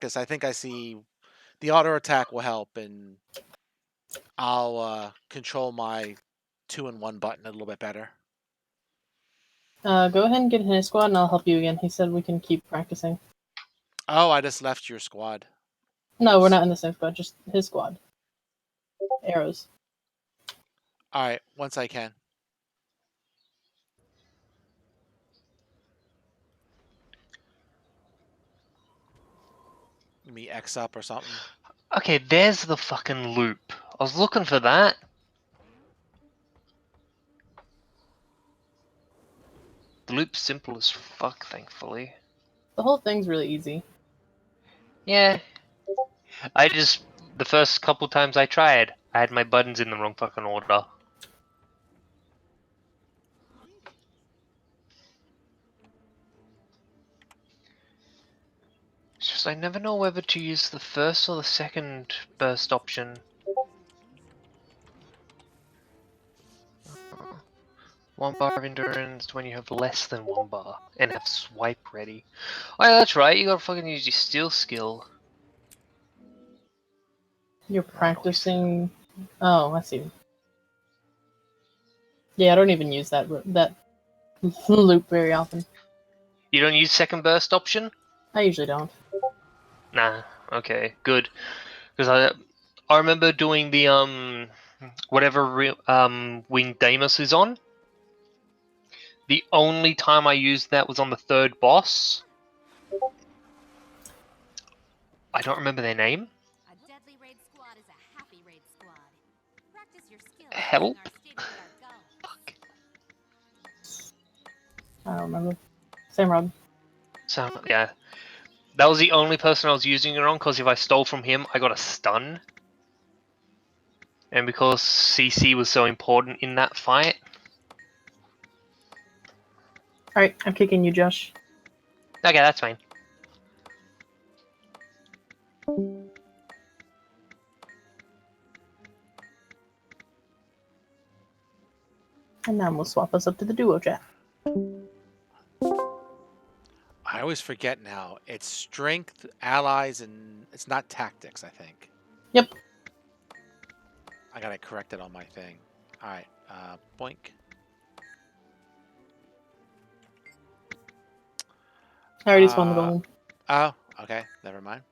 because I think I see the auto attack will help, and I'll control my 2-in-1 button a little bit better. Go ahead and get in his squad, and I'll help you again. He said we can keep practicing. Oh, I just left your squad. No, we're not in the same squad. Just his squad. Arrows. All right, once I can. Me X up or something. Okay, there's the fucking loop. I was looking for that. The loop's simple as fuck, thankfully. The whole thing's really easy. Yeah. The first couple times I tried, I had my buttons in the wrong fucking order. It's just I never know whether to use the first or the second burst option. One bar of endurance when you have less than 1 bar and have swipe ready. Oh yeah, that's right, you gotta fucking use your steel skill. You're practicing... Oh, I see. Yeah, I don't even use that loop very often. You don't use second burst option? I usually don't. Nah, okay, good. Because I remember doing the whatever Winged Deimos is on. The only time I used that was on the third boss. I don't remember their name. A deadly raid squad is a happy raid squad. Practice your skills Help. using our state-of-the-art guns. Fuck. I don't remember. Same Rob. So yeah, that was the only person I was using it on. Because if I stole from him, I got a stun. And because CC was so important in that fight. Alright, I'm kicking you, Josh. Okay, that's fine. And then we'll swap us up to the duo chat. I always forget now. It's strength, allies, and it's not tactics, I think. Yep. I gotta correct it on my thing. Alright, boink. I already spawned the golem. Oh, okay. Never mind.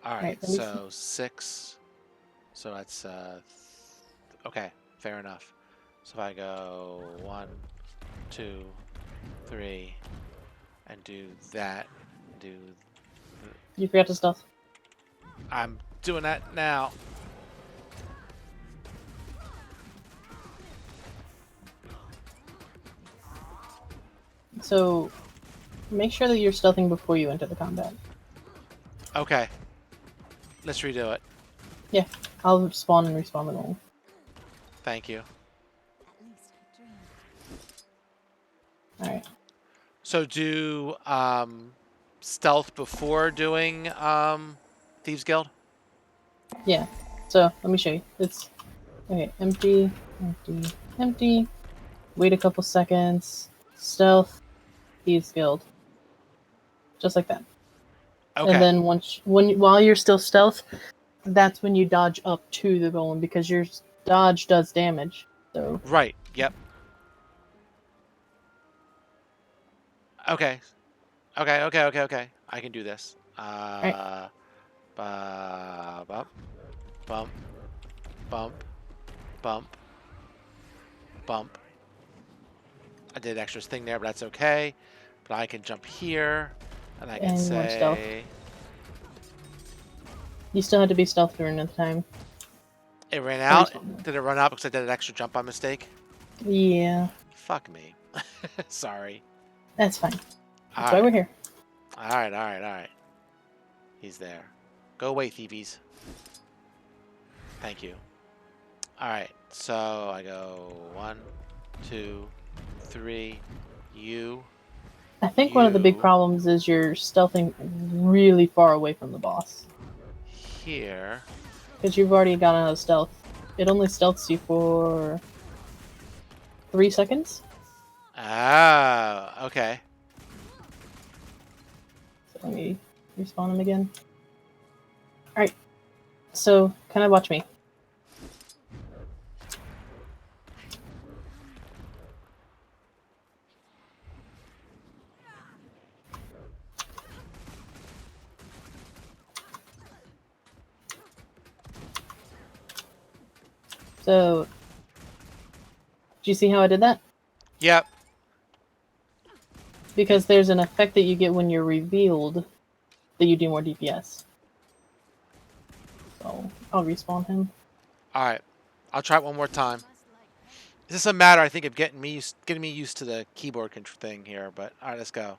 Alright, so 6. So that's, okay, fair enough. So if I go 1, 2, 3, and do that, You forgot to stuff. I'm doing that now. So, make sure that you're stealthing before you enter the combat. Okay. Let's redo it. Yeah, I'll spawn and respawn the golem. Thank you. Alright. So do stealth before doing Thieves Guild? Yeah. So, let me show you. It's... Okay, empty, empty, empty. Wait a couple seconds. Stealth. Thieves Guild. Just like that. Okay. And then while you're still stealth, that's when you dodge up to the golem, because your dodge does damage. So Right. Yep. Okay. Okay. I can do this. Right. Bump. Bump. I did an extra thing there, but that's okay. But I can jump here, and I can say... You still had to be stealth during the time. It ran out? Did it run out because I did an extra jump by mistake? Yeah. Fuck me. Sorry. That's fine. That's why we're here. Alright. He's there. Go away, thievies. Thank you. Alright, so I go 1, 2, 3, you. I think one of the big problems is you're stealthing really far away from the boss. Here. Because you've already gotten out of stealth. It only stealths you for 3 seconds. Ah, okay. Let me respawn him again. Alright. So, kind of watch me. So, do you see how I did that? Yep. Because there's an effect that you get when you're revealed that you do more DPS. So, I'll respawn him. All right. I'll try it one more time. It's just a matter, I think, of getting me used to the keyboard thing here. But all right, let's go.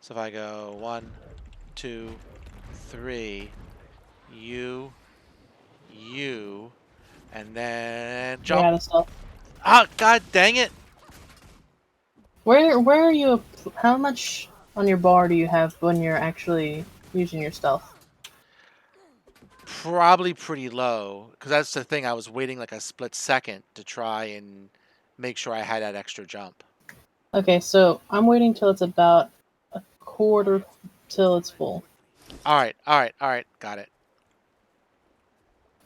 So if I go 1, 2, 3, you, and then You're jump. out of stuff. Ah, god dang it! Where are you? How much on your bar do you have when you're actually using your stealth? Probably pretty low, because that's the thing. I was waiting like a split second to try and make sure I had that extra jump. Okay, so I'm waiting till it's about a quarter till it's full. All right, got it.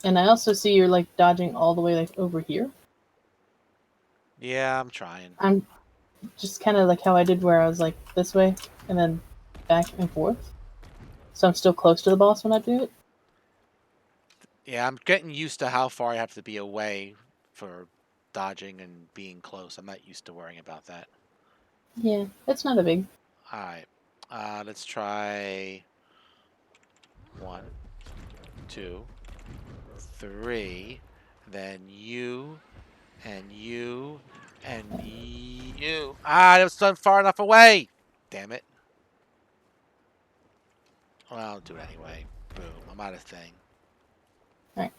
And I also see you're like dodging all the way like over here. Yeah, I'm trying. I'm just kind of like how I did where I was like this way and then back and forth. So I'm still close to the boss when I do it. Yeah, I'm getting used to how far I have to be away for dodging and being close. I'm not used to worrying about that. Yeah, it's not a big. All right, let's try 1, 2, 3, then you, and you, and you. Ah, that was done far enough away. Damn it. Well, I'll do it anyway. Boom, I'm out of thing. Alright.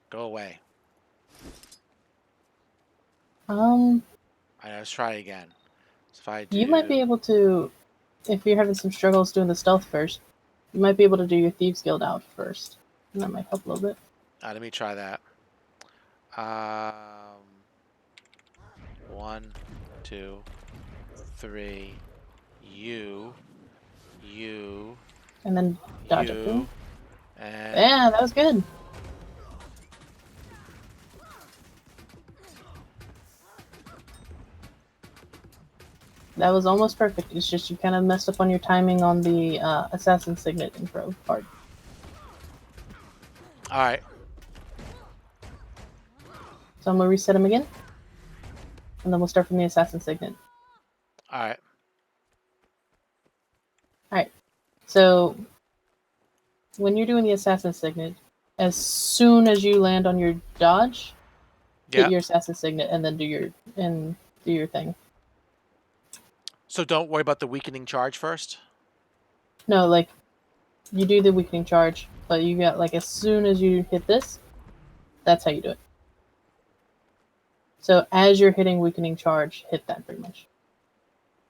Go away. Um, All right, let's try it again. So if I do... you might be able to, if you're having some struggles doing the stealth first, you might be able to do your Thieves Guild out first. And that might help a little bit. let me try that. 1, 2, 3, you, And then dodge up to you, him. and... Yeah, that was good. That was almost perfect. It's just you kind of messed up on your timing on the Assassin Signet intro part. All right. So I'm going to reset him again. And then we'll start from the Assassin Signet. All right. Alright. So when you're doing the Assassin Signet, as soon as you land on your dodge, hit Yeah. your Assassin Signet and then do your thing. So don't worry about the weakening charge first? No, like, you do the weakening charge, but you got, like, as soon as you hit this, that's how you do it. So as you're hitting weakening charge, hit that pretty much.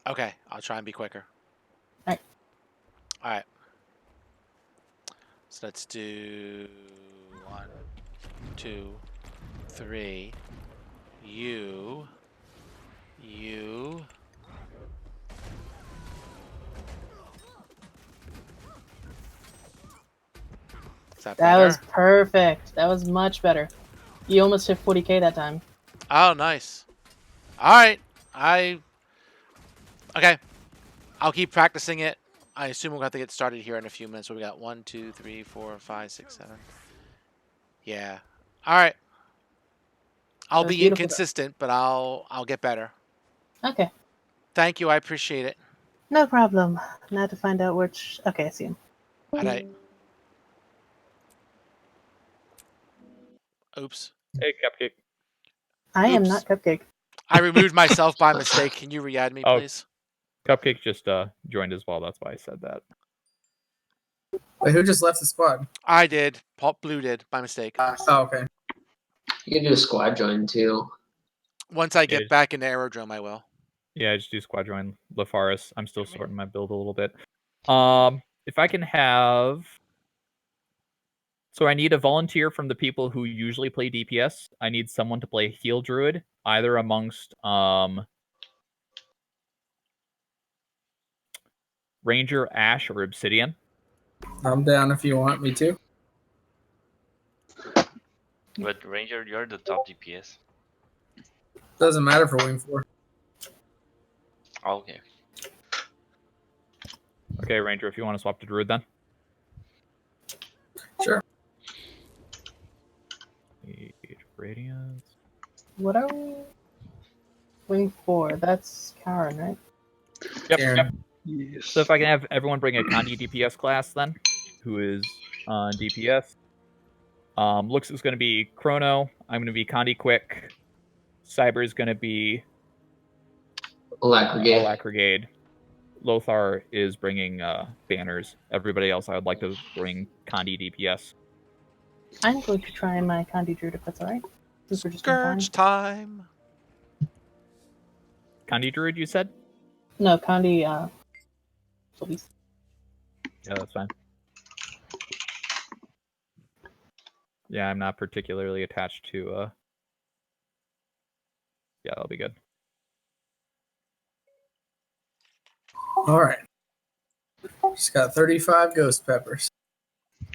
Okay, I'll try and be quicker. Alright. All right. So let's do 1, 2, 3. You. Is that That better? was perfect. That was much better. You almost hit 40k that time. Oh, nice. All right. Okay. I'll keep practicing it. I assume we'll have to get started here in a few minutes. So we got 1, 2, 3, 4, 5, 6, 7. Yeah. All right. I'll That was be beautiful. inconsistent, but I'll get better. Okay. Thank you. I appreciate it. No problem. Now to find out which... Okay, I see him. All right. Oops. Hey, Cupcake. I am Oops. not Cupcake. I removed myself by mistake. Can you re-add me, Oh. please? Cupcake just joined as well. That's why I said that. Wait, who just left the squad? I did. Blue did by mistake. Oh, okay. You can do a squad join too. Once I get Yeah. back into Aerodrome, I will. Yeah, I just do squad join Lafaris. I'm still sorting my build a little bit. If I can have... So I need a volunteer from the people who usually play DPS. I need someone to play Heal Druid, either amongst Ranger, Ash, or Obsidian. I'm down if you want me to. But Ranger, you're the top DPS. Doesn't matter for Wing 4. Okay. Okay, Ranger, if you want to swap to Druid then. Sure. Age of Radiance. What are we? Wing 4. That's Karen, right? Yep, Karen. yep. So if I can have everyone bring a Kandi DPS class then, who is on DPS. Looks is going to be Chrono. I'm going to be Kandi Quick. Cyber is going to be Alacrigate. Alacrigade. Lothar is bringing banners. Everybody else, I would like to bring Kandi DPS. I'm going to try my Kandi Druid if that's alright. Since we're just in time. Scourge time. Kandi Druid, you said? No, Kandi, Solis. Yeah, that's fine. Yeah, I'm not particularly attached to. Yeah, that'll be good. All right. She's got 35 ghost peppers.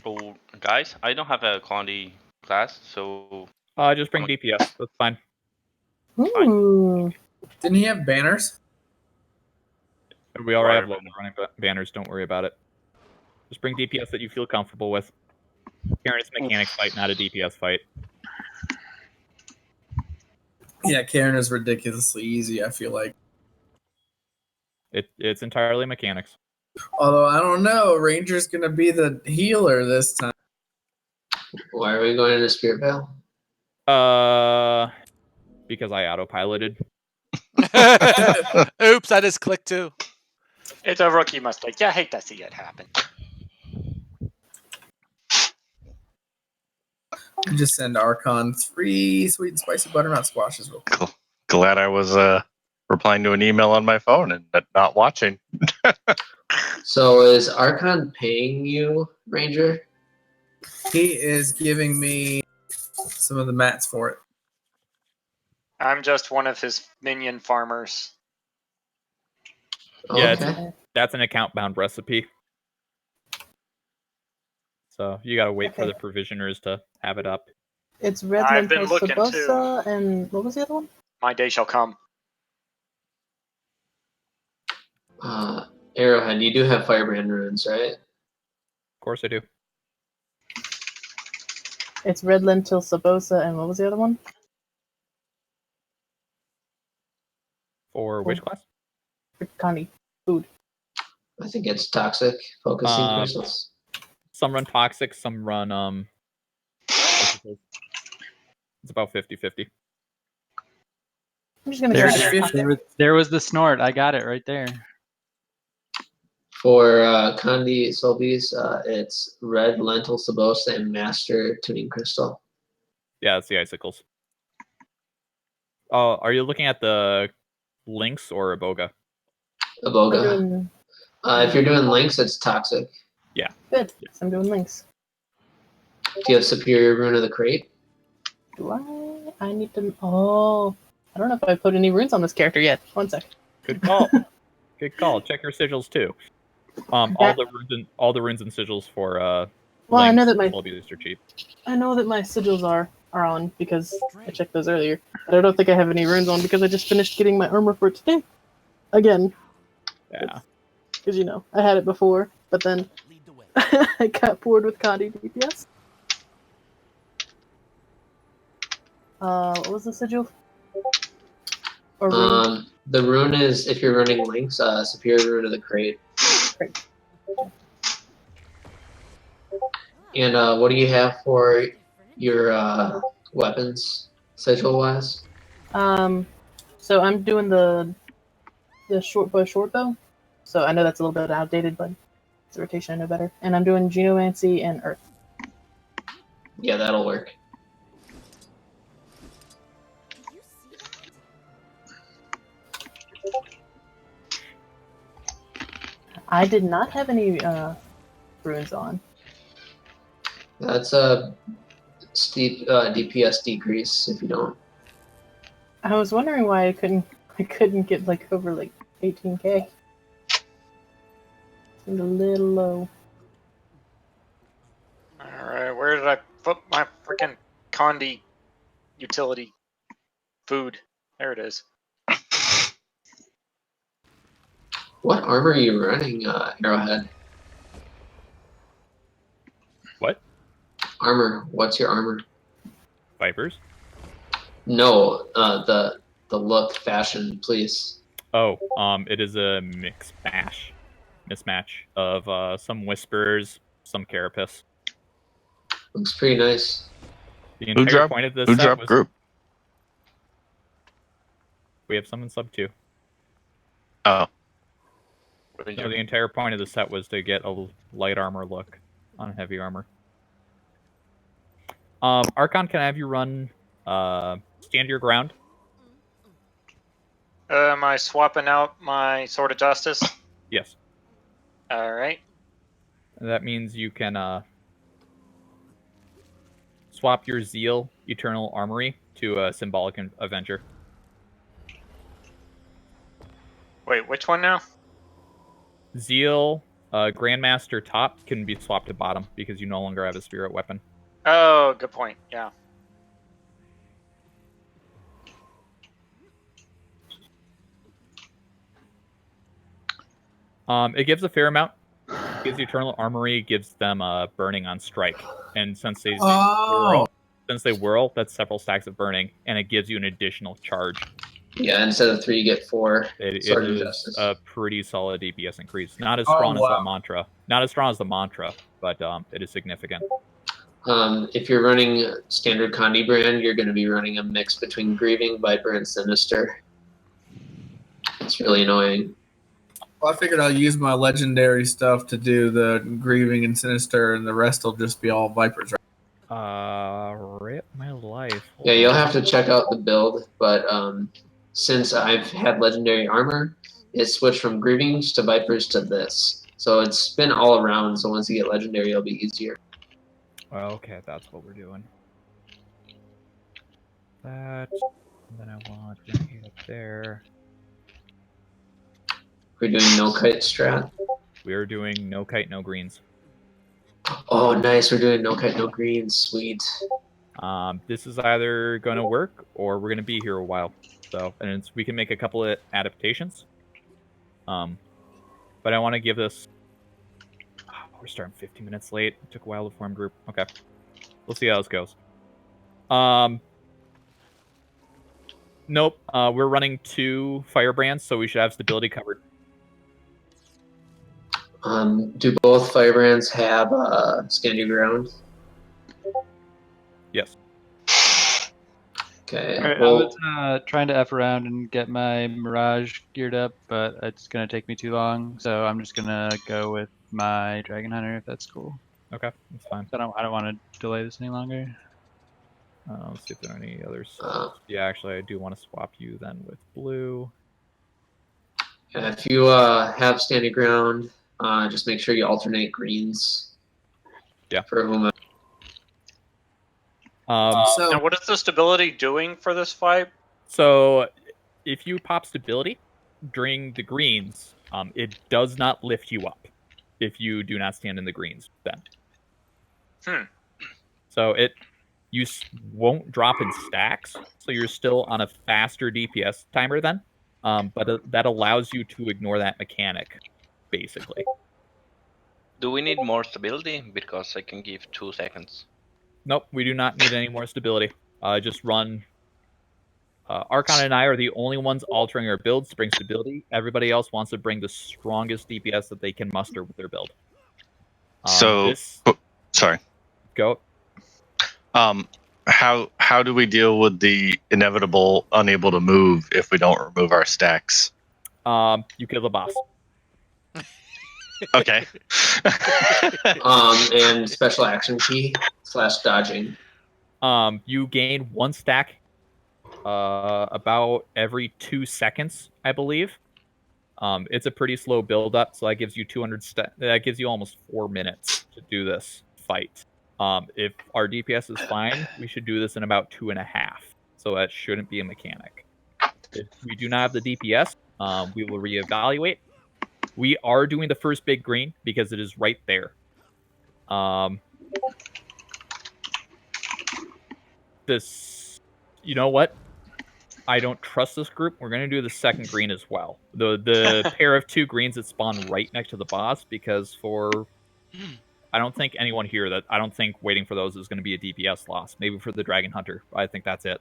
Oh, guys, I don't have a Clondy class, so Just bring DPS. That's fine. Ooh. Didn't he have banners? We already have Right. local running banners. Don't worry about it. Just bring DPS that you feel comfortable with. Karen, it's a mechanics fight, not a DPS fight. Yeah, Karen is ridiculously easy, I feel like. It's entirely mechanics. Although, I don't know. Ranger's going to be the healer this time. Why are we going into Spirit Vale? Because I autopiloted. Oops, I just clicked too. It's a rookie mistake. Yeah, I hate to see it happen. You just send Archon 3 sweet and spicy butternut squashes real quick. Glad I was replying to an email on my phone and not watching. So is Archon paying you, Ranger? He is giving me some of the mats for it. I'm just one of his minion farmers. Yeah, Okay. that's an account-bound recipe. So you gotta wait for the provisioners to have it up. It's Red I've been Lentil looking, Sabosa and what was the other one? My day shall come. Arrowhead, you do have Firebrand runes, right? Of course I do. It's Red Lentil Sabosa and what was the other one? For which class? For Kandi. Food. I think it's toxic focusing Um, crystals. Some run toxic, some run it's about 50-50. I'm just gonna There's grab it. 50. There was the snort. I got it right there. For Kandi Solbis, it's Red Lentil Sabosa and Master Tuning Crystal. Yeah, it's the icicles. Oh, are you looking at the Lynx or Iboga? Aboga. If you're doing links, it's toxic. Good. So I'm doing links. Do you have Superior Rune of the Crate? Do I? I need to. Oh, I don't know if I put any runes on this character yet. One sec. Good call. Good call. Check your sigils too. All the runes and sigils for Well, I know Lynx that my will be are cheap. I know that my sigils are on because I checked those earlier. But I don't think I have any runes on because I just finished getting my armor for today. Again. Yeah. Because you know I had it before, but then I got bored with Kandi DPS. What was the sigil? Or rune? The rune is, if you're running links, Superior Rune of the Crate. Great. And what do you have for your weapons, sigil-wise? So I'm doing the short bow. So I know that's a little bit outdated, but it's a rotation I know better. And I'm doing Genomancy and Earth. Yeah, that'll work. I did not have any runes on. That's a steep DPS decrease if you don't. I was wondering why I couldn't get like over like 18k. Seemed a little low. Alright, where did I put my freaking Condi utility food? There it is. What armor are you running, Arrowhead? What? Armor. What's your armor? Vipers? No, the look, fashion, please. Oh, it is a mismatch of some whispers, some carapace. Looks pretty nice. The Who entire dropped? point of this Who set dropped was group? we have some in sub 2. Oh, So the entire point of the set was to get a light armor look on heavy armor. Archon, can I have you run stand your ground? Am I swapping out my Sword of Justice? Yes. Alright. That means you can swap your Zeal Eternal Armory to a Symbolic Avenger. Wait, which one now? Zeal Grandmaster top can be swapped to bottom because you no longer have a spirit weapon. Oh, good point. Yeah. It gives a fair amount. It gives Eternal Armory, gives them burning on strike, and since they whirl, that's several stacks of burning, and it gives you an additional charge. Yeah, instead of 3, you get 4. It Sword of is Justice. a pretty solid DPS increase. Not as strong as the mantra. Not as strong as the mantra, but it is significant. If you're running standard Condi brand, you're going to be running a mix between Grieving, Viper, and Sinister. It's really annoying. Well, I figured I'll use my legendary stuff to do the Grieving and Sinister, and the rest will just be all Vipers. Rip my life. Yeah, you'll have to check out the build, but since I've had legendary armor, it switched from Grievings to Vipers to this. So it's been all around, so once you get legendary, it'll be easier. Well, okay, that's what we're doing. That, and then I want to get up there. We're doing no kite strat. We are doing no kite, no greens. Oh, nice. We're doing no kite, no greens. Sweet. This is either going to work or we're going to be here a while. So, and we can make a couple of adaptations. But I want to give this. We're starting 15 minutes late. It took a while to form group. Okay, we'll see how this goes. Nope. We're running 2 firebrands, so we should have stability covered. Do both firebrands have stand your ground? Yes. Okay. Alright, Well, I was trying to F around and get my Mirage geared up, but it's going to take me too long, so I'm just going to go with my Dragon Hunter if that's cool. Okay, that's fine. I don't want to delay this any longer. Let's see if there are any others. Yeah, actually, I do want to swap you then with blue. if you have stand your ground, just make sure you alternate greens. Yeah. For whomever. Now, what is the stability doing for this fight? So, if you pop stability during the greens, it does not lift you up if you do not stand in the greens then. So you won't drop in stacks, so you're still on a faster DPS timer then, but that allows you to ignore that mechanic, basically. Do we need more stability? Because I can give 2 seconds. Nope, we do not need any more stability. Just run. Archon and I are the only ones altering our builds to bring stability. Everybody else wants to bring the strongest DPS that they can muster with their build. Sorry. Go. How do we deal with the inevitable unable to move if we don't remove our stacks? You kill the boss. Okay. And special action key / dodging. You gain 1 stack about every 2 seconds, I believe. It's a pretty slow build up, so that gives you 200 that gives you almost 4 minutes to do this fight. If our DPS is fine, we should do this in about 2.5. So that shouldn't be a mechanic. If we do not have the DPS, we will reevaluate. We are doing the first big green because it is right there. This, you know what? I don't trust this group. We're going to do the second green as well. The pair of 2 greens that spawn right next to the boss, because I don't think anyone here I don't think waiting for those is going to be a DPS loss. Maybe for the Dragon Hunter. I think that's it.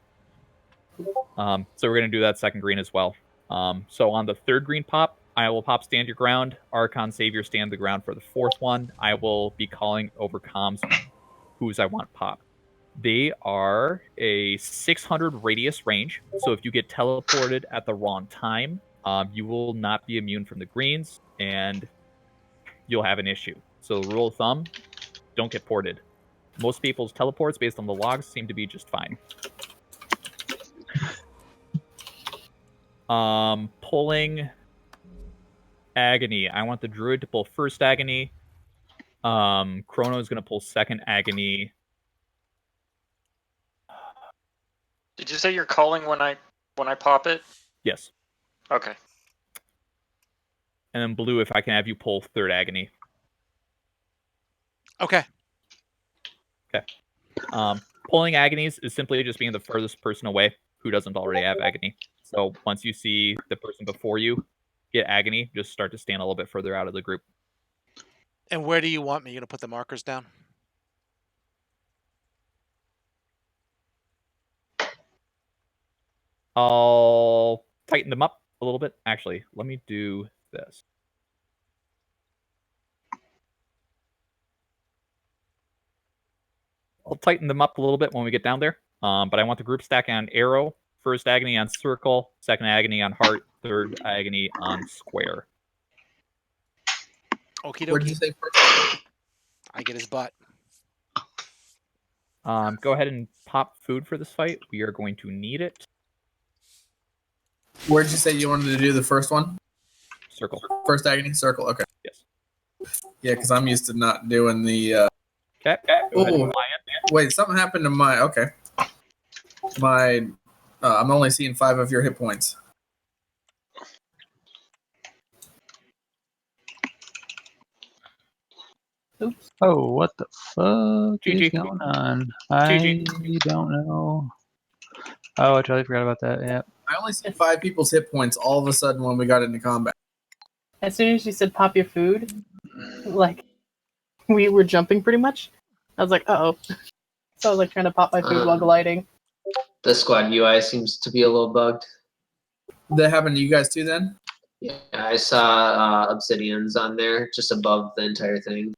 So we're going to do that second green as well. So on the third green pop, I will pop Stand Your Ground. Archon Savior stand the ground for the fourth one. I will be calling over comms whose I want pop. They are a 600 radius range. So if you get teleported at the wrong time, you will not be immune from the greens, and you'll have an issue. So rule of thumb, don't get ported. Most people's teleports, based on the logs, seem to be just fine. Pulling Agony. I want the Druid to pull first Agony. Chrono is going to pull second Agony. Did you say you're calling when I pop it? Yes. Okay. And then Blue, if I can have you pull third Agony. Okay. Okay. Pulling Agonies is simply just being the furthest person away who doesn't already have Agony. So once you see the person before you get Agony, just start to stand a little bit further out of the group. And where do you want me? You gonna put the markers down? I'll tighten them up a little bit. Actually, let me do this. I'll tighten them up a little bit when we get down there. But I want the group stack on arrow. First Agony on circle. Second Agony on heart. Third Agony on square. Okie Where did you dokie. say first? I get his butt. Go ahead and pop food for this fight. We are going to need it. Where did you say you wanted to do the first one? Circle. First Agony? Circle, okay. Yes. Yeah, because I'm used to not doing the... Okay. Go ahead and Ooh. fly it. Wait, something happened to my... Okay. My... I'm only seeing 5 of your hit points. Oops. Oh, what the fuck is GG. going on? I don't know. Oh, I totally forgot about that. Yeah. I only see 5 people's hit points all of a sudden when we got into combat. As soon as you said pop your food, like, we were jumping pretty much. I was like, uh-oh. So I was like trying to pop my food while gliding. The squad UI seems to be a little bugged. That happened to you guys too then? Yeah, I saw obsidians on there just above the entire thing.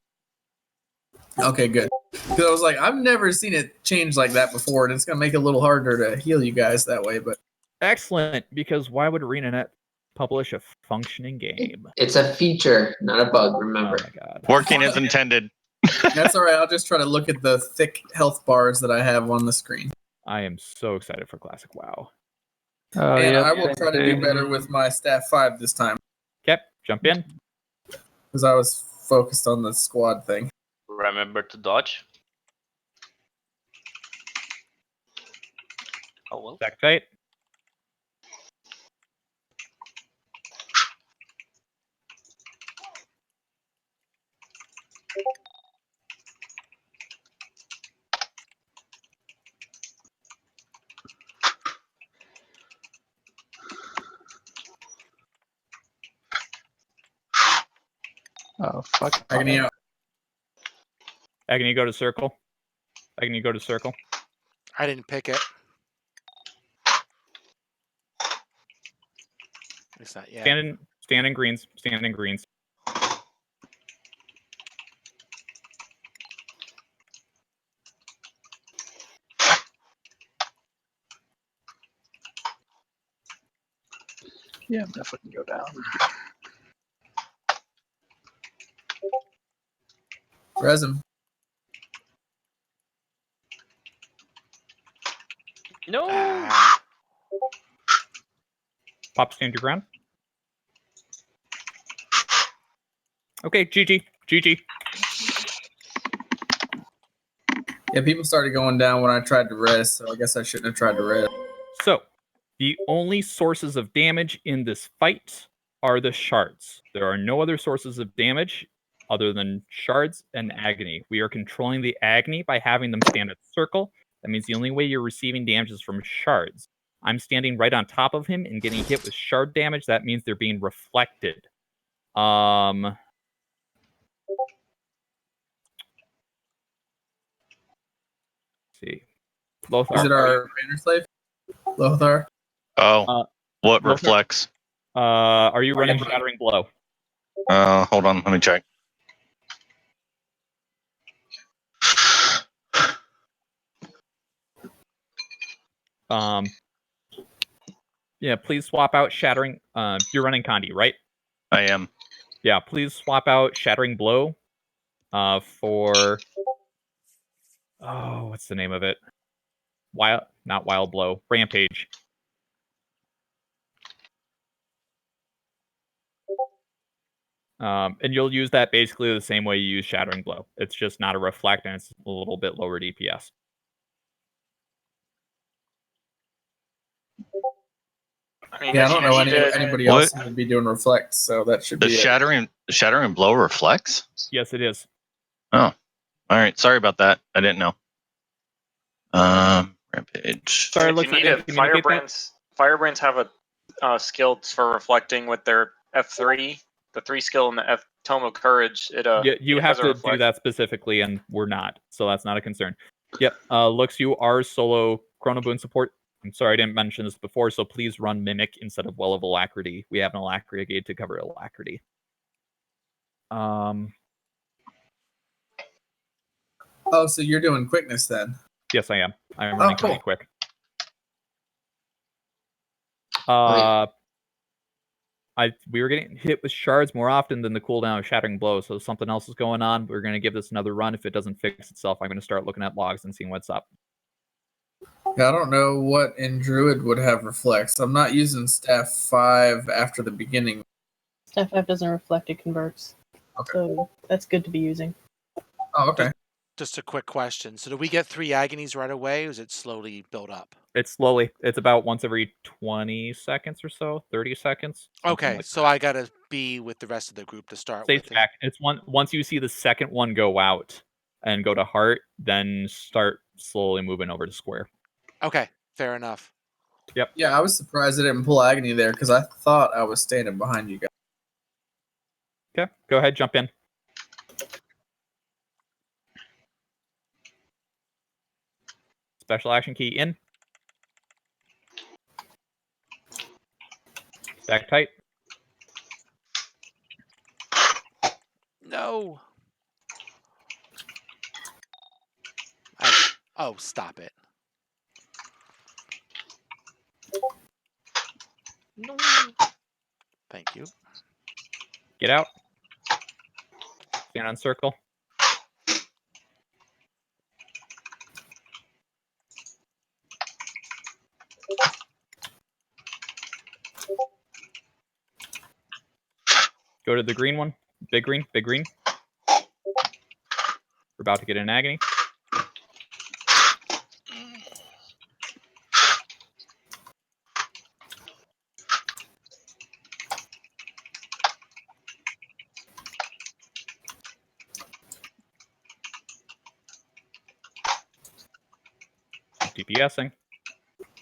Okay, good. Because I was like, I've never seen it change like that before, and it's going to make it a little harder to heal you guys that way. But Excellent, because why would ArenaNet publish a functioning game? It's a feature, not a bug, remember. Oh my god. Working as intended. that's all right. I'll just try to look at the thick health bars that I have on the screen. I am so excited for Classic WoW. Oh, and yeah. I will try to do better with my staff 5 this time. Okay, jump in. Because I was focused on the squad thing. Remember to dodge. Oh well. Stack tight. Oh, fuck. Agony out. Agony, go to circle. Agony, go to circle. I didn't pick it. It's not yet. Stand in greens. Stand in greens. Yeah, I'm gonna fucking go down. Res him. No. Ah, Pop, stand your ground. Okay, GG. GG. Yeah, people started going down when I tried to res, so I guess I shouldn't have tried to res. So, the only sources of damage in this fight are the shards. There are no other sources of damage other than shards and agony. We are controlling the agony by having them stand at circle. That means the only way you're receiving damage is from shards. I'm standing right on top of him and getting hit with shard damage. That means they're being reflected. Let's see. Lothar, Is it our banner slave? Lothar? Oh, what Lothar, reflects? are you running Shattering Blow? Hold on, let me check. Yeah, please swap out Shattering. You're running Condi, right? I am. Yeah, please swap out Shattering Blow for... Oh, what's the name of it? Not Wild Blow. Rampage. And you'll use that basically the same way you use Shattering Blow. It's just not a reflect, and it's a little bit lower DPS. I mean, Yeah, I if don't you know need to- anybody else would be doing reflect, so that should The be it. shattering blow reflects? Yes, it is. Oh. Alright, sorry about that. I didn't know. Rampage. Sorry, if you need it, Firebrands have a skill for reflecting with their F3, the 3 skill and the F Tome of Courage. You it have has a to do reflect. that specifically, and we're not, so that's not a concern. Yep, Lux, you are solo Chronoboon support. I'm sorry I didn't mention this before, so please run Mimic instead of Well of Alacrity. We have an Alacrity gate to cover Alacrity. Oh, so you're doing quickness then? Yes, I am. I am running cool. pretty quick. We were getting hit with shards more often than the cooldown of Shattering Blow, so something else is going on. We're going to give this another run. If it doesn't fix itself, I'm going to start looking at logs and seeing what's up. Yeah, I don't know what in Druid would have reflects. I'm not using Staff 5 after the beginning. Staff 5 doesn't reflect, it converts. Okay. So that's good to be using. Oh, okay. Just a quick question. So do we get 3 agonies right away, or is it slowly build up? It's slowly. It's about once every 20 seconds or so, 30 seconds. Okay, like so I gotta be with the rest of the group to start Stay with. back. It's once you see the second one go out and go to heart, then start slowly moving over to square. Okay, fair enough. Yep. Yeah, I was surprised I didn't pull Agony there because I thought I was standing behind you guys. Okay, go ahead, jump in. Special action key in. Back tight. No. Oh, stop it. No. Thank you. Get out. Stand on circle. Go to the green one. Big green, big green. We're about to get an agony. DPSing.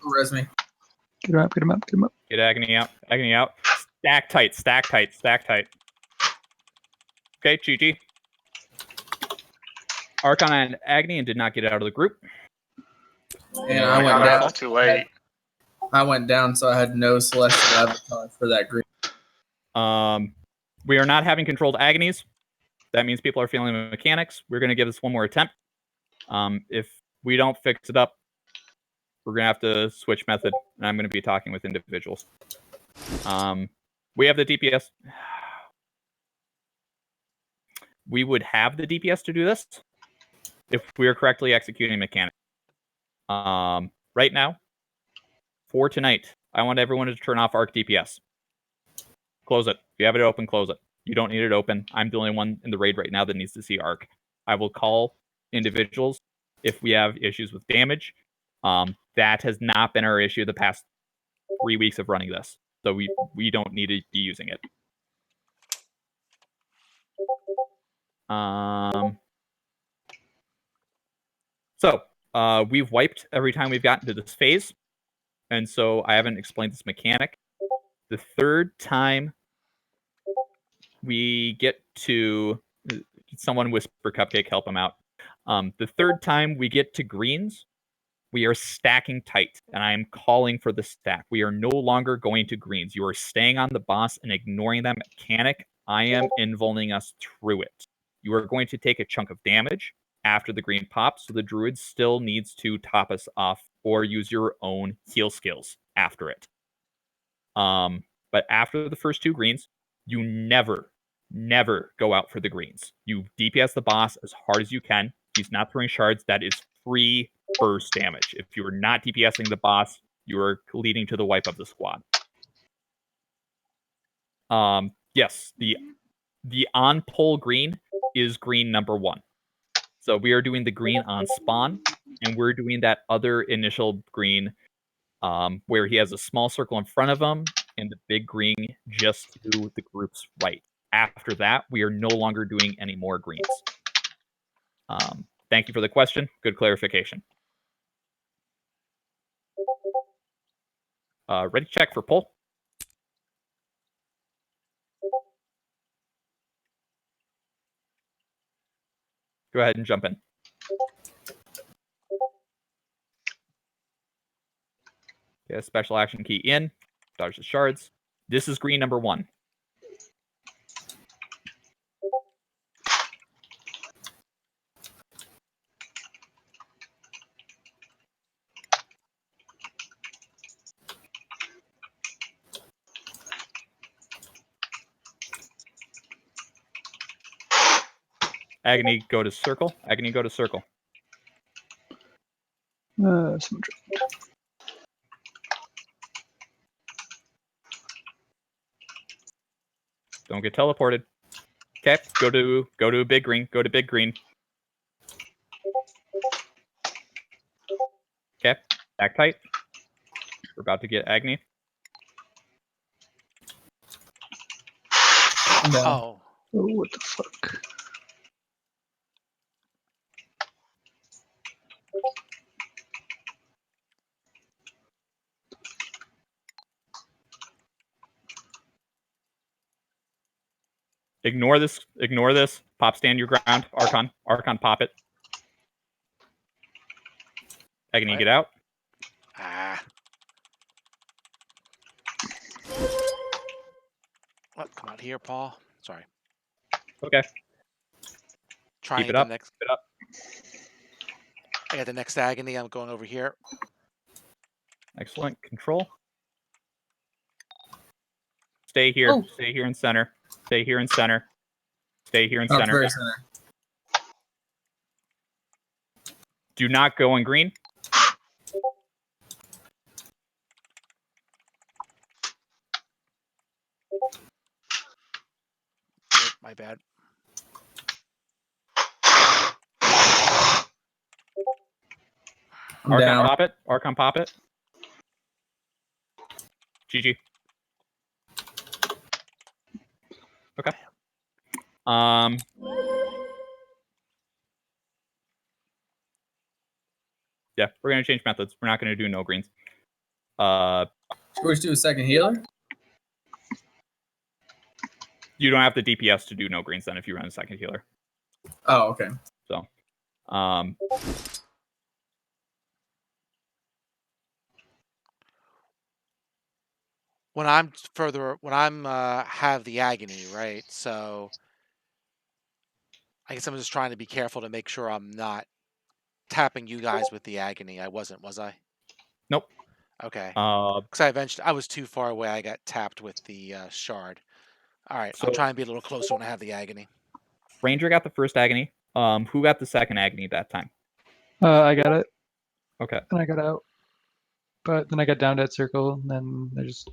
Res me. Get him up, get him up, get him up. Get agony out, agony out. Stack tight, stack tight, stack tight. Okay, GG. Archon and agony and did not get out of the group. And I went that down. was too late. I went down, so I had no celestial avatar for that green. We are not having controlled agonies. That means people are feeling the mechanics. We're going to give this one more attempt. If we don't fix it up, we're going to have to switch method, and I'm going to be talking with individuals. We have the DPS. We would have the DPS to do this if we are correctly executing mechanics. Right now, for tonight, I want everyone to turn off Arc DPS. Close it. If you have it open, close it. You don't need it open. I'm the only one in the raid right now that needs to see Arc. I will call individuals if we have issues with damage. That has not been our issue the past 3 weeks of running this. so we don't need to be using it. So we've wiped every time we've gotten to this phase, and so I haven't explained this mechanic. The third time we get to, someone whisper Cupcake, help him out. The third time we get to greens, we are stacking tight, and I am calling for the stack. We are no longer going to greens. You are staying on the boss and ignoring that mechanic. I am invulning us through it. You are going to take a chunk of damage after the green pops, so the druid still needs to top us off or use your own heal skills after it. But after the first 2 greens, you never go out for the greens. You DPS the boss as hard as you can. He's not throwing shards. That is free burst damage. If you are not DPSing the boss, you are leading to the wipe of the squad. Yes, the on pull green is green number 1. So we are doing the green on spawn, and we're doing that other initial green where he has a small circle in front of him and the big green just to the group's right. After that, we are no longer doing any more greens. Thank you for the question. Good clarification. Ready to check for pull. Go ahead and jump in. Okay, special action key in. Dodge the shards. This is green number 1. Agony, go to circle. Agony, go to circle. Don't get teleported. Okay, go to big green. Go to big green. Okay, back tight. We're about to get Agony. No. Oh. Oh, what the fuck? Ignore this. Ignore this. Pop, stand your ground. Archon. Archon, pop it. Agony, get out. Ah. What? Come out here, Paul. Sorry. Okay. Trying Keep it the up. next. Keep it up. I got the next agony. I'm going over here. Excellent. Control. Stay here. Oh. Stay here in center. Stay here in center. Stay here in Oh, center. very center. Do not go in green. Oh, my bad. I'm Archon, down. pop it. Archon, pop it. GG. Okay. Yeah, we're gonna change methods. We're not gonna do no greens. Should we just do a second healer? You don't have the DPS to do no greens then if you run a second healer. Oh, okay. So, When I'm have the agony, right? So I guess I'm just trying to be careful to make sure I'm not tapping you guys with the agony. I wasn't, was I? Nope. Okay. Uh, Because I was too far away. I got tapped with the shard. All right. I'll So- try and be a little closer when I have the agony. Ranger got the first agony. Who got the second agony that time? I got it, Okay. and I got out. But then I got down to that circle, and then I just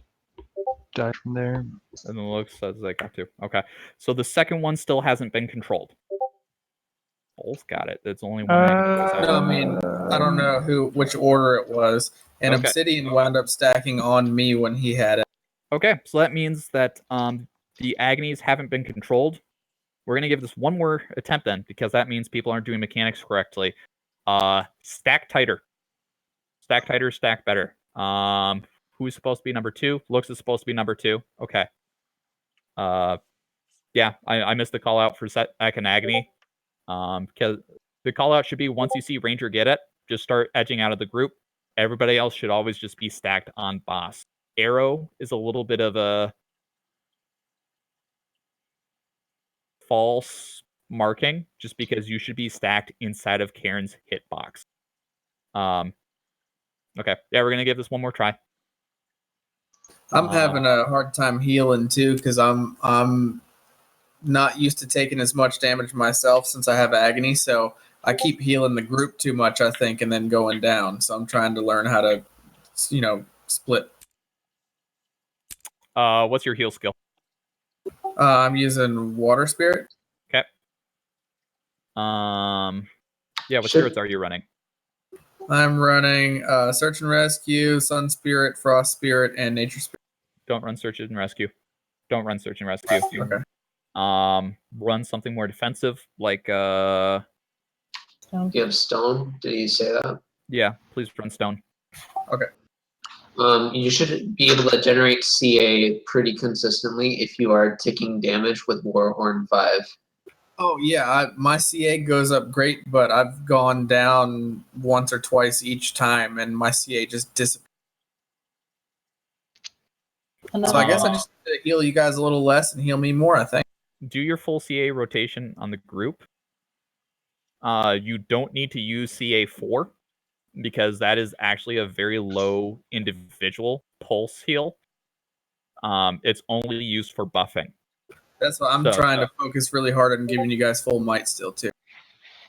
died from there. And then looks says I got to. Okay. So the second one still hasn't been controlled. Paul's got it. It's only one agony goes out. No, I mean, I don't know which order it was. And Okay. Obsidian wound up stacking on me when he had it. Okay, so that means that the agonies haven't been controlled. We're going to give this one more attempt then, because that means people aren't doing mechanics correctly. Stack tighter. Stack tighter, stack better. Who's supposed to be number 2? Looks is supposed to be number 2. Okay. Yeah, I missed the call out for Set and Agony. Because the call out should be once you see Ranger get it, just start edging out of the group. Everybody else should always just be stacked on boss. Arrow is a little bit of a false marking, just because you should be stacked inside of Karen's hitbox. Okay, yeah, we're gonna give this one more try. I'm having a hard time healing too because I'm not used to taking as much damage myself since I have agony. So I keep healing the group too much, I think, and then going down. So I'm trying to learn how to, split. What's your heal skill? I'm using Water Spirit. Okay. Yeah, what spirits are you running? I'm running Search and Rescue, Sun Spirit, Frost Spirit, and Nature Spirit. Don't run Search and Rescue. Don't run Search and Rescue. Okay. Run something more defensive, like You have Stone? Did he say that? Yeah, please run Stone. Okay. You should be able to generate CA pretty consistently if you are taking damage with Warhorn 5. Oh yeah, my CA goes up great, but I've gone down once or twice each time, and my CA just disappears. So I guess I just need to heal you guys a little less and heal me more, I think. Do your full CA rotation on the group. You don't need to use CA4 because that is actually a very low individual pulse heal. It's only used for buffing. That's why I'm trying to focus really hard on giving you guys full might still too.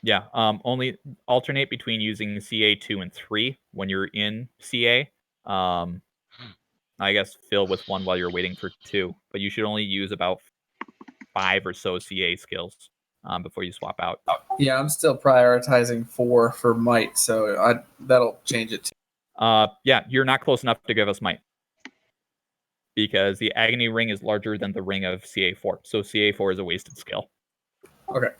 Yeah, only alternate between using CA 2 and 3 when you're in CA. I guess fill with 1 while you're waiting for 2, but you should only use about 5 or so CA skills before you swap out. Yeah, I'm still prioritizing 4 for might, so that'll change it too. Yeah, you're not close enough to give us might. Because the Agony ring is larger than the ring of CA4. So CA4 is a wasted skill. Okay.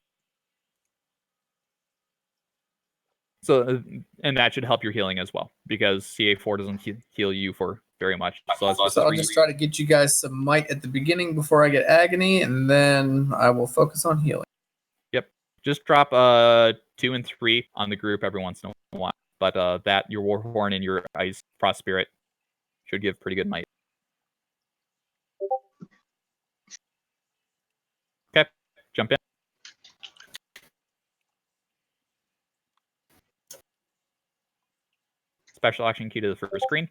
So, and that should help your healing as well. Because CA4 doesn't heal you for very much. So I'll just try to get you guys some might at the beginning before I get Agony, and then I will focus on healing. Yep. Just drop 2 and 3 on the group every once in a while. But that, your Warhorn and your Ice Frost Spirit should give pretty good might. Okay, jump in. Special action key to the first screen.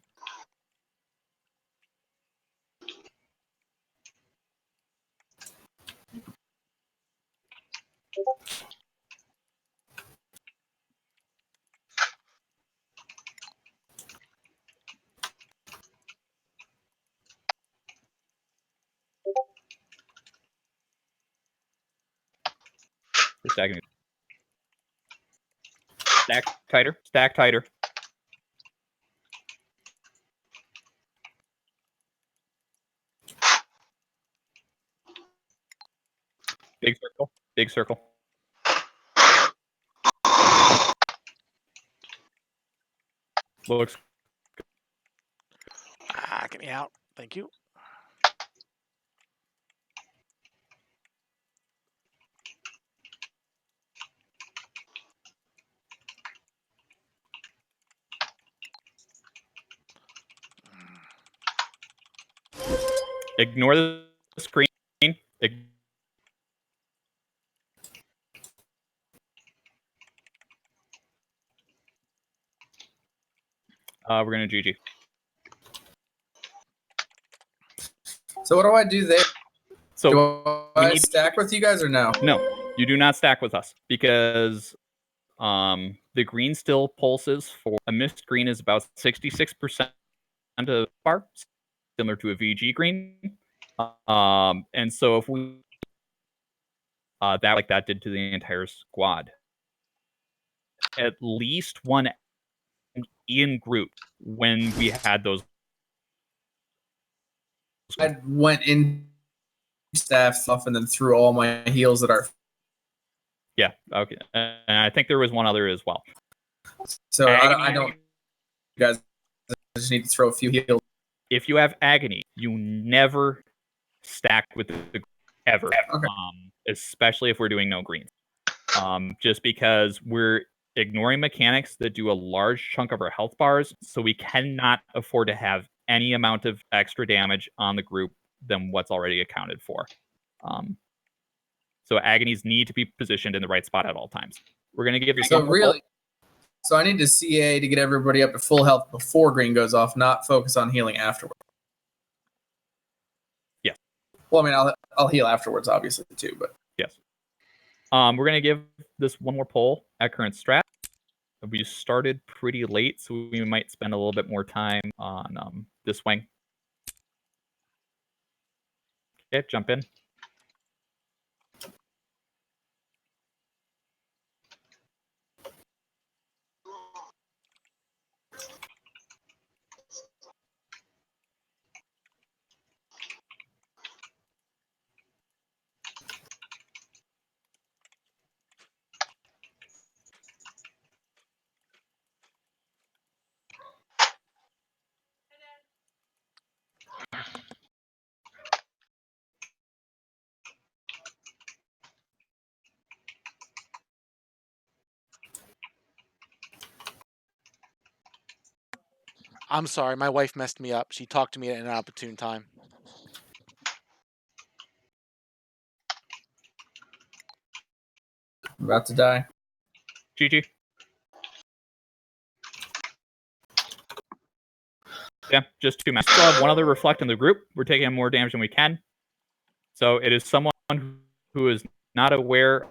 Stacking. Stack tighter. Stack tighter. Big circle. Big circle. Looks. Get me out. Thank you. Ignore the screen. We're gonna GG. So what do I do there? So do I stack with you guys or no? No, you do not stack with us because the green still pulses for a mist green is about 66% of bar, similar to a VG green. And so if we that did to the entire squad. At least one in group when we had those I went in staff stuff and then threw all my heals that are. Yeah. Okay. And I think there was one other as well. So I don't. You guys just need to throw a few heals. If you have agony, you never stack with the ever. Okay. Especially if we're doing no greens. Just because we're ignoring mechanics that do a large chunk of our health bars, so we cannot afford to have any amount of extra damage on the group than what's already accounted for. So agonies need to be positioned in the right spot at all times. We're going to give you So I need to CA to get everybody up to full health before green goes off, not focus on healing afterwards. Yes. Well, I mean, I'll heal afterwards, obviously, too, but. Yes. We're going to give this one more poll at current strat. We started pretty late, so we might spend a little bit more time on this wing. Okay, jump in. I'm sorry, my wife messed me up. She talked to me at an opportune time. I'm about to die. GG. Yeah, just 2 matches. Still have one other reflect in the group. We're taking more damage than we can. So it is someone who is not aware.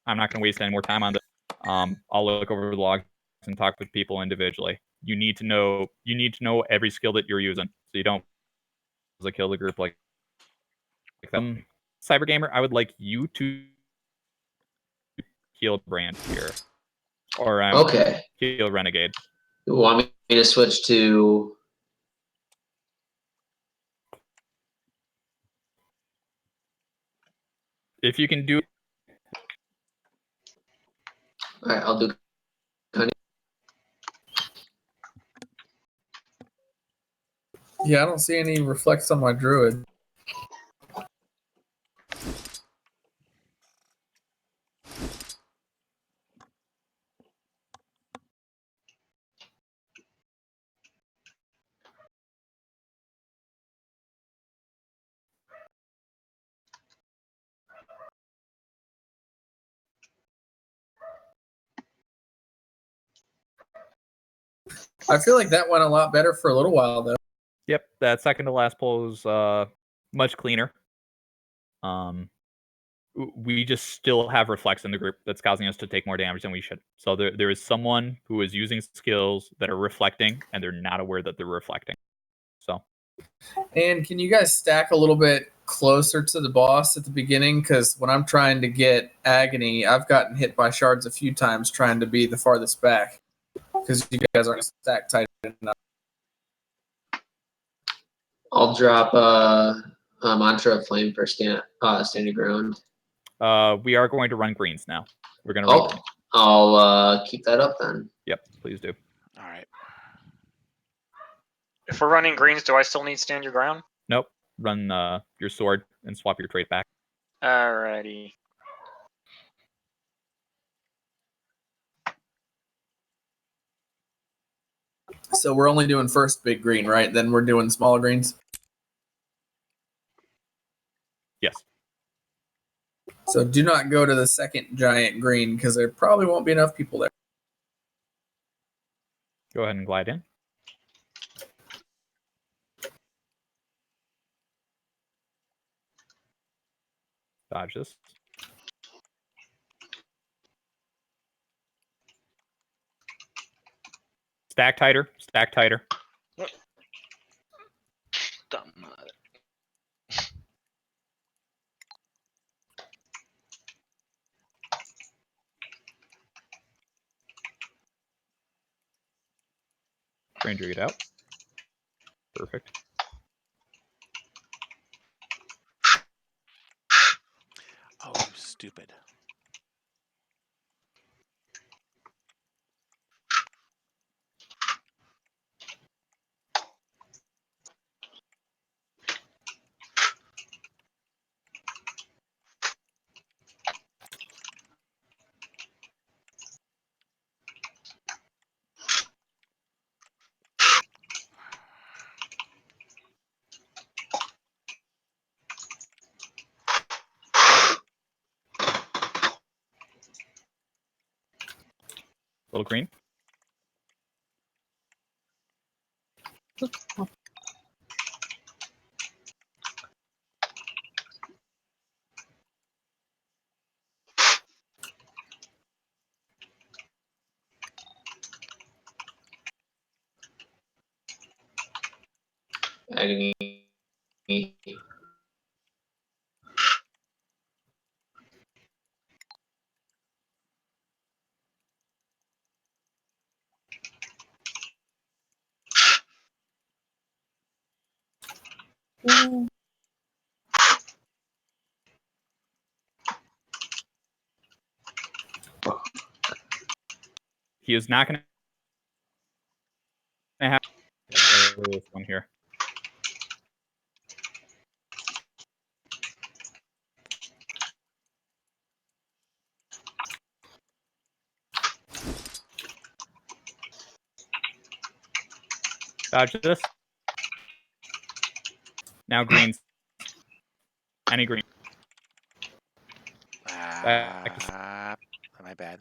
I'm not going to waste any more time on this. I'll look over the logs and talk with people individually. You need to know every skill that you're using, so you don't kill the group like them. Cyber Gamer, I would like you to heal Brand here, or Okay. heal Renegade. You want me to switch to? If you can do. All right, I'll do. Yeah, I don't see any reflects on my druid. I feel like that went a lot better for a little while, though. Yep, that second to last poll was much cleaner. We just still have reflex in the group that's causing us to take more damage than we should. So there is someone who is using skills that are reflecting, and they're not aware that they're reflecting. So. And can you guys stack a little bit closer to the boss at the beginning? Because when I'm trying to get agony, I've gotten hit by shards a few times trying to be the farthest back. Because you guys aren't stacked tight enough. I'll drop a mantra of flame for standing ground. We are going to run greens now. We're going to run greens. I'll keep that up then. Yep, please do. All right. If we're running greens, do I still need stand your ground? Nope. Run your sword and swap your trait back. Alrighty. So we're only doing first big green, right? Then we're doing small greens? Yes. So do not go to the second giant green because there probably won't be enough people there. Go ahead and glide in. Dodge this. Stack tighter. Stack tighter. Ranger, get out. Perfect. stupid. Little green. Agony. Mm. He is not going to have this one here. Dodge this. Now greens. Any green. My bad.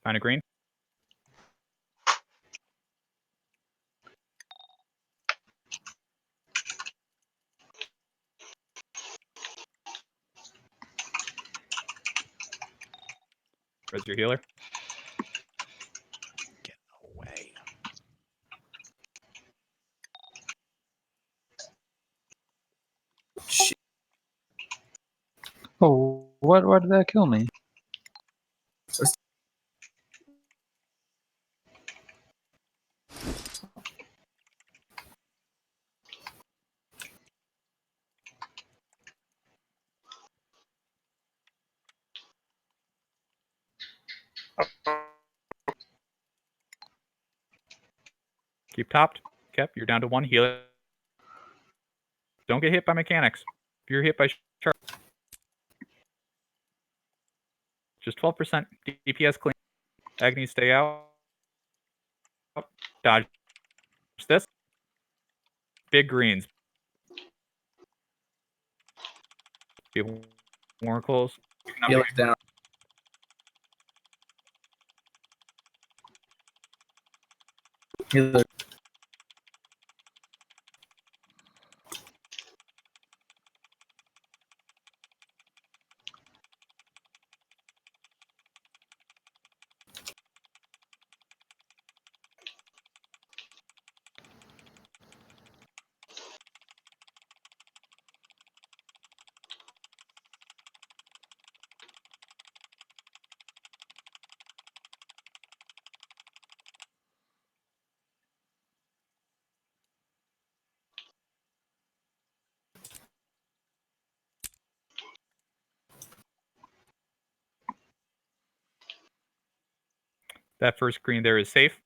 Find a green. Where's your healer? Get away. Shit. Oh, what? Why did that kill me? Keep topped. Kep, you're down to 1 healer. Don't get hit by mechanics. If you're hit by shark, just 12% DPS clean. Agony, stay out. Dodge this. Big greens. Be more close. Healer's down. Healer. That first green there is safe.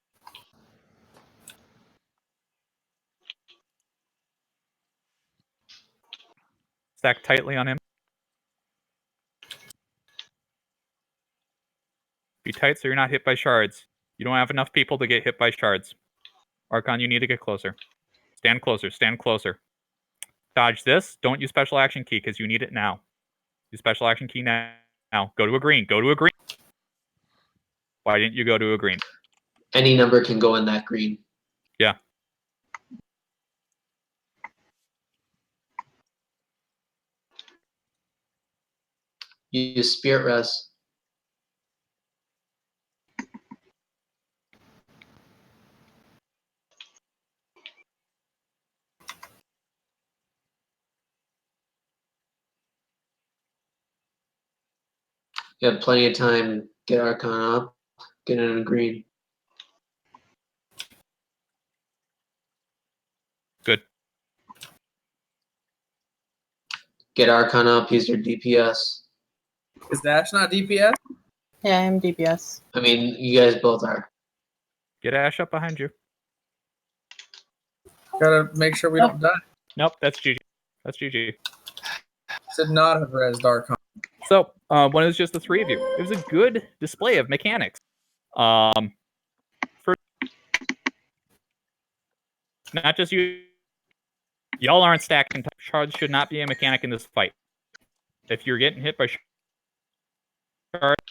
Stack tightly on him. Be tight so you're not hit by shards. You don't have enough people to get hit by shards. Archon, you need to get closer. Stand closer. Stand closer. Dodge this. Don't use special action key because you need it now. Use special action key now. Go to a green. Go to a green. Why didn't you go to a green? Any number can go in that green. Yeah. Use Spirit Rest. You have plenty of time. Get Archon up. Get in a green. Get Archon up. He's your DPS. Is Dash not DPS? Yeah, I am DPS. I mean, you guys both are. Get Ash up behind you. Gotta make sure we don't die. Nope, that's GG. That's GG. Should not have rezzed Archon. So, when it was just the three of you, it was a good display of mechanics. For not just you, y'all aren't stacking. Shards should not be a mechanic in this fight. If you're getting hit by shards,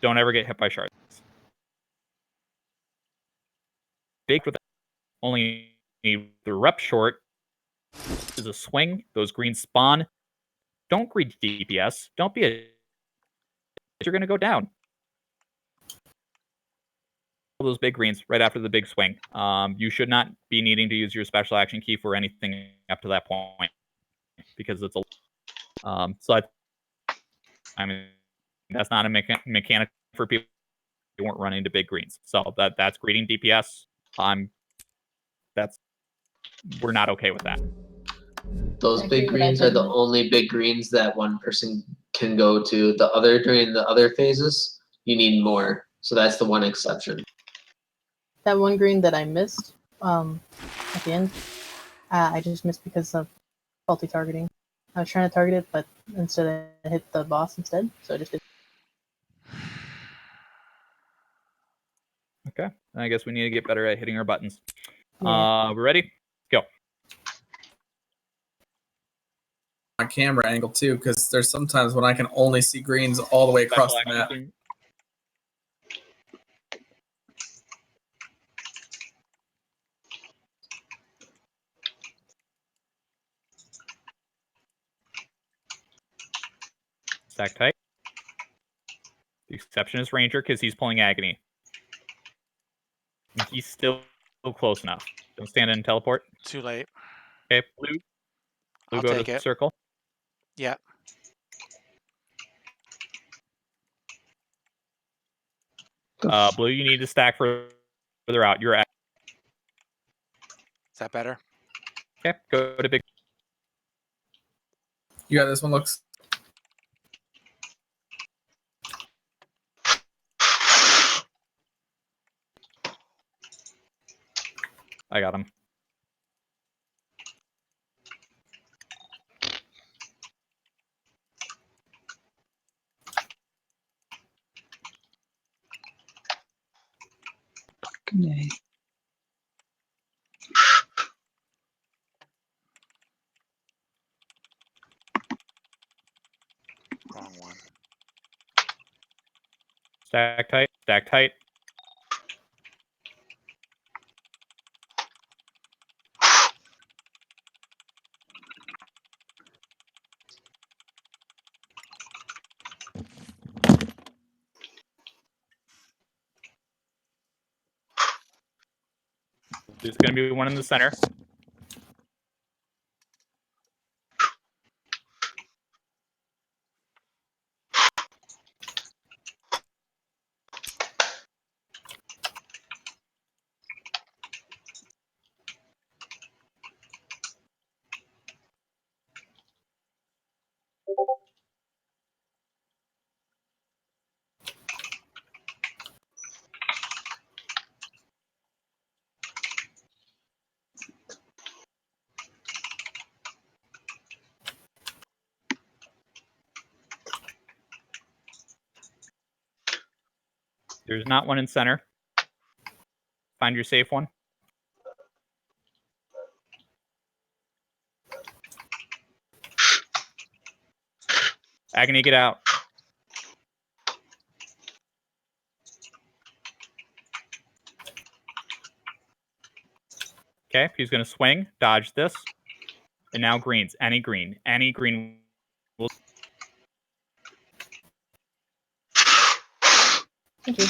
don't ever get hit by shards. Baked with only the rep short is a swing. Those greens spawn. Don't greed DPS. Don't be a. You're going to go down. Those big greens right after the big swing. You should not be needing to use your special action key for anything up to that point because it's a. So I mean, that's not a mechanic for people who weren't running to big greens. So that's greeting DPS. We're not okay with that. Those big greens are the only big greens that one person can go to. The other during the other phases, you need more. So that's the one exception. That one green that I missed at the end, I just missed because of faulty targeting. I was trying to target it, but instead I hit the boss instead, so I just did. Okay, I guess we need to get better at hitting our buttons. Yeah. We ready? Go. My camera angle too, because there's sometimes when I can only see greens all the way across the map. Stack tight. The exception is Ranger because he's pulling Agony. And he's still close enough. Don't stand in and teleport. Too late. Okay, blue. Blue I'll go take to the it. circle. Yeah. Blue, you need to stack further out. You're at. Is that better? Okay, go to big. You got this one looks. I got him. Wrong one. Stack tight. Stack tight. There's going to be one in the center. There's not one in center. Find your safe one. Agony, get out. Okay, he's going to swing, dodge this. And now greens. Any green. Any green will. Thank you.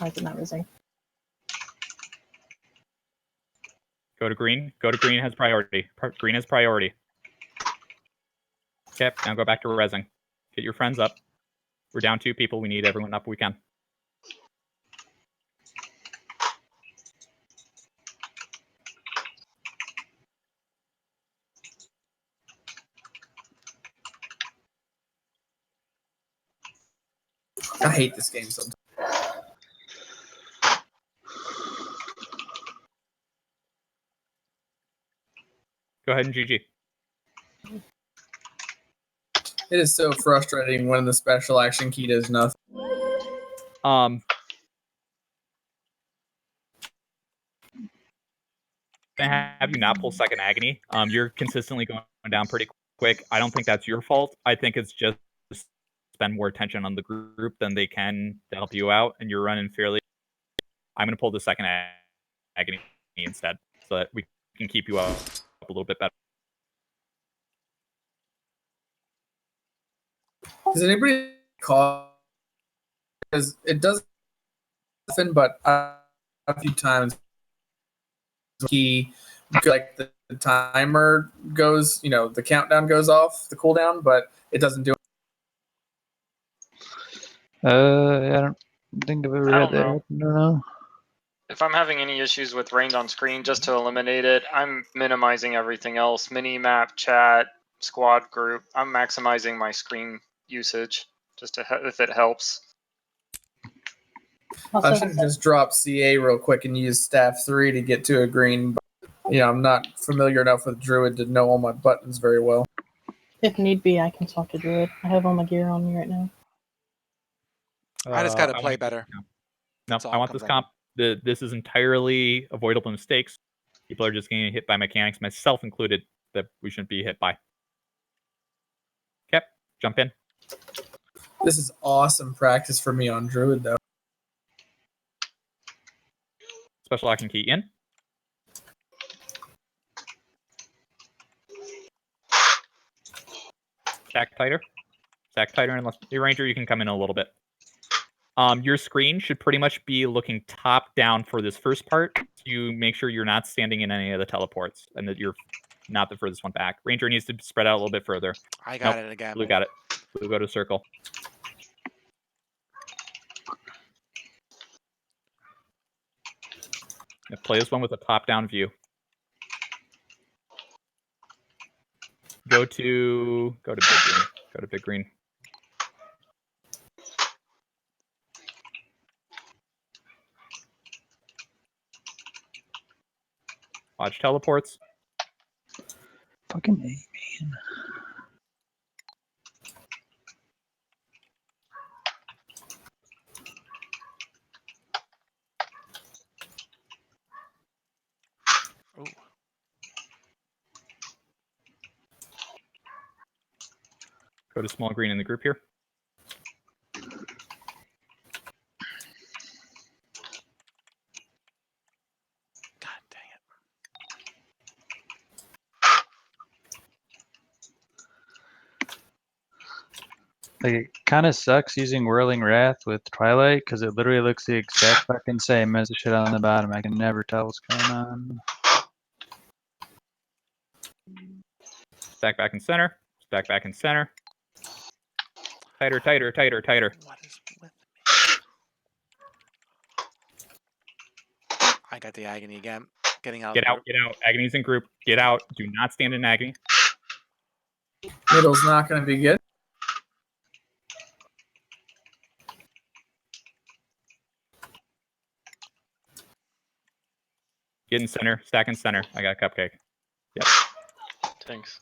I did not rising. Go to green. Go to green has priority. Green has priority. Okay, now go back to rezzing. Get your friends up. We're down 2 people. We need everyone up we can. I hate this game sometimes. Go ahead and GG. It is so frustrating when the special action key does nothing. Have you not pull second agony? You're consistently going down pretty quick. I don't think that's your fault. I think it's just spend more attention on the group than they can to help you out, and you're running fairly. I'm going to pull the second agony instead, so that we can keep you up a little bit better. Does anybody call? Because it does often, but a few times, like the timer goes, the countdown goes off, the cooldown, but it doesn't do it. I don't think I've ever I had don't that know. happen. I don't know. If I'm having any issues with rained on screen, just to eliminate it, I'm minimizing everything else. Mini map, chat, squad group. I'm maximizing my screen usage just to if it helps. I should have just dropped CA real quick and used staff 3 to get to a green. But, I'm not familiar enough with Druid to know all my buttons very well. If need be, I can talk to Druid. I have all my gear on me right now. I just got to I play want better. No, That's all I want comes this down. comp. This is entirely avoidable mistakes. People are just getting hit by mechanics, myself included, that we shouldn't be hit by. Okay, jump in. This is awesome practice for me on Druid, though. Special action key in. Stack tighter. Stack tighter, unless your ranger, you can come in a little bit. Your screen should pretty much be looking top down for this first part. You make sure you're not standing in any of the teleports and that you're not the furthest one back. Ranger needs to spread out a little bit further. I got it again. Blue got it. Blue go to circle. Yeah, play this one with a top-down view. Go to big green. Go to big green. Watch teleports. Fucking A, man. Ooh. Go to small green in the group here. God dang it. Like, it kind of sucks using Whirling Wrath with Twilight because it literally looks the exact fucking same as the shit on the bottom. I can never tell what's going on. Stack back in center. Stack back in center. Tighter, tighter, tighter, tighter. What is with me? I got the agony again. Getting out. Get out, get out. Agony's in group. Get out. Do not stand in agony. Middle's not going to be good. Get in center. Stack in center. I got a cupcake. Yep. Thanks.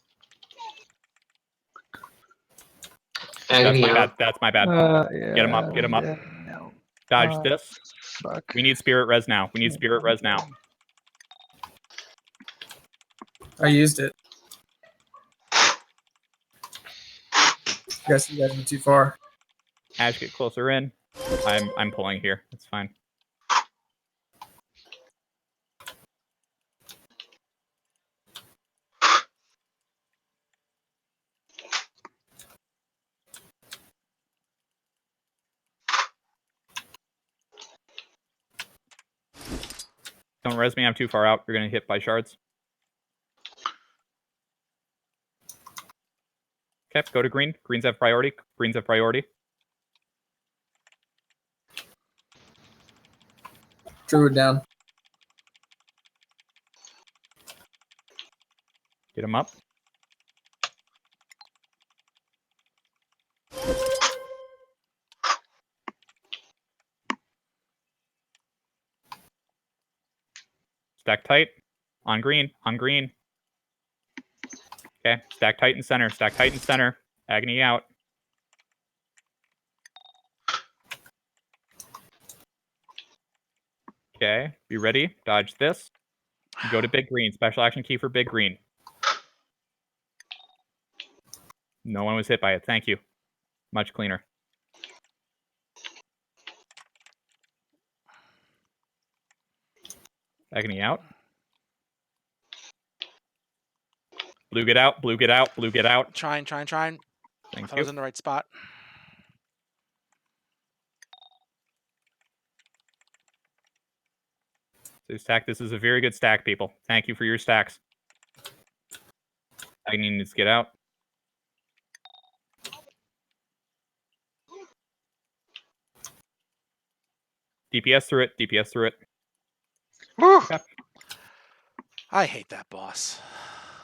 Agony That's my out. bad. That's my bad. Yeah, Get him up. Get him up. No. Dodge this. Fuck. We need spirit res now. We need spirit res now. I used it. Guess you guys went too far. Ash, get closer in. I'm pulling here. It's fine. Don't res me. I'm too far out. You're gonna hit by shards. Okay, go to green. Greens have priority. Greens have priority. Druid down. Get him up. Stack tight. On green. On green. Okay. Stack tight in center. Stack tight in center. Agony out. Okay. Be ready. Dodge this. Go to big green. Special action key for big green. No one was hit by it. Thank you. Much cleaner. Agony out. Blue get out. Blue get out. Blue get out. Trying. I Thank thought I you. was in the right spot. So stack. This is a very good stack, people. Thank you for your stacks. Agony needs to get out. DPS through it. DPS through it. Woo! I hate that boss.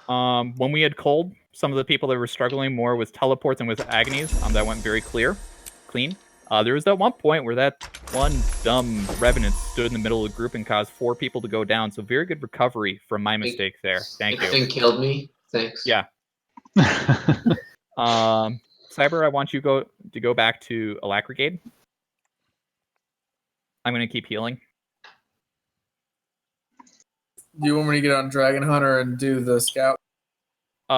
When we had cold, some of the people that were struggling more with teleports and with agonies, that went very clean. There was that one point where that one dumb revenant stood in the middle of the group and caused 4 people to go down. So very good recovery from my mistake there. Thank you. It killed me. Thanks. Yeah. Cyber, I want you to go back to Alacrigade. I'm going to keep healing. Do you want me to get on Dragon Hunter and do the scout? No.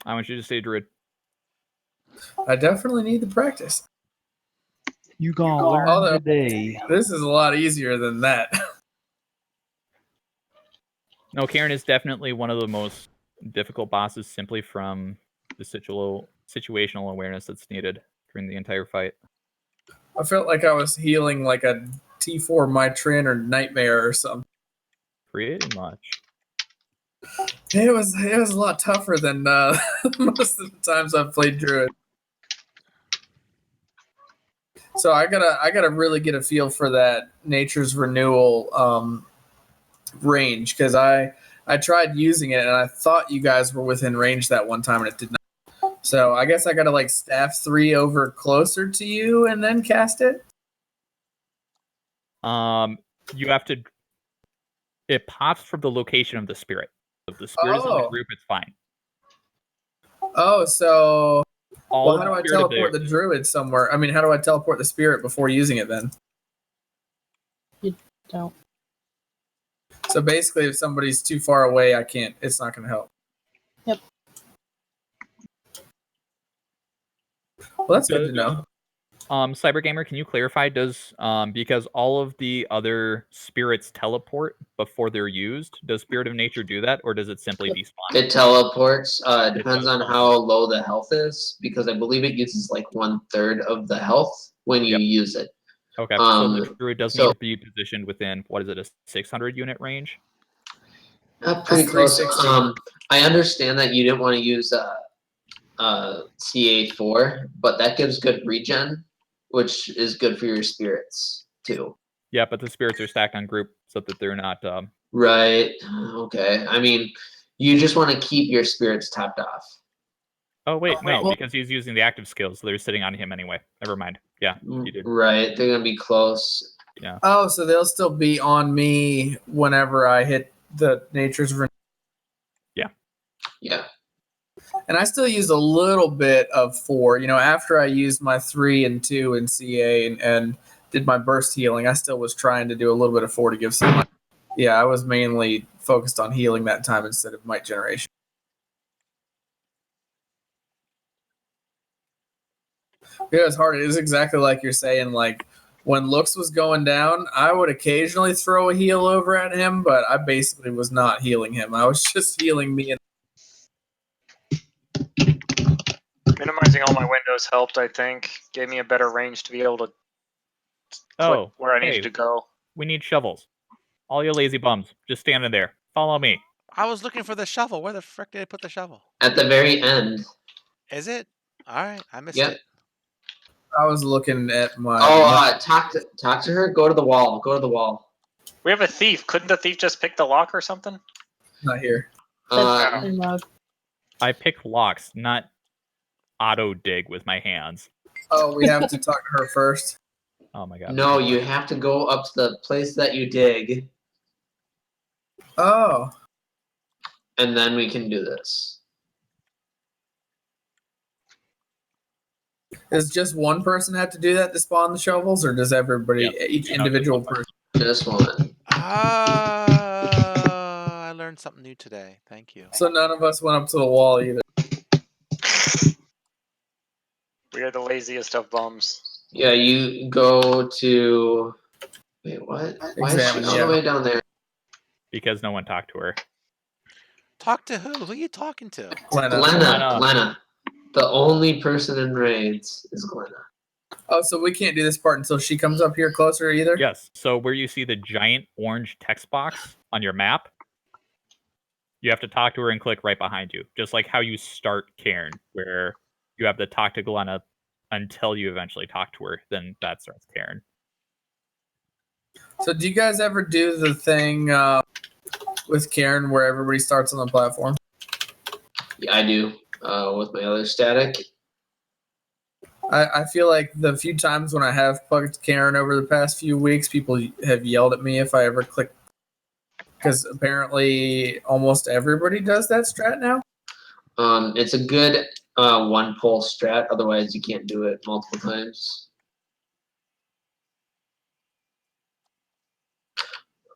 I want you to stay Druid. I definitely need the practice. You gonna learn Although, today. This is a lot easier than that. No, Karen is definitely one of the most difficult bosses simply from the situational awareness that's needed during the entire fight. I felt like I was healing like a T4 Mitrin or Nightmare or something. Pretty much. It was a lot tougher than most of the times I've played Druid. So I gotta really get a feel for that Nature's Renewal range, because I tried using it and I thought you guys were within range that one time and it did not. So I guess I gotta like staff 3 over closer to you and then cast it. You have to. It pops from the location of the spirit. If the spirit is in the group, it's fine. Oh, so All how do I spirit of teleport the druid somewhere? I mean, how do I teleport the spirit before using it then? You don't. So basically, if somebody's too far away, I can't. It's not going to help. Yep. Well, that's good to know. Cybergamer, can you clarify? Does because all of the other spirits teleport before they're used, does Spirit of Nature do that, or does it simply despawn? It teleports. Depends on how low the health is, because I believe it uses like 1/3 of the health when you use it. Okay, so the druid does need to be positioned within, what is it, a 600 unit range? Pretty close. I understand that you didn't want to use CA4, but that gives good regen, which is good for your spirits too. Yeah, but the spirits are stacked on group so that they're not. Right. Okay. I mean, you just want to keep your spirits tapped off. Oh wait, no, because he's using the active skills, so they're sitting on him anyway. Never mind. Yeah, you did. Right. They're gonna be close. Yeah. Oh, so they'll still be on me whenever I hit the Nature's Renewal. Yeah. Yeah. And I still use a little bit of 4. You know, after I used my 3 and 2 in CA and did my burst healing, I still was trying to do a little bit of 4 to give some. Yeah, I was mainly focused on healing that time instead of might generation. Yeah, it's hard. It is exactly like you're saying. Like when Lux was going down, I would occasionally throw a heal over at him, but I basically was not healing him. I was just healing me. Minimizing all my windows helped, I think. Gave me a better range to be able to click where I needed to go. We need shovels. All you lazy bums, just standing there. Follow me. I was looking for the shovel. Where the frick did I put the shovel? At the very end. Is it? All right, I missed Yep. it. I was looking at my. Talk to her. Go to the wall. Go to the wall. We have a thief. Couldn't the thief just pick the lock or something? Not here. I pick locks, not auto dig with my hands. Oh, we have to talk to her first. Oh my god. No, you have to go up to the place that you dig, Oh, and then we can do this. does just one person have to do that to spawn the shovels, or does everybody, Yes. each No, individual just one person? Just one. I learned something new today. Thank you. So none of us went up to the wall either. We are the laziest of bums. Yeah, you go to. Wait, what? Why is she Examine, all yeah. the way down there? because no one talked to her. Talk to who? Who are you talking to? Glenna. Glenna. The only person in raids is Glenna. Oh, so we can't do this part until she comes up here closer either? Yes. So where you see the giant orange text box on your map, you have to talk to her and click right behind you. Just like how you start Cairn, where you have to talk to Glenna until you eventually talk to her. Then that starts Cairn. So do you guys ever do the thing with Karen where everybody starts on the platform? Yeah, I do. With my other static. I feel like the few times when I have plugged Karen over the past few weeks, people have yelled at me if I ever click. Because apparently almost everybody does that strat now. It's a good one pull strat. Otherwise, you can't do it multiple times.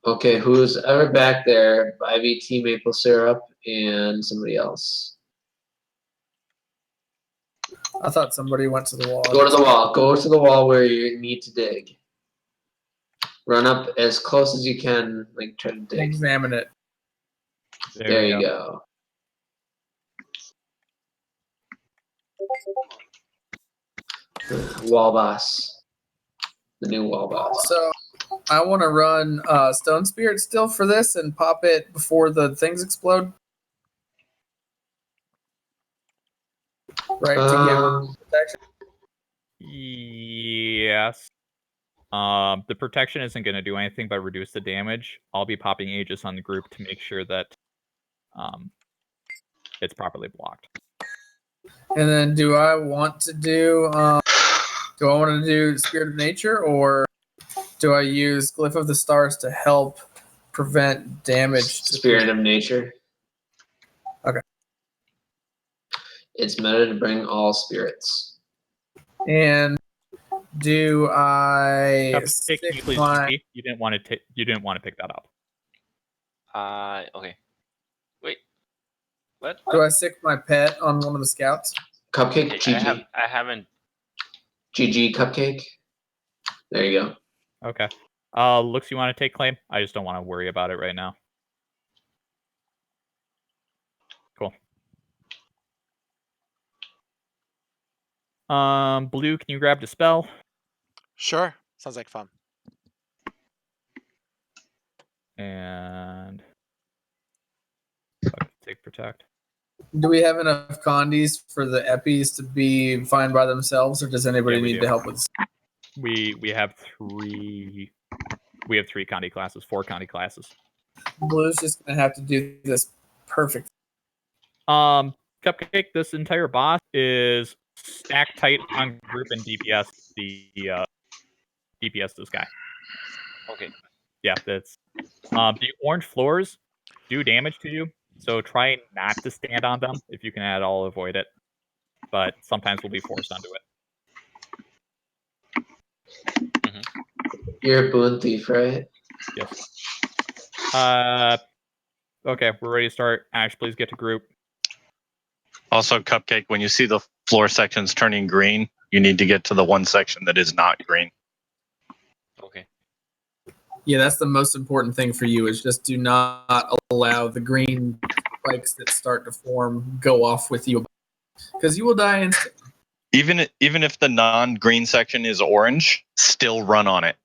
Okay, who's ever back there? IVT maple syrup and somebody else. I thought somebody went to the wall. Go to the wall. Go to the wall where you need to dig. Run up as close as you can. Like try to dig. Examine it. There you go. Wall boss. The new wall boss. So I want to run Stone Spirit still for this and pop it before the things explode. Right, to give protection. Yes. The protection isn't going to do anything but reduce the damage. I'll be popping Aegis on the group to make sure that it's properly blocked. And then do I want to do Spirit of Nature, or do I use Glyph of the Stars to help prevent damage to Spirit of Nature. Okay. It's meta to bring all spirits. And do I Cupcake, can you please GP? You didn't want to pick that up. Okay. Wait. What? Do I sick my pet on one of the scouts? Cupcake, Okay, GG. I haven't. GG Cupcake. There you go. Okay. Looks, you want to take claim? I just don't want to worry about it right now. Cool. Blue, can you grab Dispel? Sure. Sounds like fun. And take Protect. Do we have enough condies for the epis to be fine by themselves, or does anybody need to help with this? We have three. We have 3 Condi classes, 4 Condi classes. Blue's just gonna have to do this perfect. Cupcake, this entire boss is stacked tight on group and DPS. DPS this guy. Okay. Yeah, that's the orange floors do damage to you, so try not to stand on them if you can at all avoid it. But sometimes we'll be forced onto it. You're a boon thief, right? Yes. Okay, we're ready to start. Ash, please get to group. Also, Cupcake, when you see the floor sections turning green, you need to get to the one section that is not green. Okay. Yeah, that's the most important thing for you, is just do not allow the green spikes that start to form go off with you, because you will die instantly. Even if the non-green section is orange, still run on it.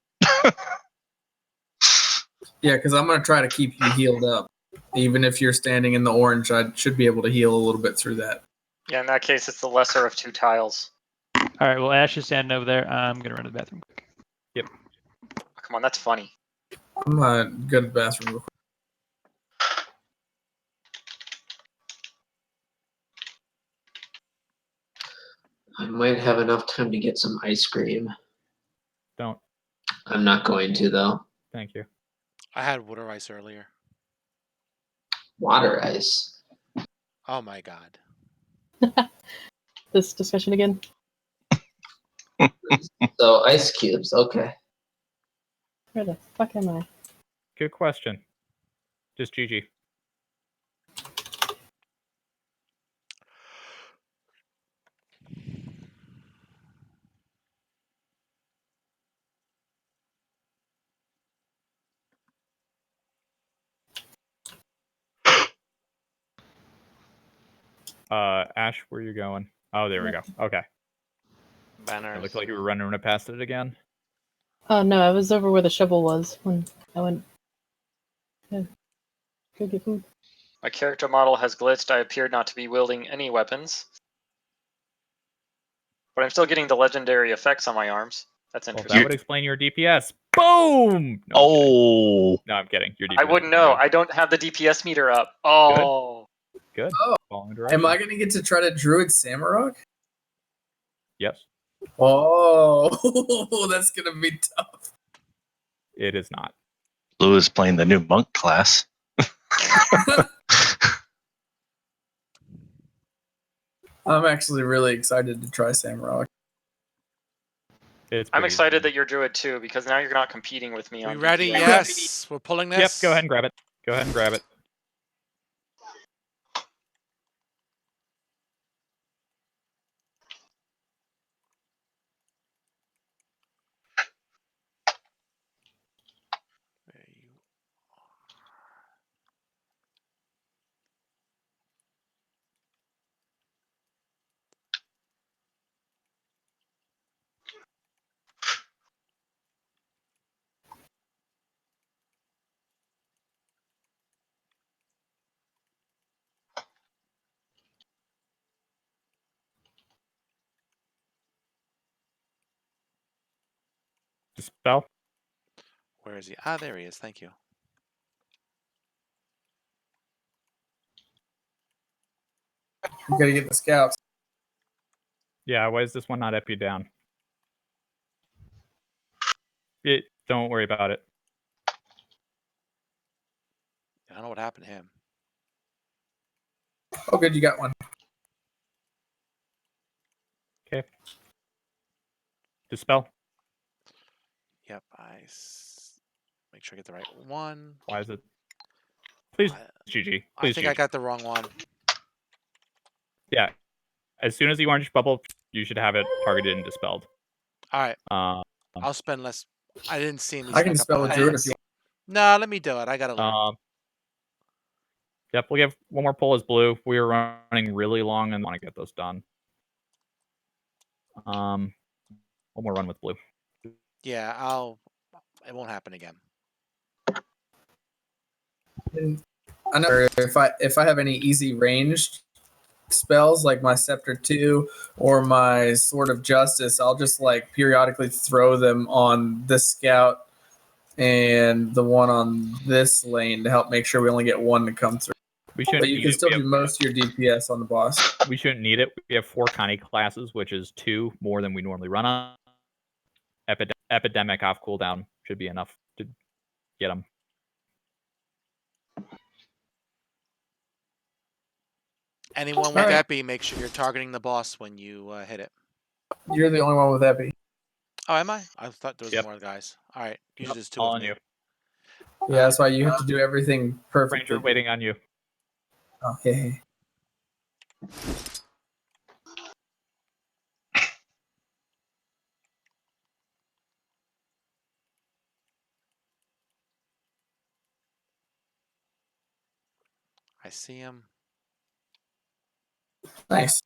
Yeah, because I'm going to try to keep you healed up. Even if you're standing in the orange, I should be able to heal a little bit through that. Yeah, in that case, it's the lesser of 2 tiles. All right, well, Ash is standing over there. I'm going to run to the bathroom quick. Yep. Oh, come on, that's funny. I'm going to go to the bathroom real quick. I might have enough time to get some ice cream. Don't. I'm not going to though. Thank you. I had water ice earlier. Water ice. Oh my god. This discussion again. So ice cubes. Okay. Where the fuck am I? Good question. Just GG. Ash, where you going? Oh, there we go. Okay. Banners. It looked like you were running past it again. Oh no, I was over where the shovel was when I went. Yeah. Go get food. My character model has glitched. I appear not to be wielding any weapons. But I'm still getting the legendary effects on my arms. That's Well, interesting. that would explain your DPS. Boom! No, Oh, I'm kidding. Your DPS. I wouldn't know. I don't have the DPS meter up. Oh. Good. Oh. Following direction. Am I going to get to try to Druid Samurok? Yes. Oh, that's going to be tough. It is not. Blue is playing the new monk class. I'm actually really excited to try Samurok. It's I'm pretty excited easy. that you're Druid too, because now you're not competing with me We on ready? DPS. Yes. We're pulling this. Yep, go ahead and grab it. Go ahead and grab it. There you Dispel. Where is he? Ah, there he is. Thank you. We got to get the scouts. Yeah, why is this one not EP down? Don't worry about it. I don't know what happened to him. Oh, good, you got one. Okay. Dispel. Yep. Make sure I get the right one. Why is it? Please, I- GG. I Please, think GG. I got the wrong one. Yeah. As soon as the orange bubble, you should have it targeted and dispelled. All right. Um, I'll spend less. I didn't see him. I can spell a Druid if you No, let me do it. I got to learn. Yep, we'll give one more pull as blue. We are running really long and want to get those done. One more run with blue. Yeah, it won't happen again. I know if I have any easy ranged spells like my Scepter 2 or my Sword of Justice, I'll just like periodically throw them on this scout and the one on this lane to help make sure we only get one to come through. We shouldn't But you need can it. still do most of your DPS on the boss. We shouldn't need it. We have 4 Connie classes, which is 2 more than we normally run on. Epidemic off cooldown should be enough to get them. Anyone with Epi, make sure you're targeting the boss when you hit it. You're the only one with Epi. Oh, am I? I thought there was more guys. All right. Usually there's 2 All of on me. you. Yeah, that's why you have to do everything perfectly. Ranger waiting on you. Oh, hey. I see him. Nice.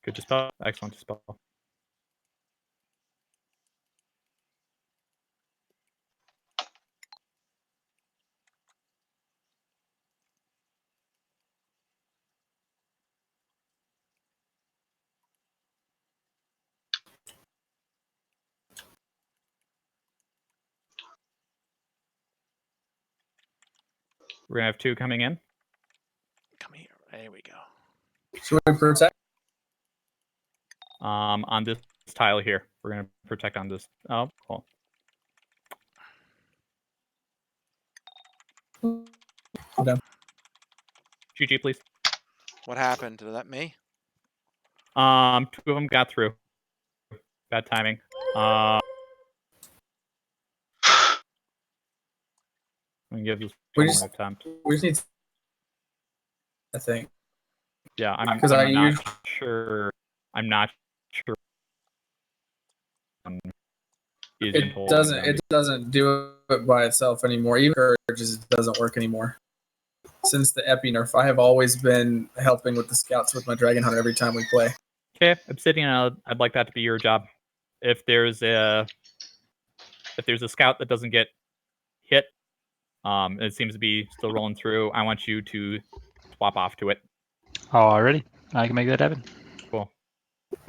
Good dispel. Excellent dispel. We're gonna have 2 coming in. Come here. There we go. Should we protect? On this tile here. We're gonna protect on this. Oh, cool. I'm done. GG, please. What happened? Did that me? 2 of them got through. Bad timing. I'm gonna give this We one just- more attempt. We just need. I think. Yeah, I'm 'Cause I not usu- sure. I'm not sure. He's been It told doesn't. them. It doesn't do it by itself anymore. Even Courageous doesn't work anymore. Since the Epi nerf, I have always been helping with the scouts with my Dragon Hunter every time we play. Okay, Obsidian, I'd like that to be your job. If there's a scout that doesn't get hit, it seems to be still rolling through. I want you to swap off to it. Alrighty, I can make that happen. Cool.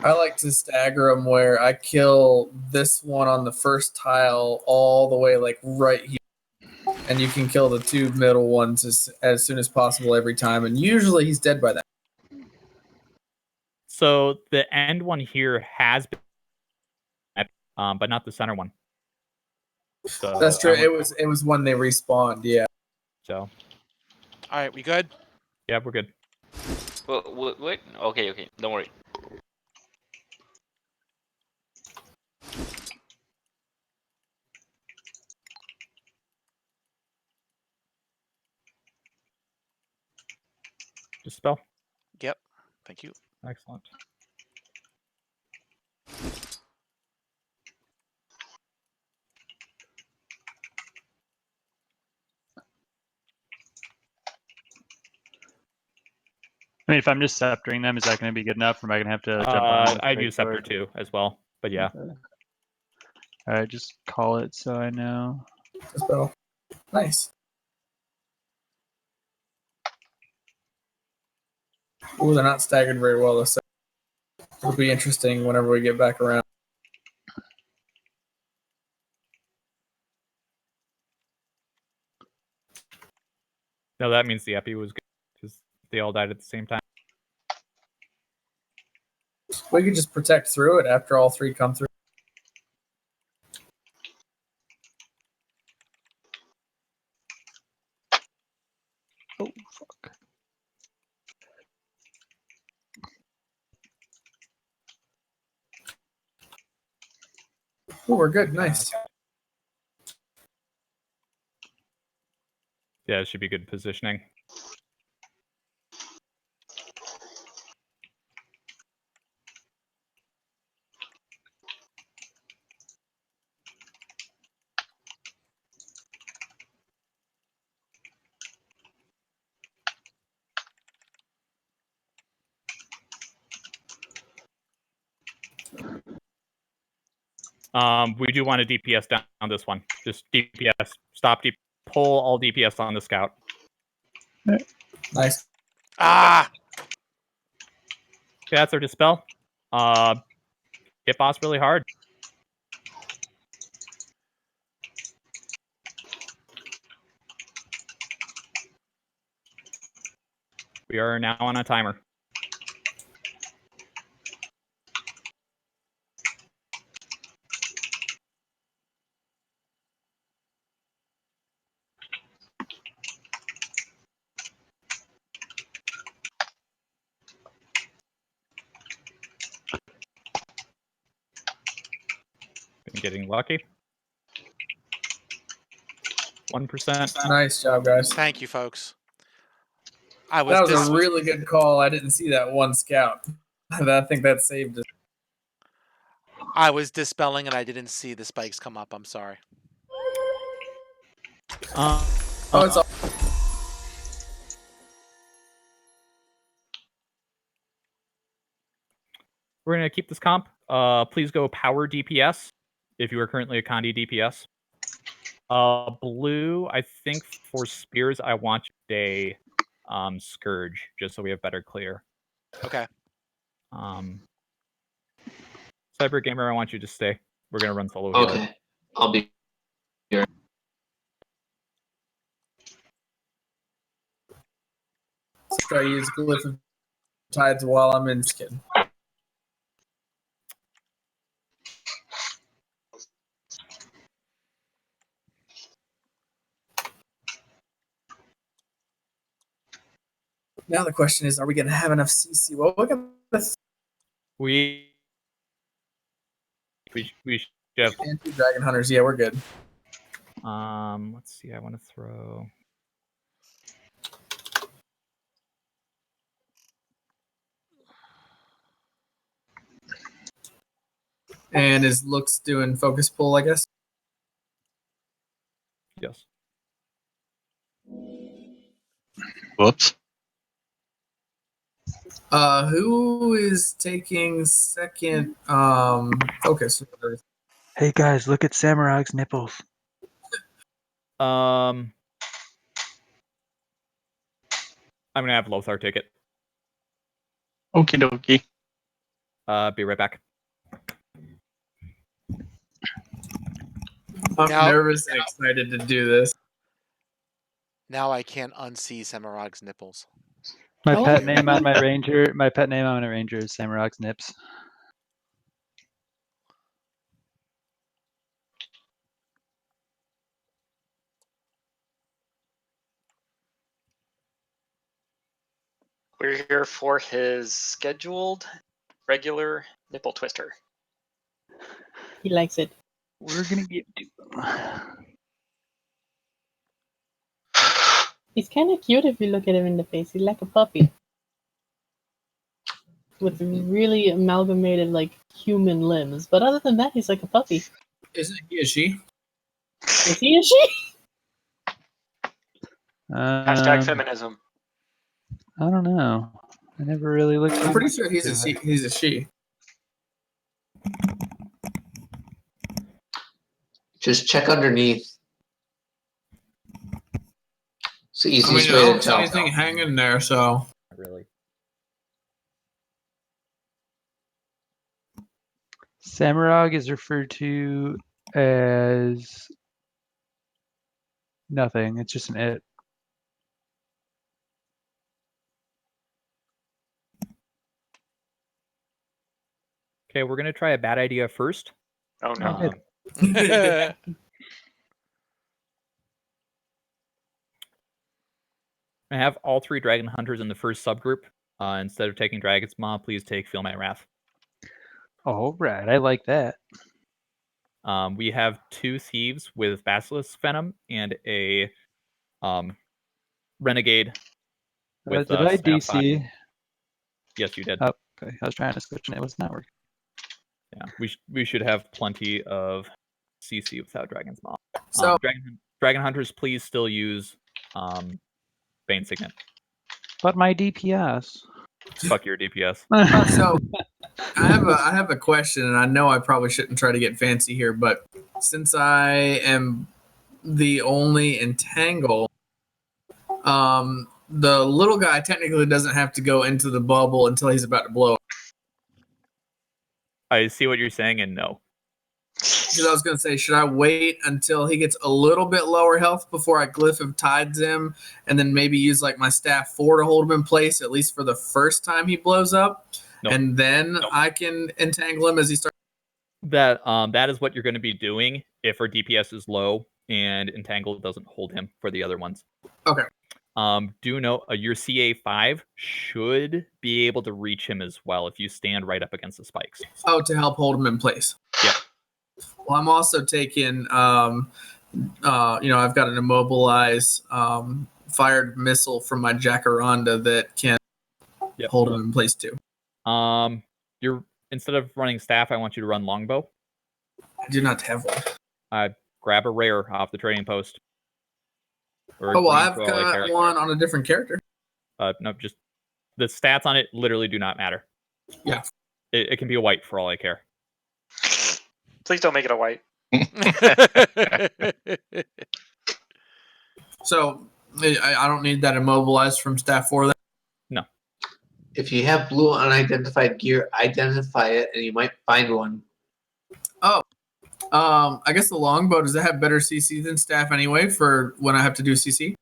I like to stagger them where I kill this one on the first tile all the way like right here, and you can kill the 2 middle ones as soon as possible every time. And usually he's dead by that. So the end one here has been, but not the center one. So That's true. I want- It was when they respawned. Yeah. So All right, we good? yeah, we're good. Well, wait. Okay. Don't worry. Dispel. Yep. Thank you. Excellent. I mean, if I'm just sceptering them, is that going to be good enough? Or am I going to have to jump on? I'd use Scepter too as well, but yeah. Alright, just call it so I know. Dispel. Nice. Ooh, they're not staggered very well. So it'll be interesting whenever we get back around. No, that means the Epi was good because they all died at the same time. We could just protect through it after all 3 come through. Oh, fuck. Ooh, we're good. Nice. Yeah, it should be good positioning. We do want to DPS down on this one. Just DPS. Stop. Pull all DPS on the scout. Nice. Ah! Okay, that's our dispel. Hit boss really hard. We are now on a timer. Been getting lucky. 1%. Nice job, guys. Thank you, folks. That was a really good call. I didn't see that one scout. I think that saved us. I was dispelling and I didn't see the spikes come up. I'm sorry. Oh, it's all. we're gonna keep this comp. Please go power DPS if you are currently a Condi DPS. Blue, I think for spears, I want you to stay Scourge, just so we have better clear. Okay. Cyber Gamer, I want you to stay. We're gonna run solo healer. Okay, I'll be here. So I use Glyph of Tides while I'm in skin. Now the question is, are we going to have enough CC? Well, we're going to We should have. Dragon Hunters. Yeah, we're good. Let's see. I want to throw. And is Looks doing focus pull, I guess? Yes. Whoops. Who is taking second focus? Hey guys, look at Samurag's nipples. I'm gonna have Lothar take it. Okie dokie. Be right back. I'm Now- nervous and excited to do this. Now I can't unsee Samarag's nipples. My Oh. pet name on my ranger. My pet name on a ranger is Samurag's Nips. We're here for his scheduled regular nipple twister. He likes it. We're gonna get to them. He's kind of cute if you look at him in the face. He's like a puppy. With really amalgamated, like, human limbs. But other than that, he's like a puppy. Isn't he a she? Is he a she? Hashtag feminism. I don't know. I never really looked. I'm pretty sure he's a she. He's a she. Just check underneath. It's the I mean, easiest I way to don't see tell. anything hanging there, so. Really. Samurag is referred to as nothing. It's just an it. Okay, we're gonna try a bad idea first. Oh no. I have all 3 Dragon Hunters in the first subgroup. Instead of taking Dragon's Maw, please take Feel My Wrath. All right, I like that. We have 2 Thieves with Basilisk Venom and a Renegade with Did I Snap Bot. DC? Yes, you did. Oh, okay. I was trying to switch and it was not working. Yeah, we should have plenty of CC without Dragon's Maw. So- Dragon Hunters, please still use Bane Signet. But my DPS. Fuck your DPS. So I have a question, and I know I probably shouldn't try to get fancy here, but since I am the only entangle, the little guy technically doesn't have to go into the bubble until he's about to blow up. I see what you're saying, and no. Because I was going to say, should I wait until he gets a little bit lower health before I Glyph of Tides him, and then maybe use like my staff 4 to hold him in place, at least for the first time he blows up, Nope. and then I can entangle him as he starts? That is what you're going to be doing if our DPS is low and Entangle doesn't hold him for the other ones. Okay. Do note your CA5 should be able to reach him as well if you stand right up against the spikes. Oh, to help hold him in place. Yep. Well, I'm also taking, I've got an immobilize fired missile from my Jacaranda that can hold him in place too. You're instead of running staff, I want you to run longbow. I do not have one. Grab a rare off the trading post. Or Oh, well, green I've for all I got care. one on a different character. No, just the stats on it literally do not matter. Yeah. It can be a white for all I care. Please don't make it a white. So I don't need that immobilized from staff 4 then? No. If you have blue unidentified gear, identify it, and you might find one. Oh. I guess the longbow, does it have better CC than staff anyway for when I have to do CC?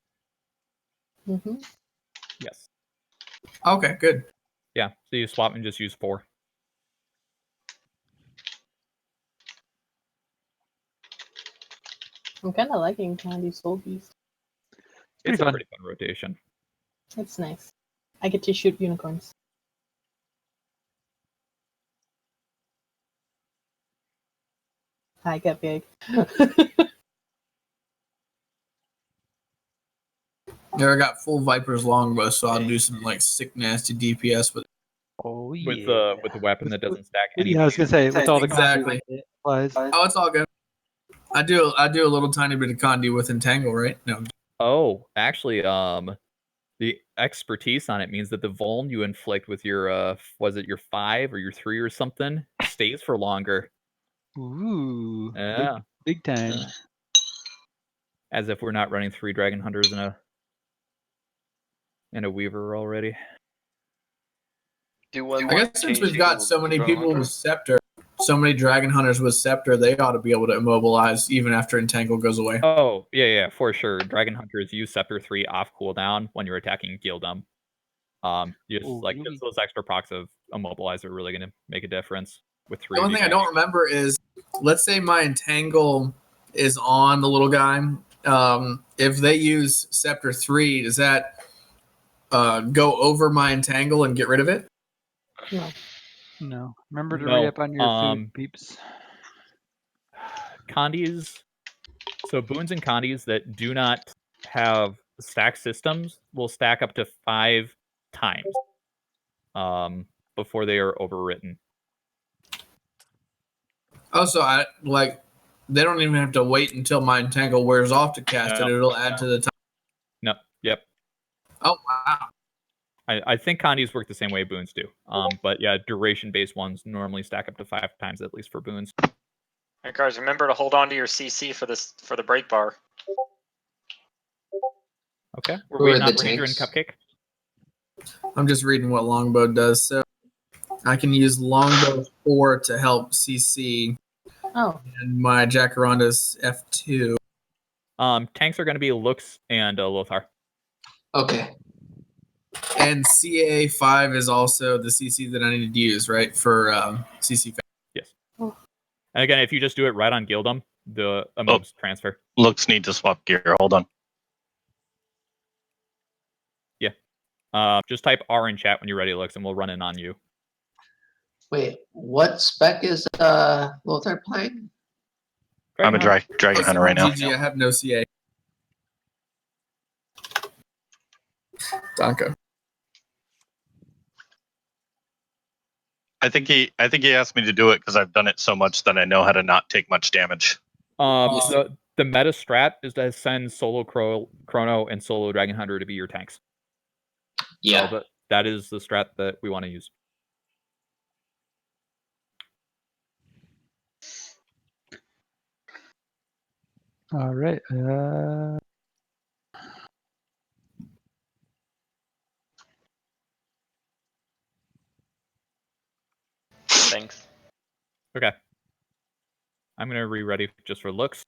Mm-hmm. Yes. Okay, good. Yeah, so you swap and just use 4. I'm kind of liking Candy Soul Beast. It's fun. a pretty fun rotation. It's nice. I get to shoot unicorns. I get big. Yeah, I got full Viper's longbow, so I'll do some like sick nasty DPS with. Oh With the weapon that doesn't stack anything. Yeah, I was gonna say with all the Exactly. Applies. Oh, it's all good. I do a little tiny bit of Condi with Entangle, right? No. Oh, actually, the expertise on it means that the vuln you inflict with your was it your 5 or your 3 or something stays for longer. Ooh. Yeah. Big time. As if we're not running 3 Dragon Hunters in a Weaver already. I guess since we've got so many people with Scepter, so many Dragon Hunters with Scepter, they ought to be able to immobilize even after Entangle goes away. Oh, yeah, for sure. Dragon Hunters use Scepter 3 off cooldown when you're attacking Gildum. Just those extra procs of Immobilize are really going to make a difference with 3. The only thing I don't remember is, let's say my Entangle is on the little guy. If they use Scepter 3, does that go over my Entangle and get rid of it? No. Remember to No, re-up on your food, peeps. Condis, so boons and Condis that do not have stack systems will stack up to 5 times before they are overwritten. Oh, so they don't even have to wait until my Entangle wears off to cast it. It'll add to the time. No, yep. Oh, wow. I think Condis work the same way boons do. But yeah, duration-based ones normally stack up to 5 times at least for boons. Alright, guys, remember to hold on to your CC for the break bar. Okay. Who We're waiting are on the Ranger and tanks? Cupcake. I'm just reading what Longbow does. So I can use Longbow 4 to help CC. Oh. And my Jacaranda's F2. Tanks are going to be Lux and Lothar. Okay. And CA5 is also the CC that I need to use, right? For CC. Yes. And again, if you just do it right on Gildum, the mobs transfer. Looks need to swap gear. Hold on. Yeah. Just type R in chat when you're ready, Lux, and we'll run in on you. Wait, what spec is Lothar playing? I'm a Dragon Hunter right now. GG, I have no CA. Danke. I think he asked me to do it because I've done it so much that I know how to not take much damage. The meta strat is to send Solo Chrono and Solo Dragon Hunter to be your tanks. Yeah. So that is the strat that we want to use. All right. Thanks. Okay. I'm going to re-ready just for looks.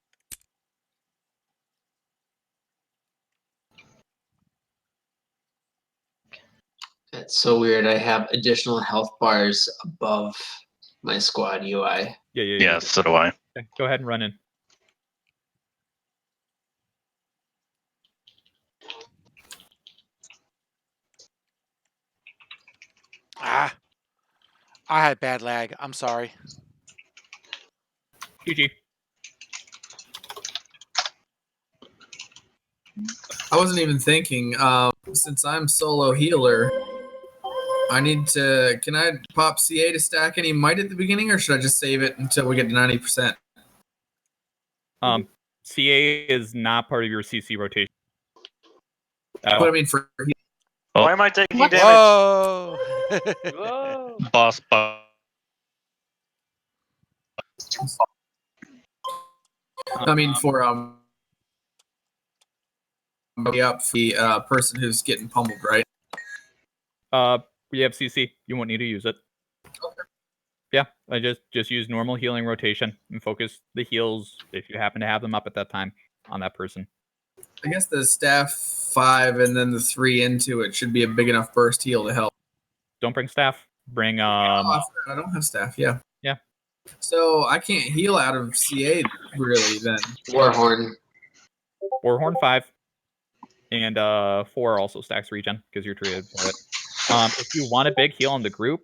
It's so weird. I have additional health bars above my squad UI. Yeah, so do I. Okay, go ahead and run in. I had bad lag. I'm sorry. GG. I wasn't even thinking. Since I'm solo healer, I need to. Can I pop CA to stack any might at the beginning, or should I just save it until we get to 90%? CA is not part of your CC rotation. But I mean, for Why am I taking damage? Whoa! Boss. I mean, for up the person who's getting pummeled, right? We have CC. You won't need to use it. Yeah, I just use normal healing rotation and focus the heals if you happen to have them up at that time on that person. I guess the staff 5 and then the 3 into it should be a big enough burst heal to help. Don't bring staff. Bring I don't have staff. Yeah. Yeah. So I can't heal out of CA really then. Warhorn. Warhorn 5 and 4 also stacks regen because you're treated for it. If you want a big heal on the group,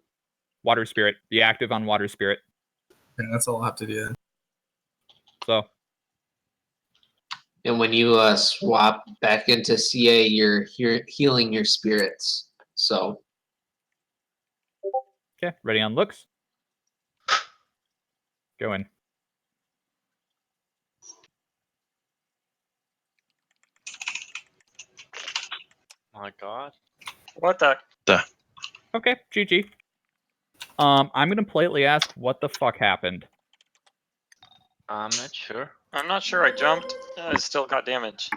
Water Spirit. Be active on Water Spirit. Yeah, that's all I'll have to do then. So. And when you swap back into CA, you're healing your spirits. So. Okay, ready on looks. Go in. My God. What the? Okay, GG. I'm gonna politely ask what the fuck happened. I'm not sure. I'm not sure. I jumped. I still got damage.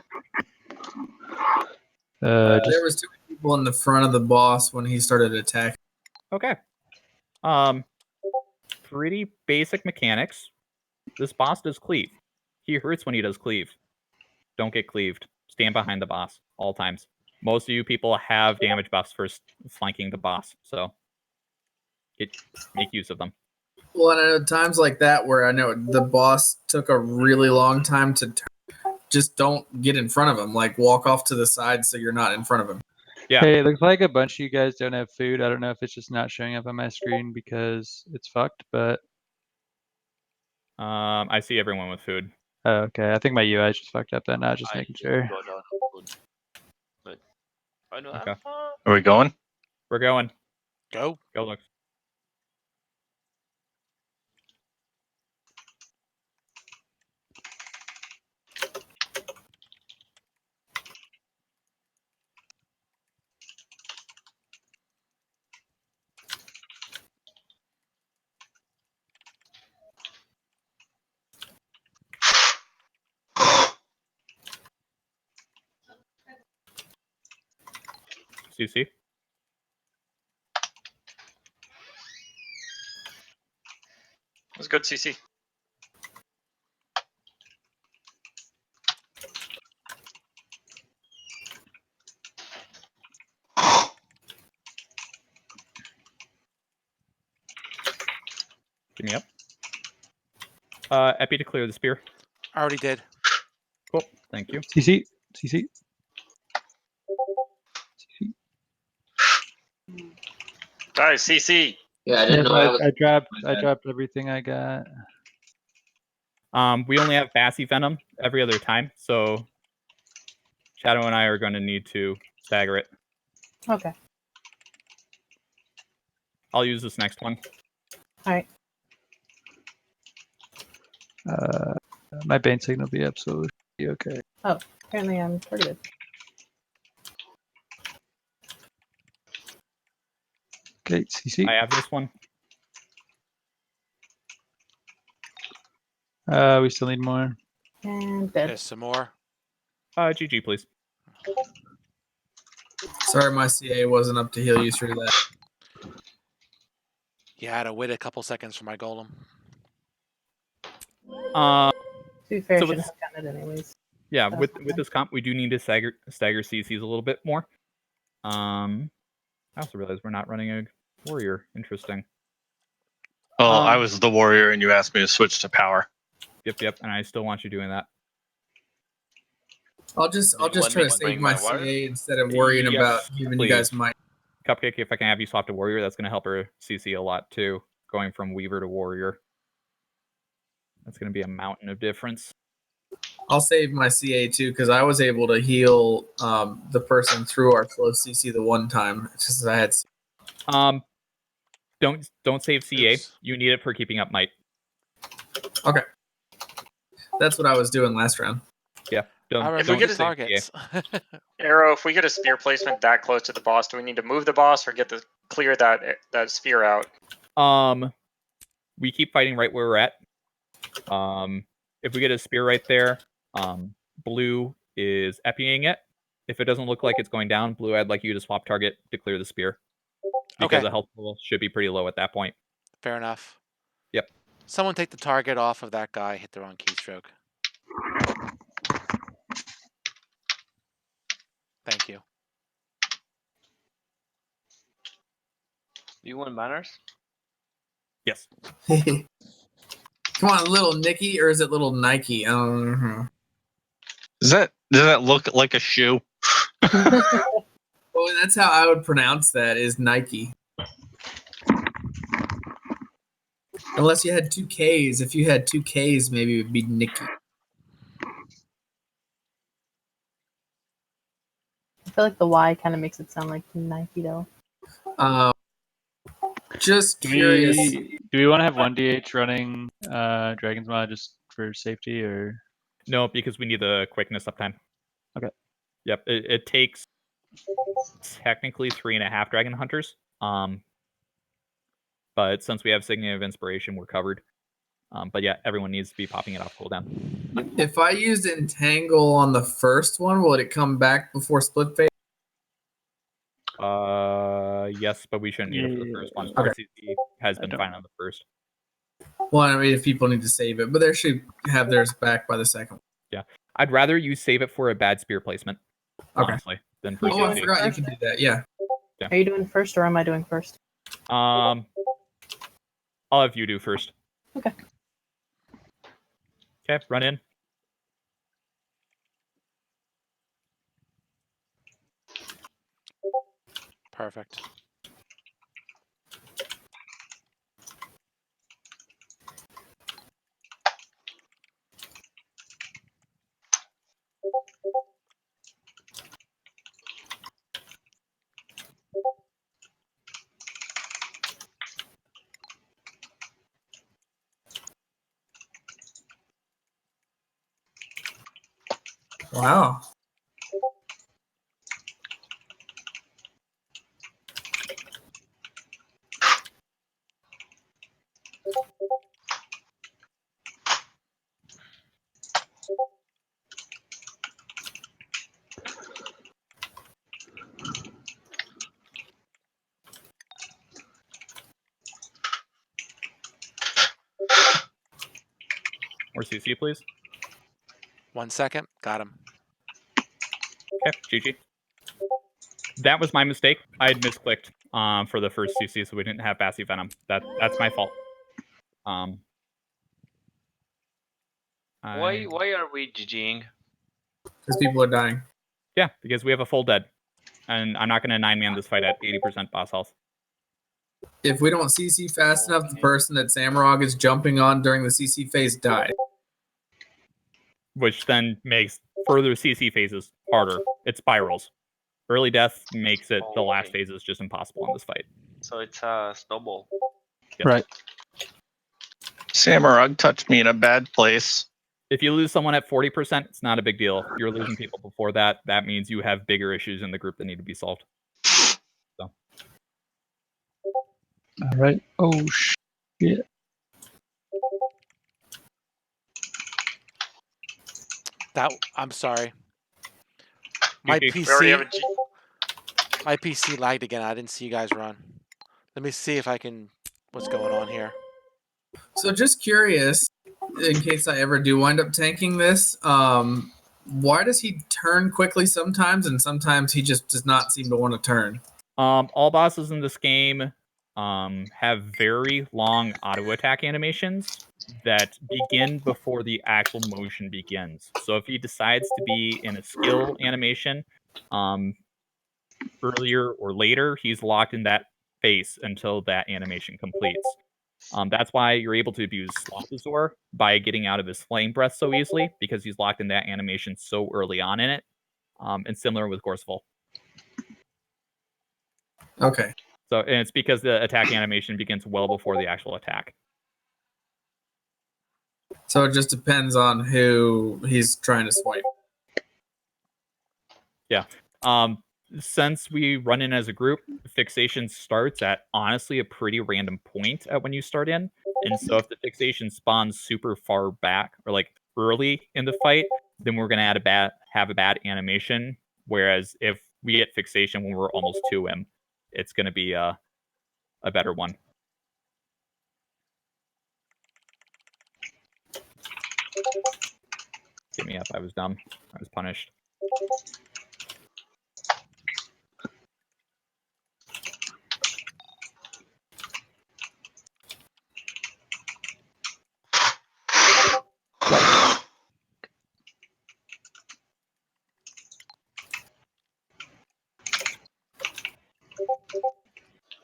There was 2 people in the front of the boss when he started attacking. Okay. Pretty basic mechanics. This boss does cleave. He hurts when he does cleave. Don't get cleaved. Stand behind the boss all times. Most of you people have damage buffs for flanking the boss, so make use of them. Well, and at times like that where I know the boss took a really long time to turn, just don't get in front of him. Like walk off to the side so you're not in front of him. Yeah. Hey, it looks like a bunch of you guys don't have food. I don't know if it's just not showing up on my screen because it's fucked, but I see everyone with food. oh, okay. I think my UI is just fucked up then. I was just making sure. Go down food. But I know Okay. Are we going? We're going. Go. Go, Lux. CC. It was good, CC. Give me up. Epi to clear the spear. I already did. Cool. Thank you. CC. CC. Guys, CC. Yeah, I didn't know I dropped everything I got. We only have Bassy Venom every other time, so Shadow and I are going to need to stagger it. Okay. I'll use this next one. All right. My Bane signal will be absolutely okay. Oh, apparently I'm pretty good. Okay, CC. I have this one. We still need more. And dead. There's some more. GG, please. Sorry, my CA wasn't up to heal you through that. Yeah, I had to wait a couple seconds for my golem. To be fair, So I should with- have gotten it anyways. Yeah, That's with fine. this comp, we do need to stagger CCs a little bit more. I also realized we're not running a warrior. Interesting. Well, I was the warrior, and you asked me to switch to power. Yep, and I still want you doing that. I'll just want try me to to save bring my my wire? CA instead of worrying Yes, about giving you guys please. my. Cupcake, if I can have you swap to warrior, that's going to help her CC a lot too. Going from Weaver to warrior. That's going to be a mountain of difference. I'll save my CA too because I was able to heal the person through our slow CC the one time. It's just I had. Don't save CA. Oops. You need it for keeping up might. Okay. That's what I was doing last round. Yeah. Don't, I If we remember get the a- targets. Arrow, if we get a spear placement that close to the boss, do we need to move the boss or clear that spear out? We keep fighting right where we're at. If we get a spear right there, blue is epping it. If it doesn't look like it's going down, blue, I'd like you to swap target to clear the spear. Because Okay. the health pool should be pretty low at that point. Fair enough. Yep. Someone take the target off of that guy. Hit the wrong keystroke. Thank you. You want banners? Yes. Come on, little Nicky, or is it little Nike? I don't know. Does that look like a shoe? Well, that's how I would pronounce that, is Nike. Unless you had two Ks. If you had two Ks, maybe it would be Nicky. I feel like the Y kind of makes it sound like Nike though. Just Do curious. we want to have 1DH running Dragon's Maw just for safety, or No, because we need the quickness uptime. Okay. Yep. It takes technically 3.5 Dragon Hunters. But since we have Signet of Inspiration, we're covered. But yeah, everyone needs to be popping it off cooldown. If I used Entangle on the first one, will it come back before split phase? Yes, but we shouldn't need it for the first one. Okay. RCC has been fine on the first. Well, I mean, if people need to save it, but they should have theirs back by the second. Yeah. I'd rather you save it for a bad spear placement, honestly, than for Oh, I CC. forgot you can do that. Yeah. Are you doing first or am I doing first? I'll have you do first. Okay. Okay, run in. Perfect. Wow. Or CC, please. 1 second. Got him. Okay, GG. That was my mistake. I had misclicked for the first CC, so we didn't have Bassy Venom. That's my fault. Why are we GGing? Because people are dying. Yeah, because we have a full dead. And I'm not going to 9-man this fight at 80% boss health. If we don't CC fast enough, the person that Samurag is jumping on during the CC phase dies. Which then makes further CC phases harder. It spirals. Early death makes it the last phases just impossible in this fight. So it's a snowball. Yep. Right. Samurag touched me in a bad place. If you lose someone at 40%, it's not a big deal. If you're losing people before that, that means you have bigger issues in the group that need to be solved. So. All right. Oh shit. I'm sorry. My GG. We already have a PC. My PC lagged again. I didn't see you guys run. Let me see if I can. What's going on here? So just curious, in case I ever do wind up tanking this, why does he turn quickly sometimes and sometimes he just does not seem to want to turn? All bosses in this game have very long auto attack animations that begin before the actual motion begins. So if he decides to be in a skill animation earlier or later, he's locked in that phase until that animation completes. That's why you're able to abuse Slothazor by getting out of his flame breath so easily, because he's locked in that animation so early on in it. And similar with Gorseful. Okay. So, and it's because the attack animation begins well before the actual attack. So it just depends on who he's trying to swipe. Yeah. since we run in as a group, fixation starts at honestly a pretty random point at when you start in. And so if the fixation spawns super far back or like early in the fight, then we're gonna have a bad animation. Whereas if we get fixation when we're almost to him, it's gonna be a better one. Get me up, I was dumb. I was punished.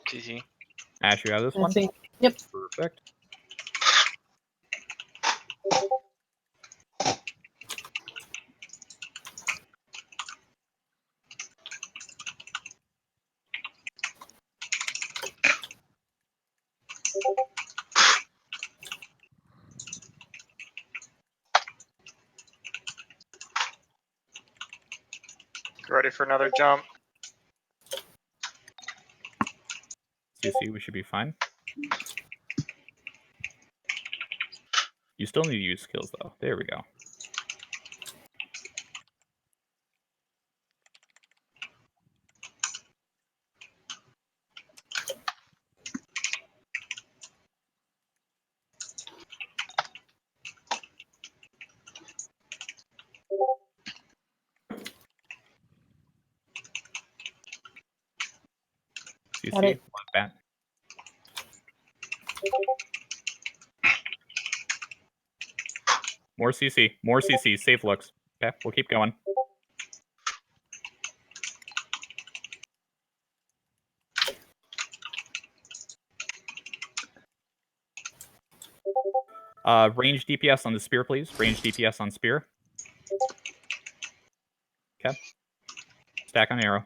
GG. Ash, you have this I one? think. Yep. Perfect. Ready for another jump? CC, we should be fine. You still need to use skills though. There we go. Got CC, it. one bat. More CC, more CC, safe looks. Okay, we'll keep going. Range DPS on the spear, please. Range DPS on spear. Okay. Stack on arrow.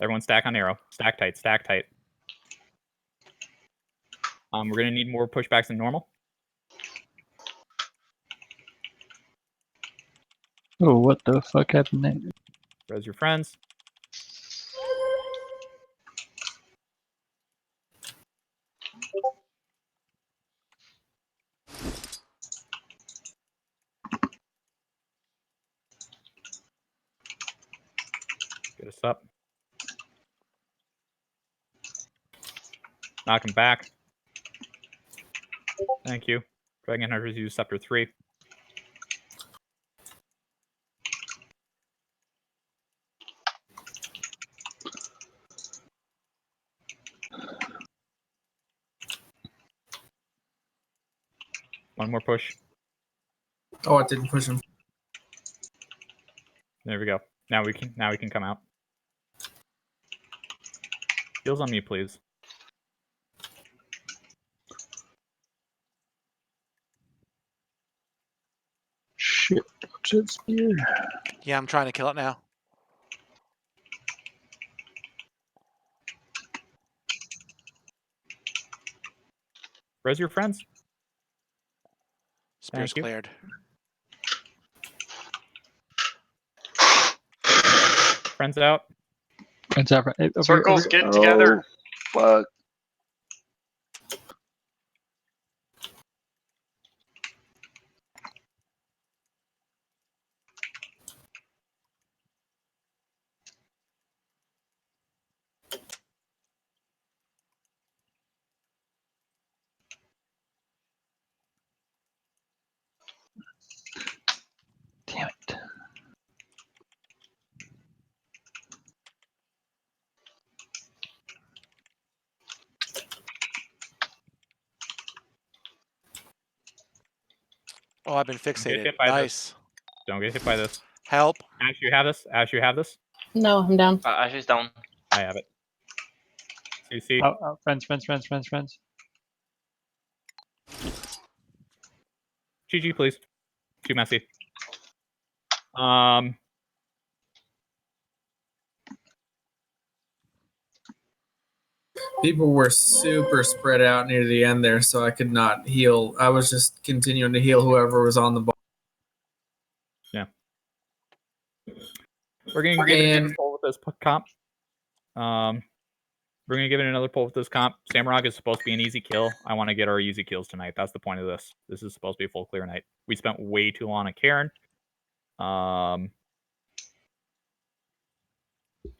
Everyone stack on arrow. Stack tight, stack tight. We're gonna need more pushbacks than normal. Oh, what the fuck happened there? Res your friends. Get us up. Knock him back. Thank you. Dragon Hunters use Scepter 3. One more push. Oh, I didn't push him. There we go. Now we can come out. Heals on me, please. Shit, jet spear. Yeah, I'm trying to kill it now. Res your friends. Spear's Thank you. cleared. Friends out. It's out. Circles, get together. Fuck. Damn it. Oh, I've been Get fixated. hit by Nice. this. Don't get hit by this. Help. Ash, you have this. Ash, you have this. No, I'm down. Ash is down. I have it. CC. Oh, friends. GG, please. Too messy. People were super spread out near the end there, so I could not heal. I was just continuing to heal whoever was on the ball. Yeah. We're getting And control with this comp. We're gonna give it another pull with this comp. Samurag is supposed to be an easy kill. I want to get our easy kills tonight. That's the point of this. This is supposed to be a full clear night. We spent way too long on Karen.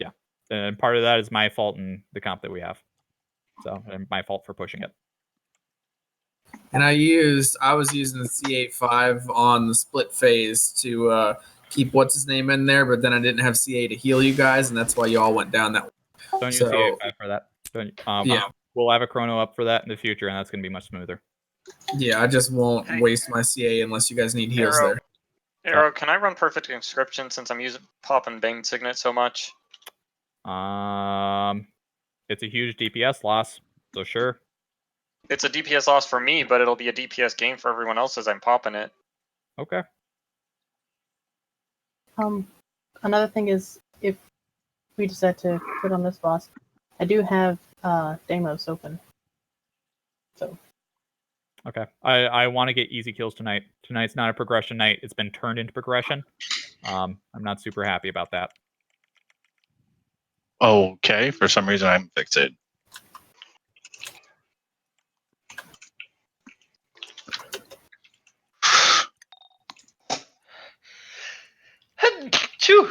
Yeah, and part of that is my fault in the comp that we have. So, and my fault for pushing it. And I was using the C85 on the split phase to keep what's his name in there, but then I didn't have CA to heal you guys, and that's why you all went down that way. Don't use So- CA5 for that. Don't, Yeah. We'll have a chrono up for that in the future, and that's going to be much smoother. Yeah, I just won't waste my CA unless you guys need heals Arrow. there. Arrow, can I run Perfect Inscription since I'm using popping Bane Signet so much? It's a huge DPS loss, so sure. It's a DPS loss for me, but it'll be a DPS gain for everyone else as I'm popping it. Okay. Another thing is, if we decide to quit on this boss, I do have Deimos open. So. Okay. I want to get easy kills tonight. Tonight's not a progression night. It's been turned into progression. I'm not super happy about that. Okay, for some reason I'm fixated. Choo!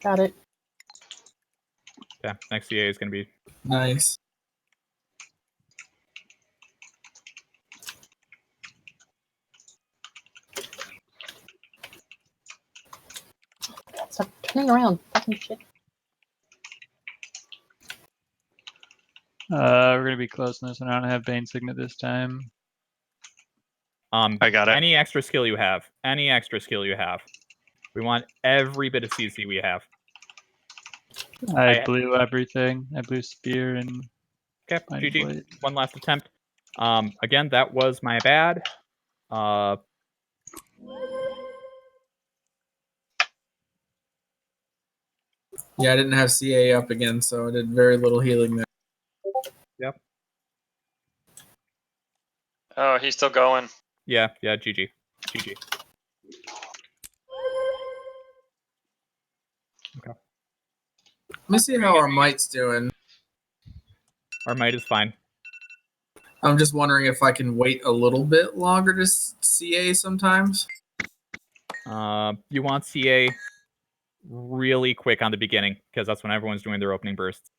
Got it. Yeah, next CA is going to be... Nice. Stop turning around. Fucking shit. We're gonna be closing this, and I don't have Bane Signet this time. I got it. Any extra skill you have. We want every bit of CC we have. I blew everything. I blew Spear and Okay, Mighty GG. Blade. One last attempt. Again, that was my bad. Yeah, I didn't have CA up again, so I did very little healing there. Yep. Oh, he's still going. Yeah, GG. GG. Okay. Let me see how our might's doing. Our might is fine. I'm just wondering if I can wait a little bit longer to CA sometimes. You want CA really quick on the beginning, because that's when everyone's doing their opening bursts.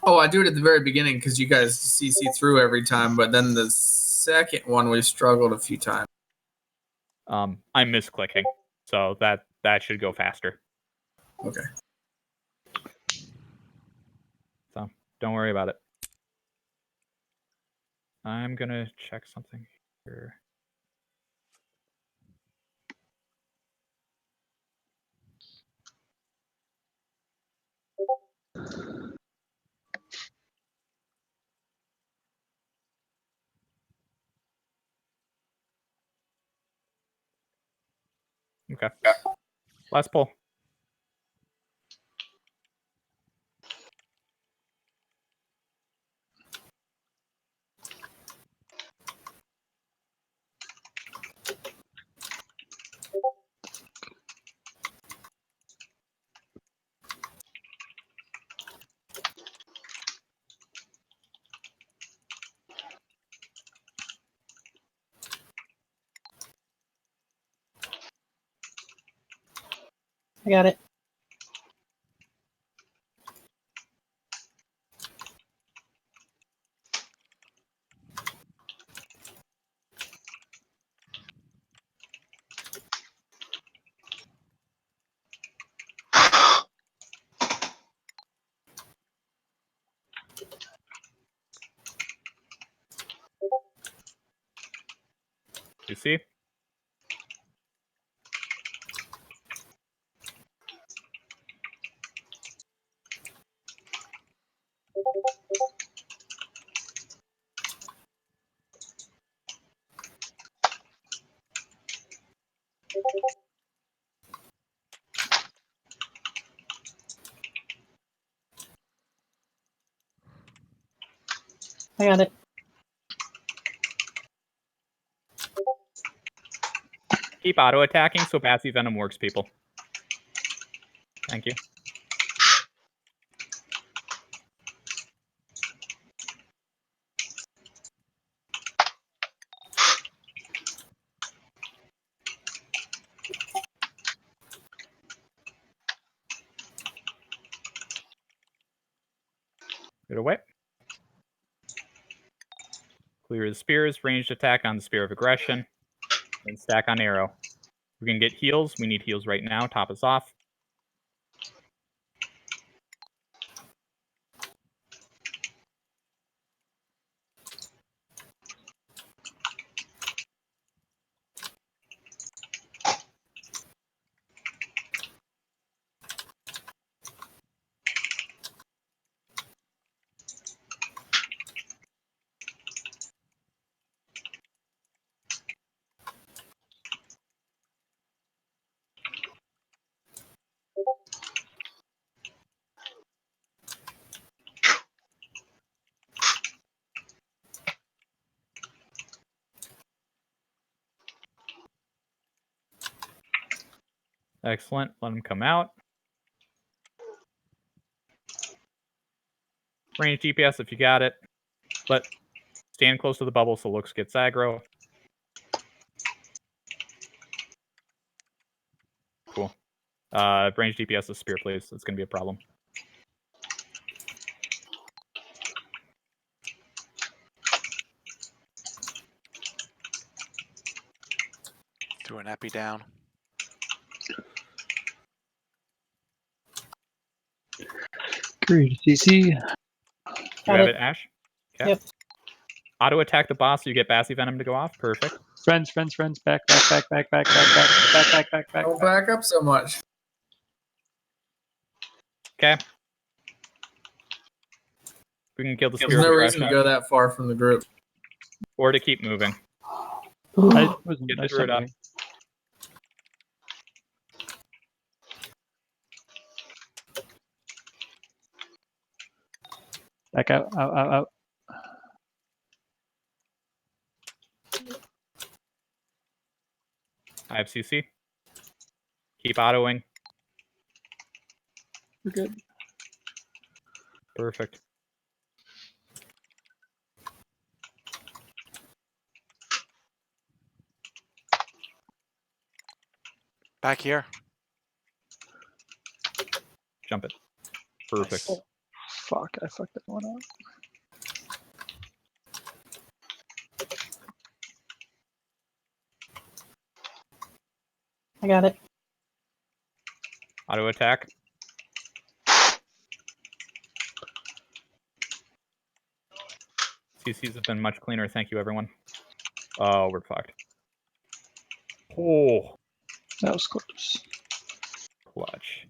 Oh, I do it at the very beginning because you guys CC through every time, but then the second one we struggled a few times. I'm misclicking, so that should go faster. Okay. So don't worry about it. I'm gonna check something here. Okay. Last pull. I got it. You see? I got it. Keep auto attacking so passive venom works, people. Thank you. Get away. Clear the spears, ranged attack on the Spear of Aggression, and stack on arrow. We can get heals. We need heals right now. Top us off. Excellent. Let him come out. Range DPS if you got it. But stand close to the bubble so Lux gets aggro. Cool. Range DPS is spear, please. It's going to be a problem. Threw an epi down. Great, DC. You have it, Ash? Okay. Yep. Auto attack the boss so you get Bassy Venom to go off. Perfect. Friends. Back. Don't back up so much. Okay. We can kill the There's Spear no of reason to Aggression. go that far from the group. Or to keep moving. I wasn't. Get I through it up. moving. Back out. I have CC. Keep autoing. We're good. Perfect. Back here. Jump it. Perfect. Nice. Fuck, I fucked that one up. I got it. Auto attack. CCs have been much cleaner. Thank you, everyone. Oh, we're fucked. Oh, That was close. clutch.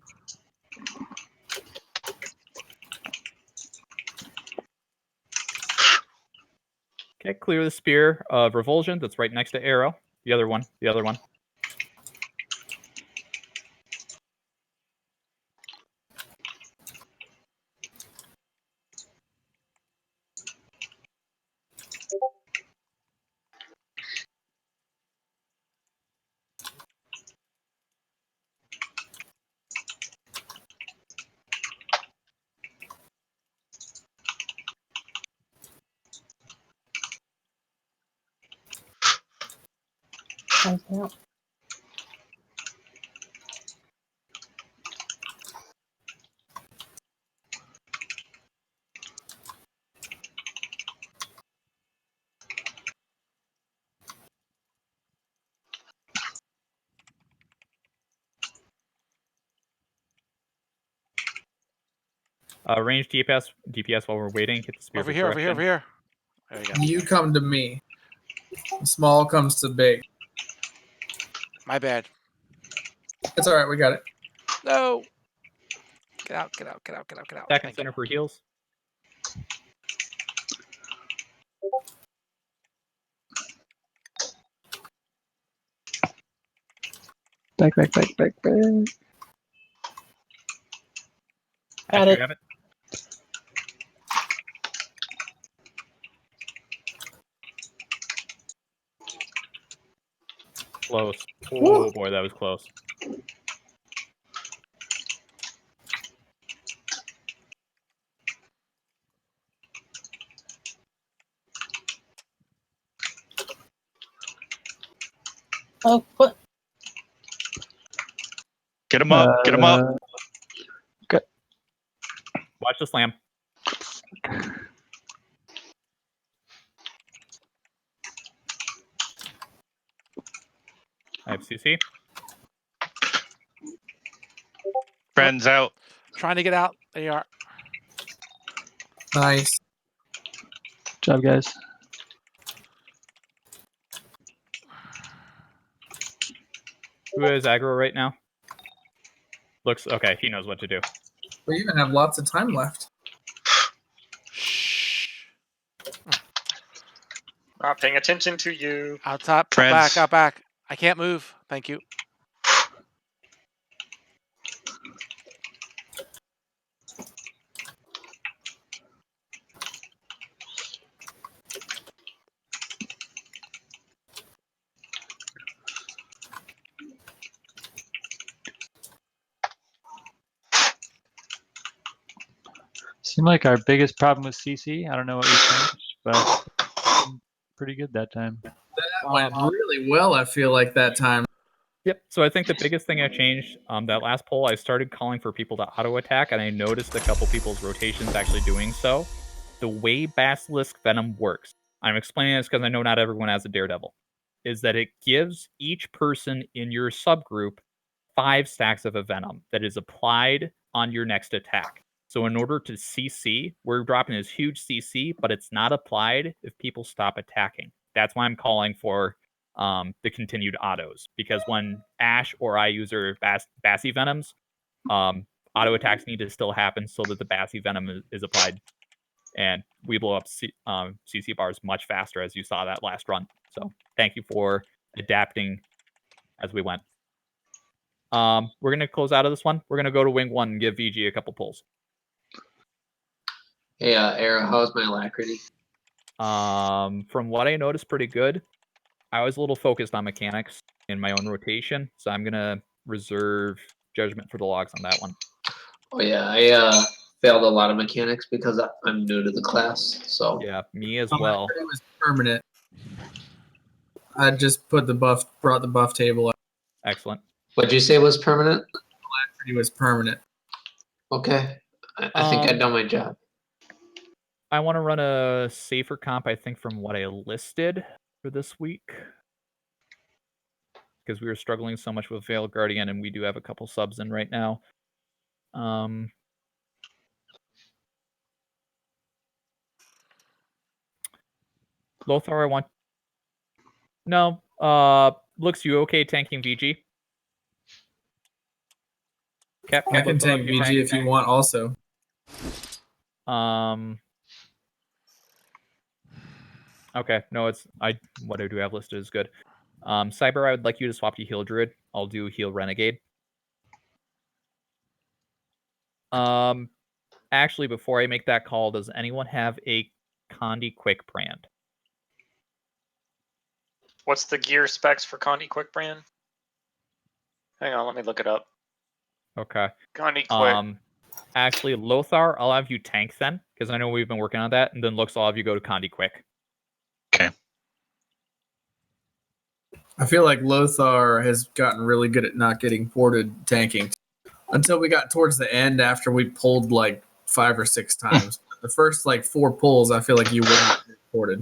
Okay, clear the Spear of Revulsion that's right next to Arrow. The other one. Time's out. Range DPS while we're waiting. Hit the Spear Over of here, Aggression. over here. There you go. You come to me. Small comes to big. My bad. It's all right. We got it. No. Get out. Second Thank center you. for heals. Back. Got Ash, it. you have it. close. Oh boy, that was close. Oh, what? Get him up. Get him up. Watch the slam. I have CC. Friends out. Trying to get out. There you are. Nice. Good job, guys. Who has aggro right now? Looks okay. He knows what to do. We even have lots of time left. Not paying attention to you. Out top. Out Friends. back. Out back. I can't move. Thank you. Seemed like our biggest problem was CC. I don't know what we changed, but pretty good that time. That went really well, I feel like, that time. Yep. So I think the biggest thing I changed, that last poll, I started calling for people to auto attack, and I noticed a couple people's rotations actually doing so. The way Basilisk Venom works, I'm explaining this because I know not everyone has a Daredevil, is that it gives each person in your subgroup 5 stacks of a Venom that is applied on your next attack. So in order to CC, we're dropping this huge CC, but it's not applied if people stop attacking. That's why I'm calling for the continued autos, because when Ash or I use our Bassy Venoms, auto attacks need to still happen so that the Bassy Venom is applied, and we blow up CC bars much faster, as you saw that last run. So thank you for adapting as we went. We're going to close out of this one. We're going to go to Wing 1 and give VG a couple pulls. Hey, Era, how's my alacrity? From what I noticed, pretty good. I was a little focused on mechanics in my own rotation, so I'm gonna reserve judgment for the logs on that one. Oh yeah, I failed a lot of mechanics because I'm new to the class. So yeah, me as well. It was permanent. I just brought the buff table up. Excellent. What'd you say was permanent? Alacrity was permanent. Okay, I think I've done my job. I want to run a safer comp, I think, from what I listed for this week, because we were struggling so much with Veil Guardian, and we do have a couple subs in right now. Lothar, I want... No. Looks, you okay tanking VG? I can tank VG if you want also. Okay, no, what I do have listed is good. Cyber, I would like you to swap to Heal Druid. I'll do Heal Renegade. Actually, before I make that call, does anyone have a Condi Quick brand? What's the gear specs for Condi Quick brand? Hang on, let me look it up. Okay. Condi Quick. Actually, Lothar, I'll have you tank then, because I know we've been working on that, and then Lux, I'll have you go to Condi Quick. Okay. I feel like Lothar has gotten really good at not getting ported tanking until we got towards the end after we pulled like 5 or 6 times. The first like 4 pulls, I feel like you wouldn't get ported.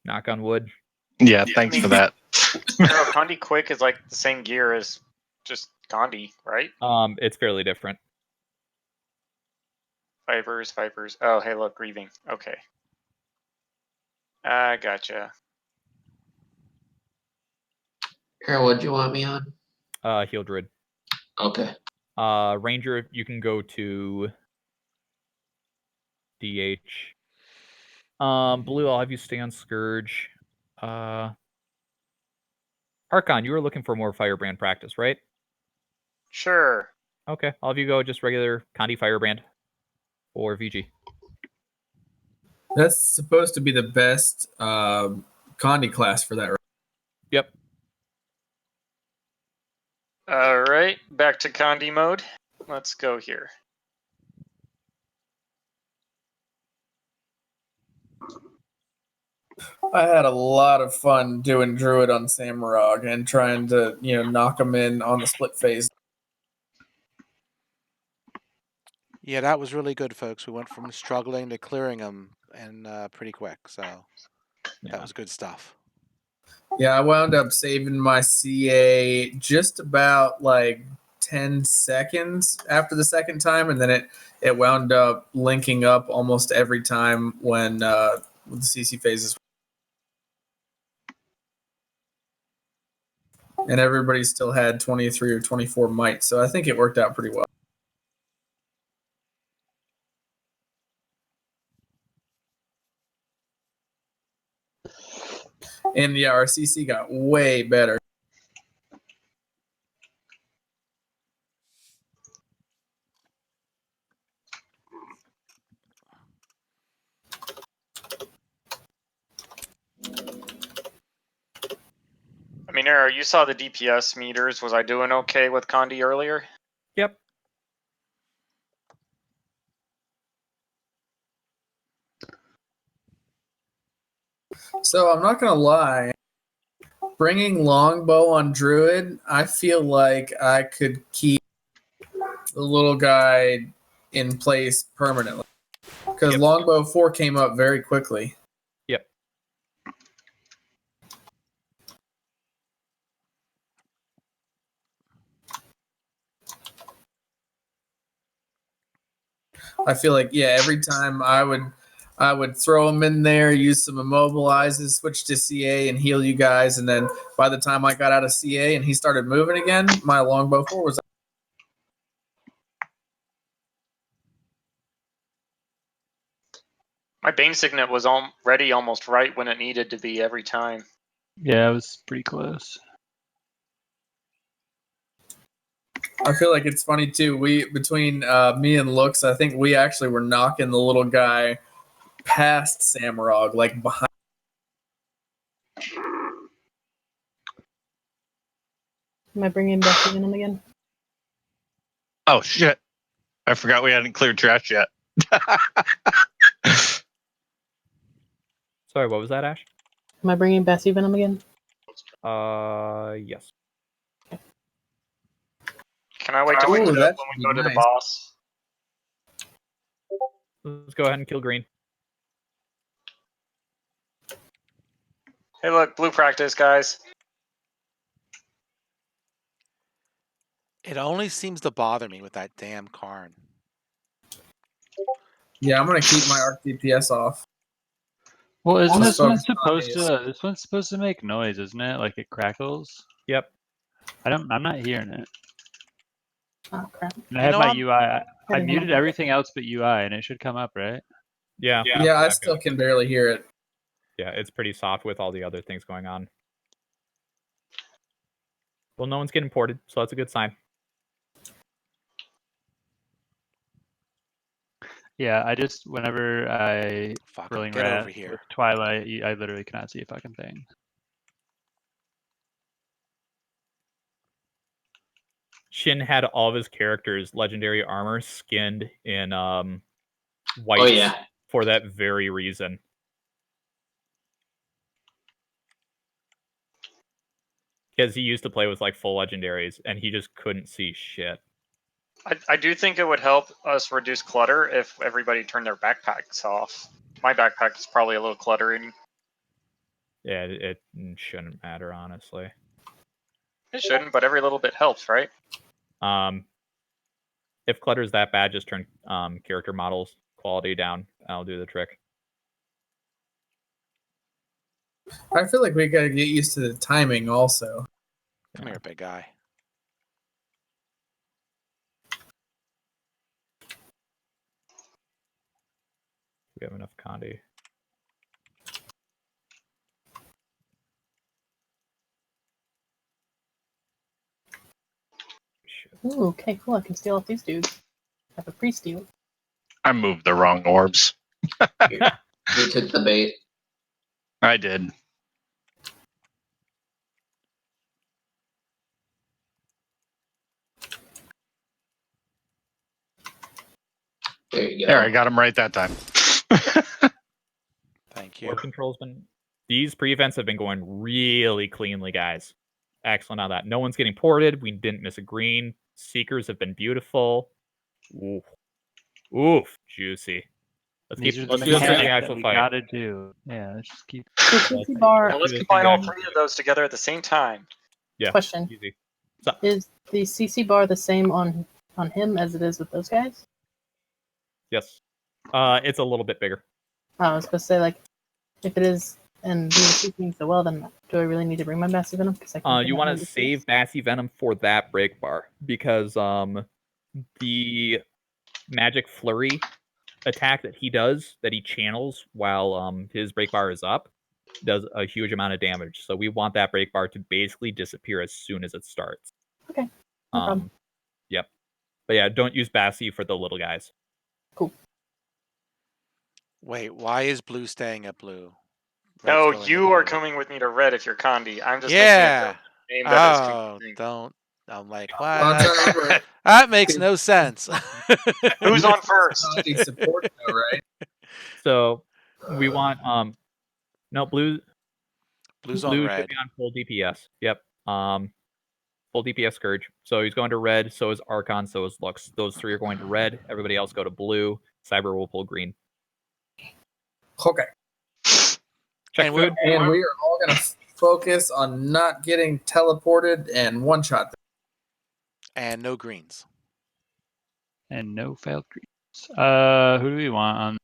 Knock on wood. Yeah, thanks for that. No, Condi Quick is like the same gear as just Condi, right? It's fairly different. Fibers. Oh, hey, look, grieving. Okay. I gotcha. Era, what'd you want me on? Heal Druid. Okay. Ranger, you can go to DH. Blue, I'll have you stay on Scourge. Archon, you were looking for more Firebrand practice, right? Sure. Okay, I'll have you go just regular Condi Firebrand or VG. That's supposed to be the best Condi class for that, right? Yep. All right, back to Condi mode. Let's go here. I had a lot of fun doing Druid on Samurag and trying to, knock him in on the split phase. Yeah, that was really good, folks. We went from struggling to clearing them and pretty quick. So that was good stuff. Yeah, I wound up saving my CA just about like 10 seconds after the second time, and then it wound up linking up almost every time when the CC phases. And everybody still had 23 or 24 might, so I think it worked out pretty well. And yeah, our CC got way better. I mean, Era, you saw the DPS meters. Was I doing okay with Condi earlier? Yep. So I'm not gonna lie, bringing longbow on Druid, I feel like I could keep the little guy in place permanently because longbow 4 came up very quickly. Yep. I feel like every time I would throw him in there, use some immobilizes, switch to CA, and heal you guys. And then by the time I got out of CA and he started moving again, my longbow 4 was. My Bane Signet was ready almost right when it needed to be every time. Yeah, it was pretty close. I feel like it's funny too. Between me and Lux, I think we actually were knocking the little guy past Samurag, like behind. Am I bringing Bessie in him again? Oh shit! I forgot we hadn't cleared trash yet. Sorry, what was that, Ash? Am I bringing Bessie Venom again? Yes. Can I wait till we Ooh, when that we should go be to the nice. boss? Let's go ahead and kill green. Hey, look, blue practice, guys. It only seems to bother me with that damn Karn. Yeah, I'm gonna keep my arc DPS off. Well, isn't Just this one focus on supposed these. to? This one's supposed to make noise, isn't it? Like it crackles. Yep. I'm not hearing it. Oh crap! And I have my UI. I didn't muted have it. everything else but UI, and it should come up, right? Yeah. Yeah, I still can barely hear it. Yeah, it's pretty soft with all the other things going on. Well, no one's getting ported, so that's a good sign. Yeah, I just whenever I Fuck, rolling get rat over here. with Twilight, I literally cannot see a fucking thing. Shin had all of his characters' legendary armor skinned in white Oh yeah. for that very reason. Because he used to play with like full legendaries and he just couldn't see shit. I do think it would help us reduce clutter if everybody turned their backpacks off. My backpack is probably a little cluttering. Yeah, it shouldn't matter, honestly. It shouldn't, but every little bit helps, right? If clutter's that bad, just turn character models quality down. That'll do the trick. I feel like we gotta get used to the timing also. Come here, big guy. We have enough Condi. Ooh, okay, cool. I can steal off these dudes. Have a pre-steal. I moved the wrong orbs. You took the bait. I did. There you go. There, I got him right that time. Thank you. Board control's been. These pre-events have been going really cleanly, guys. Excellent on that. No one's getting ported. We didn't miss a green. Seekers have been beautiful. Oof. Oof. Juicy. Let's These are let's the do this in the mechanics that actual we fight. gotta do. Yeah, let's just keep. So CC bar. Well, let's do this combine in the all actual 3 of those together at the same time. Yeah. Question: Easy. Is the CC bar the same on him as it is with those guys? Yes. It's a little bit bigger. Oh, I was supposed to say, like, if it is, and he was speaking so well, then do I really need to bring my Massive Venom? Because I can't You want to save Bassy Venom for that break bar because the Magic Flurry attack that he does, that he channels while his break bar is up, does a huge amount of damage. So we want that break bar to basically disappear as soon as it starts. Okay. No problem. Yep. But yeah, don't use Bassy for the little guys. Cool. Wait, why is blue staying at blue? No, Red's going to you are blue. coming with me to red if you're Condi. I'm just Yeah. making a name that is Oh, confusing. don't. I'm like, Well, I'm trying to what? remember. That makes no sense. Who's on first? Condi support though, right? So we want no blue. Blue's on Blue red. should be on full DPS. Yep. Full DPS Scourge. So he's going to red. So is Archon. So is Lux. Those 3 are going to red. Everybody else go to blue. Cyber will pull green. Okay. Check And food. And we are all going to focus on not getting teleported and one shot. And no greens. And no failed greens. Who do we want on?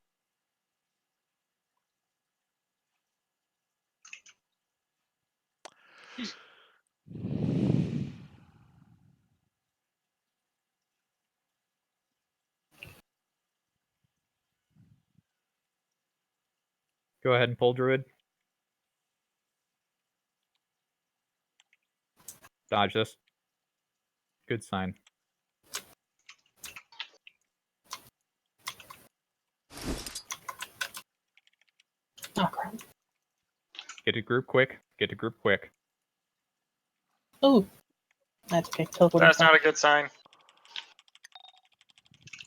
Go ahead and pull Druid. Dodge this. Good sign. Oh, crap. Get to group quick. Get to group quick. Oh, that's okay. Teleport. That's not a good sign.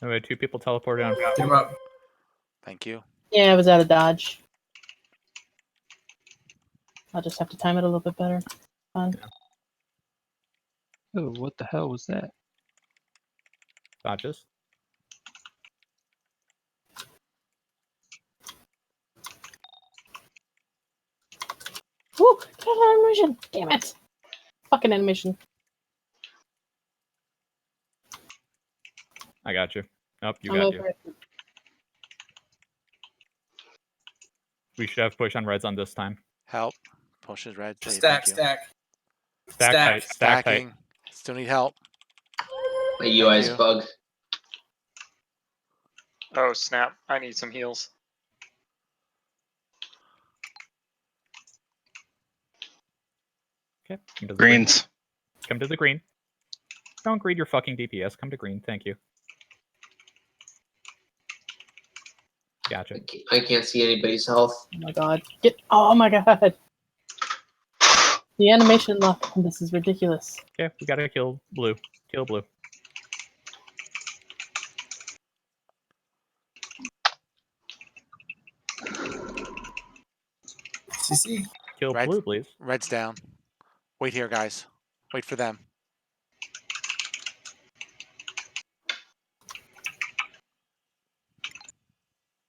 Oh, we had 2 people teleported on. Get him up. Thank you. Yeah, I was out of dodge. I'll just have to time it a little bit better. Fine. Oh, what the hell was that? Dodge this. Woo! Get an animation! Damn it! Fucking animation. I got you. Nope, you I'm got over you. it. We should have push on reds on this time. Help. Pushes red. Hey, Stack, thank you. stack. Stack tight. Stack tight. Stacking. Still need help. My UI's you. bug. Oh snap! I need some heals. Okay. Come to the Greens. Green. Come to the green. Don't greed your fucking DPS. Come to green. Thank you. Gotcha. I can't see anybody's health. Oh my god. Oh my god. The animation lock. This is ridiculous. Okay, we gotta kill blue. Kill blue. CC. Kill Red. blue, please. Red's down. Wait here, guys. Wait for them.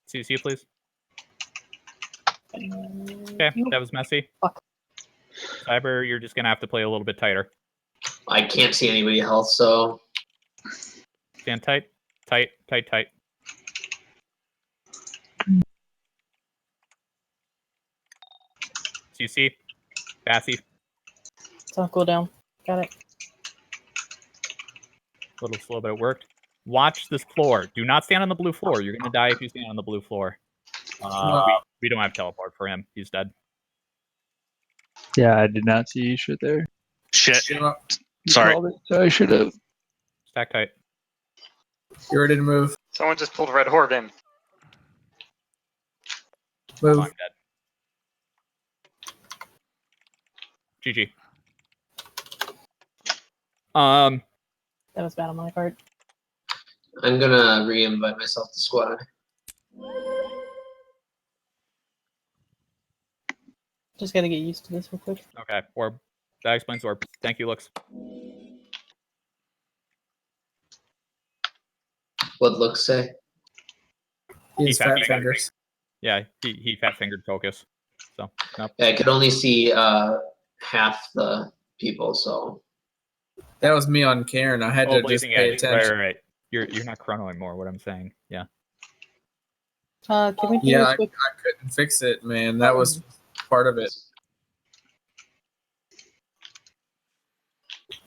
CC, please. Okay, that was messy. Fuck. Cyber, you're just gonna have to play a little bit tighter. I can't see anybody's health, so Stand tight. Tight, tight, tight. CC. Bassy. It's on cooldown. Got it. A little slow, but it worked. Watch this floor. Do not stand on the blue floor. You're gonna die if you stand on the blue floor. We don't have teleport for him. He's dead. Yeah, I did not see you shit there. Shit. Get him up. You Sorry. called it, so I should have. Stack tight. You ready to move? Someone just pulled Red Orb in. Oh, Move. I'm dead. GG. That was bad on my part. I'm gonna re-invite myself to squad. Just gotta get used to this real quick. Okay, Orb. That explains Orb. Thank you, Lux. What looks say? He's fat fat fingers. Yeah, he fat fingered focus. So nope. Yeah, I could only see half the people, so. That was me on Karen. I had to just Blazing pay Edge. attention. Right. You're not chrono anymore. What I'm saying. Yeah. Can we do Yeah, a I quick? couldn't fix it, man. That was part of it.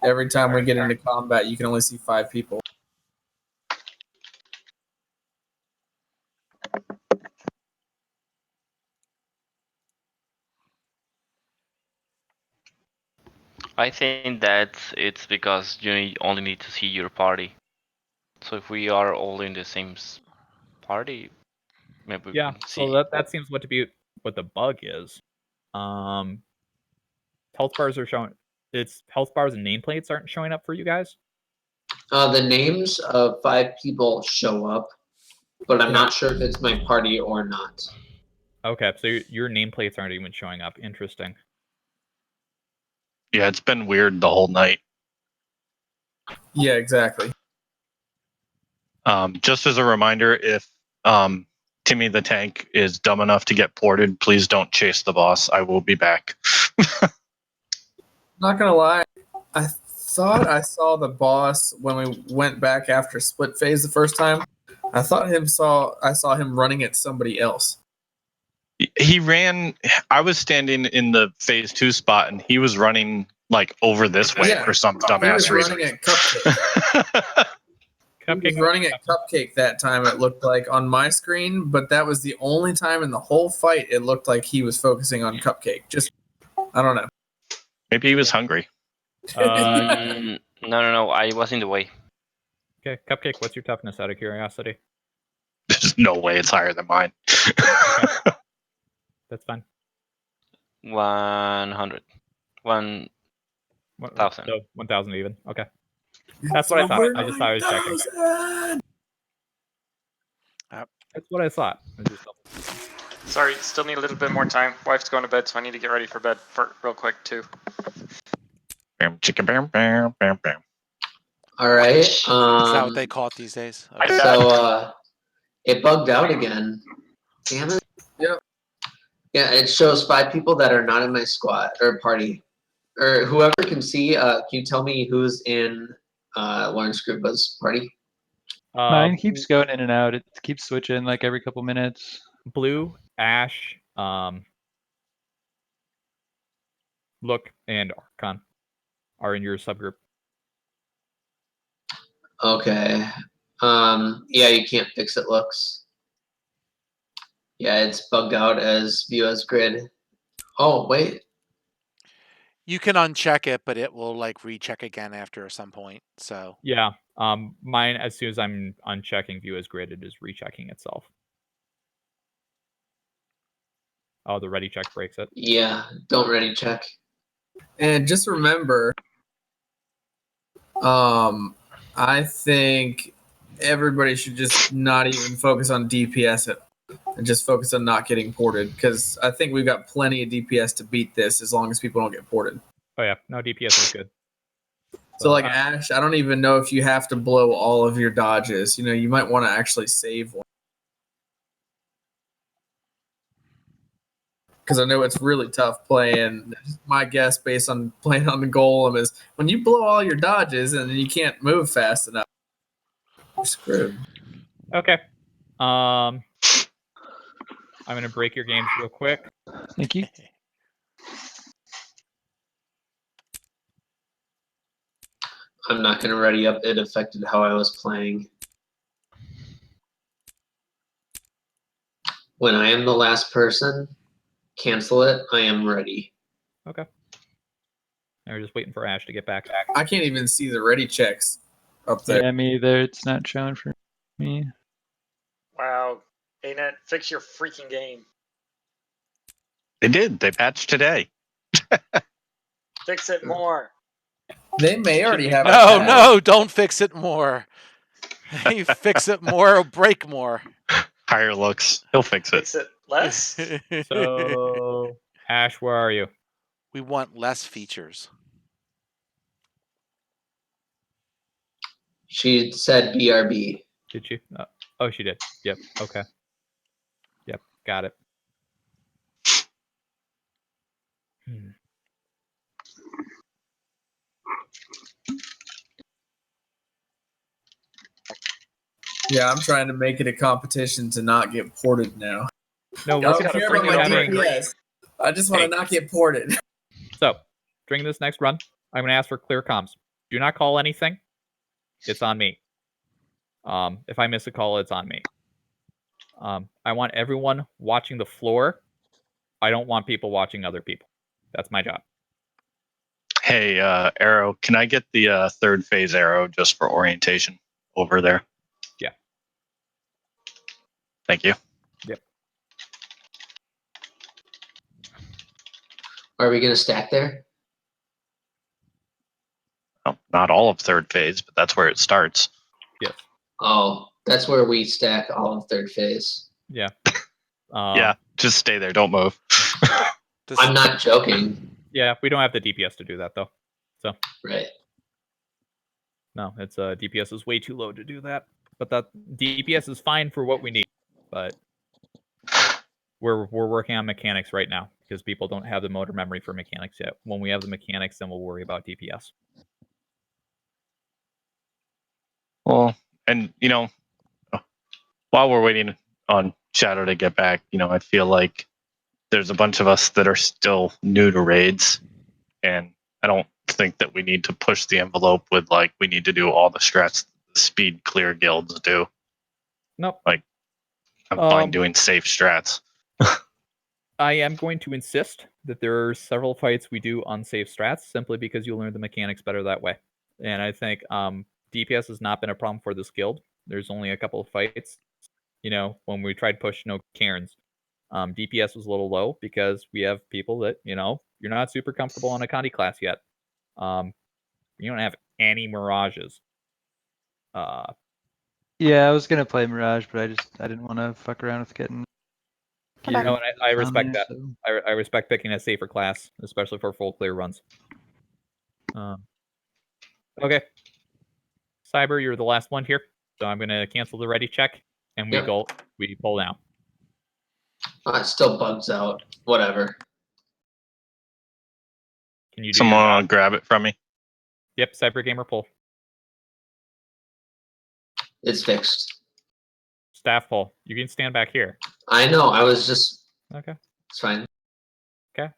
Every time we get into combat, you can only see 5 people. I think that it's because you only need to see your party. So if we are all in the same party, maybe we Yeah. can see. So that seems to be what the bug is. Health bars are showing. It's health bars and nameplates aren't showing up for you guys. The names of 5 people show up, but I'm not sure if it's my party or not. Okay, so your nameplates aren't even showing up. Interesting. Yeah, it's been weird the whole night. Yeah, exactly. Just as a reminder, if Timmy the Tank is dumb enough to get ported, please don't chase the boss. I will be back. Not gonna lie, I thought I saw the boss when we went back after split phase the first time. I saw him running at somebody else. He ran. I was standing in the phase 2 spot, and he was running like over this way for some dumbass reason. He was running at Cupcake. He was running at Cupcake that time. It looked like on my screen, but that was the only time in the whole fight it looked like he was focusing on Cupcake. Just, I don't know. Maybe he was hungry. No. I was in the way. Okay, Cupcake. What's your toughness out of curiosity? There's no way it's higher than mine. Okay. That's fine. 100. 1,000. So 1,000 even. Okay. That's what I thought. I just thought I was checking. That's what I thought. Sorry, still need a little bit more time. Wife's going to bed, so I need to get ready for bed real quick too. Bam, chicka, bam, bam, bam, bam. All right. Is that what they call it these days? Okay. So it bugged out again. Damn it. Yep. Yeah, it shows 5 people that are not in my squad or party. Or whoever can see, can you tell me who's in Lawrence Gruba's party? Mine keeps going in and out. It keeps switching like every couple minutes. Blue, Ash, Look, and Archon are in your subgroup. Okay. Yeah, you can't fix it, Looks. Yeah, it's bugged out as view as grid. Oh, wait. You can uncheck it, but it will like recheck again after some point. So Yeah. Mine, as soon as I'm unchecking view as grid, it is rechecking itself. Oh, the ready check breaks it. Yeah, don't ready check. And just remember, I think everybody should just not even focus on DPS and just focus on not getting ported, because I think we've got plenty of DPS to beat this as long as people don't get ported. Oh yeah, no, DPS is good. So like Ash, I don't even know if you have to blow all of your dodges. You know, you might want to actually save one. Because I know it's really tough playing. My guess, based on playing on the Golem, is when you blow all your dodges and you can't move fast enough, you're screwed. Okay. I'm gonna break your games real quick. Thank you. I'm not going to ready up. It affected how I was playing. When I am the last person, cancel it. I am ready. Okay. Now we're just waiting for Ash to get back. I can't even see the ready checks up there. Yeah, me either. It's not showing for me. Wow. ANET, fix your freaking game. They did. They patched today. Fix it more. They may already have. No, don't fix it more. You fix it more or break more. Higher looks. He'll fix it. Fix it less. So, Ash, where are you? We want less features. She said BRB. Did she? Oh, she did. Yep. Okay. Yep. Got it. Yeah, I'm trying to make it a competition to not get ported now. No, I we're don't care about my DPS. I just want to not get ported. So, during this next run, I'm going to ask for clear comms. Do not call anything. It's on me. If I miss a call, it's on me. I want everyone watching the floor. I don't want people watching other people. That's my job. Hey, Arrow, can I get the third phase arrow just for orientation over there? Yeah. Thank you. Yep. Are we gonna stack there? Well, not all of third phase, but that's where it starts. Yes. Oh, that's where we stack all of third phase. Yeah. Yeah, just stay there. Don't move. I'm not joking. Yeah, we don't have the DPS to do that though. So Right. no, it's DPS is way too low to do that. But that DPS is fine for what we need. But we're working on mechanics right now because people don't have the motor memory for mechanics yet. When we have the mechanics, then we'll worry about DPS. Well, and while we're waiting on Shadow to get back, I feel like there's a bunch of us that are still new to raids, and I don't think that we need to push the envelope with we need to do all the strats the speed clear guilds do. Nope. I'm fine doing safe strats. I am going to insist that there are several fights we do unsafe strats simply because you learn the mechanics better that way. And I think DPS has not been a problem for this guild. There's only a couple of fights, when we tried push no Cairns. DPS was a little low because we have people that, you're not super comfortable on a Condi class yet. You don't have any Mirages. Yeah, I was gonna play Mirage, but I didn't want to fuck around with getting. And I respect there, that. I respect picking a safer class, especially for full clear runs. Okay. Cyber, you're the last one here, so I'm gonna cancel the ready check, and we pull now. It still bugs out. Whatever. Can you do Someone grab it from me? Yep, Cyber Gamer pull. It's fixed. Staff pull. You can stand back here. I know. I was just. Okay. It's fine. Okay.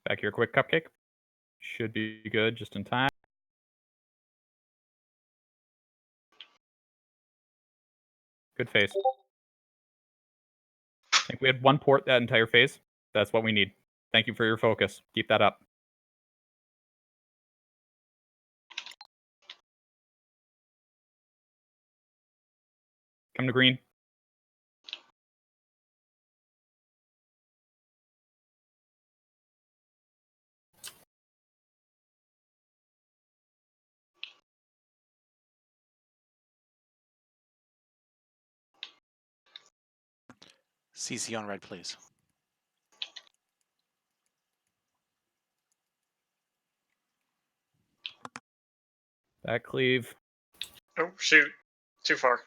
Back here, quick cupcake. Should be good just in time. Good phase. I think we had one port that entire phase. That's what we need. Thank you for your focus. Keep that up. Come to green. CC on red, please. Back cleave. Oh shoot! Too far.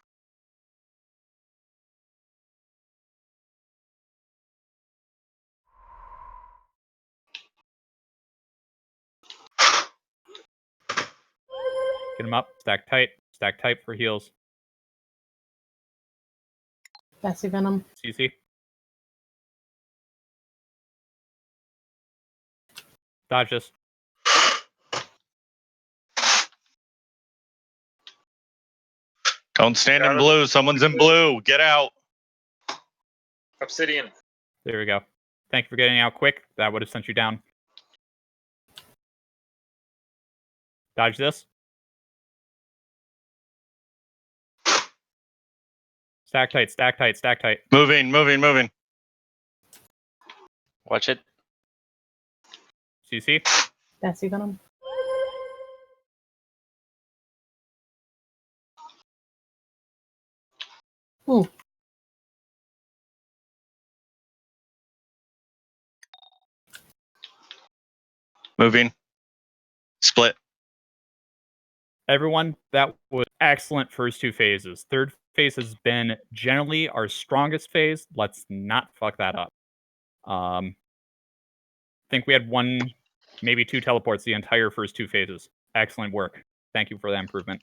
Get him up. Stack tight. Stack tight for heals. Gassy Venom. CC. Dodge this. Don't stand in blue. Someone's in blue. Get out. Obsidian. There we go. Thank you for getting out quick. That would have sent you down. Dodge this. Stack tight, stack tight, stack tight. Moving, moving, moving. Watch it. CC. Fancy Venom. Ooh. Moving. Split. Everyone, that was excellent first two phases. Third phase has been generally our strongest phase. Let's not fuck that up. I think we had one, maybe two teleports the entire first two phases. Excellent work. Thank you for that improvement.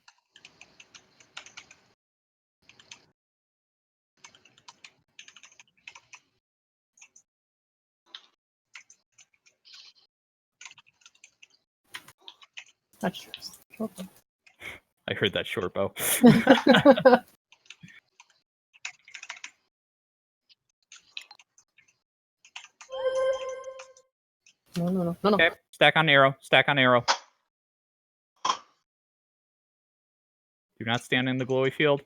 That's true. I heard that short bow. No. Okay, stack on arrow. Stack on arrow. Do not stand in the glowy field.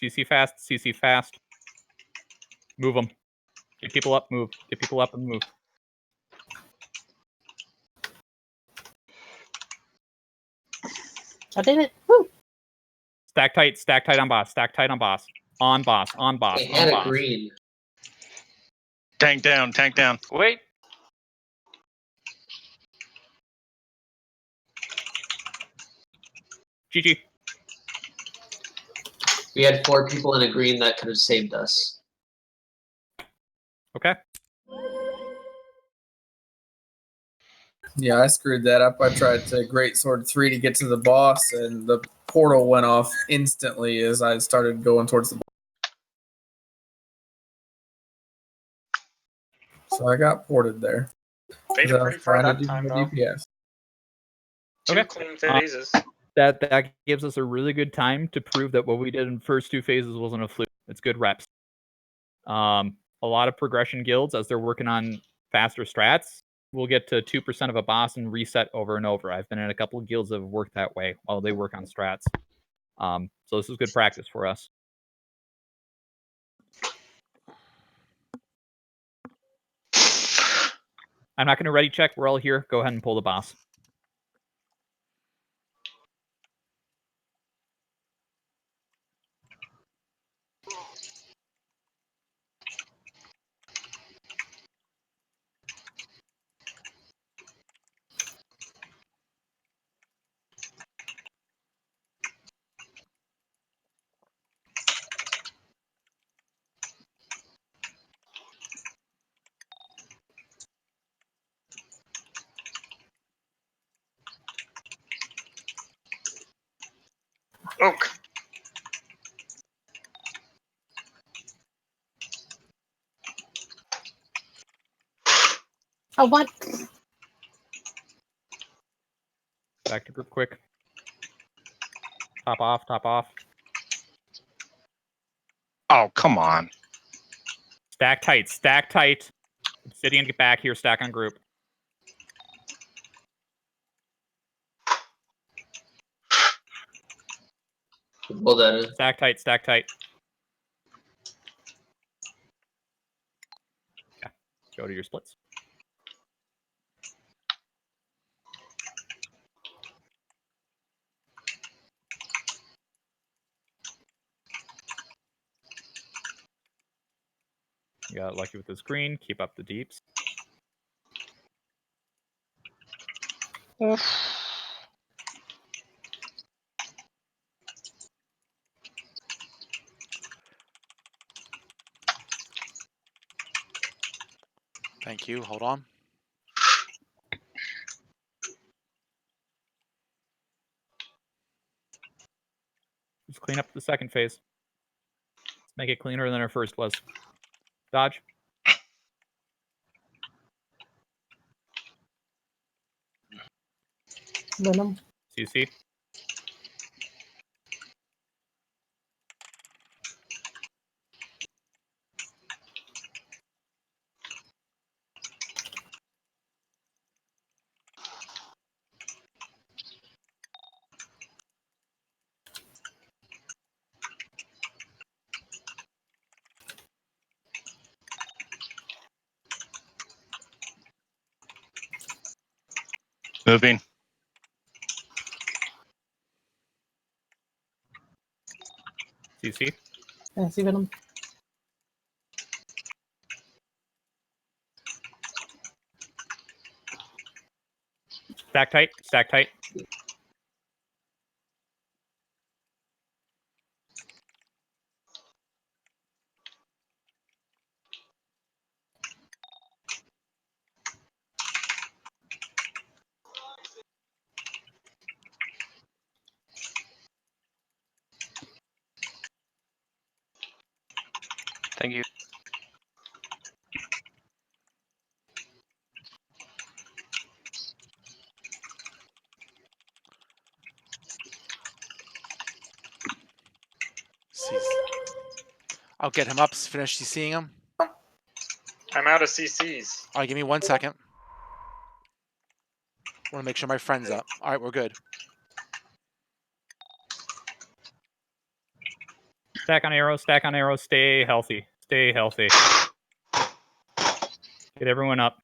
CC fast. CC fast. Move them. Get people up. Move. Get people up and move. I did it. Woo! Stack tight. Stack tight on boss. Stack tight on boss. On boss. On boss. They On had a boss. green. Tank down. Tank down. Wait. GG. We had 4 people in a green that could have saved us. Okay. Yeah, I screwed that up. I tried to Great Sword 3 to get to the boss, and the portal went off instantly as I started going towards the boss. So I got ported there. Made So it I was pretty far trying to that do time, more though. DPS. 2 clean phases. That gives us a really good time to prove that what we did in the first two phases wasn't a fluke. It's good reps. A lot of progression guilds, as they're working on faster strats, will get to 2% of a boss and reset over and over. I've been in a couple of guilds that have worked that way while they work on strats. So this is good practice for us. I'm not going to ready check. We're all here. Go ahead and pull the boss. Oak. Oh, what? Back to group quick. Top off, top off. Oh, come on. Stack tight, stack tight. Obsidian, get back here, stack on group. Pull that in. Stack tight, stack tight. Yeah, go to your splits. You got lucky with this green. Keep up the deeps. Thank you. Hold on. Just clean up the second phase. Make it cleaner than our first was. Dodge. Venom. CC. Moving. CC. Yeah, see Venom. Stack tight. Stack tight. Thank you. I'll get him up. Finish seeing him. I'm out of CCs. All right, give me 1 second. Want to make sure my friend's up. All right, we're good. Stack on arrows. Stack on arrows. Stay healthy. Stay healthy. Get everyone up.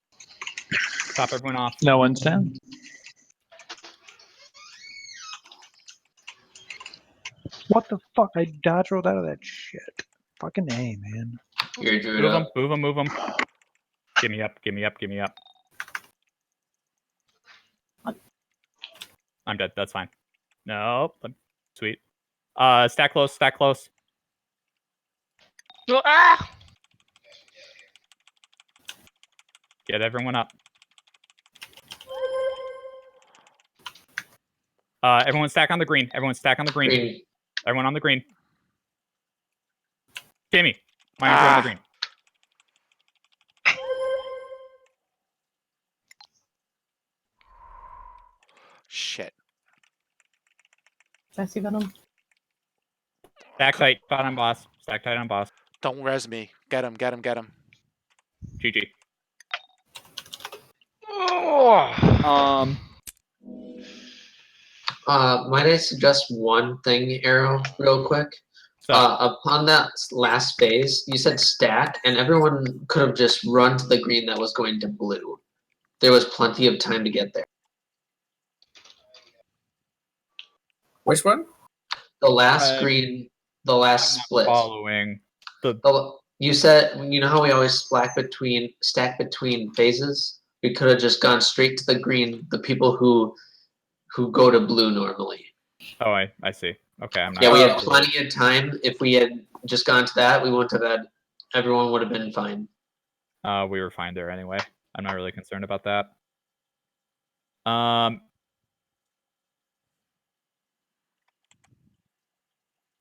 Top everyone off. No one's down. What the fuck? I dodge rolled out of that shit. Fucking A, man. You're Druid Move them. up. Move them. Move them. Give me up. Give me up. Give me up. I'm dead. That's fine. Nope. Sweet. Stack close. Stack close. Ah! Get everyone up. Everyone stack on the green. Everyone stack on the green. Green. Everyone on the green. Jamie, mind you on the green. Shit. I see Venom. Stack tight. Spot on boss. Stack tight on boss. Don't res me. Get him. Get him. Get him. GG. Might I suggest one thing, Arrow, real quick? So, Upon that last phase, you said stack, and everyone could have just run to the green that was going to blue. There was plenty of time to get there. Which one? The last green, the last I'm not split. following. You said, you know how we always stack between phases? We could have just gone straight to the green, the people who go to blue normally. Oh, I see. Okay, I'm not. Yeah, we had plenty of time. If we had just gone to that, we wouldn't have had. Everyone would have been fine. We were fine there anyway. I'm not really concerned about that.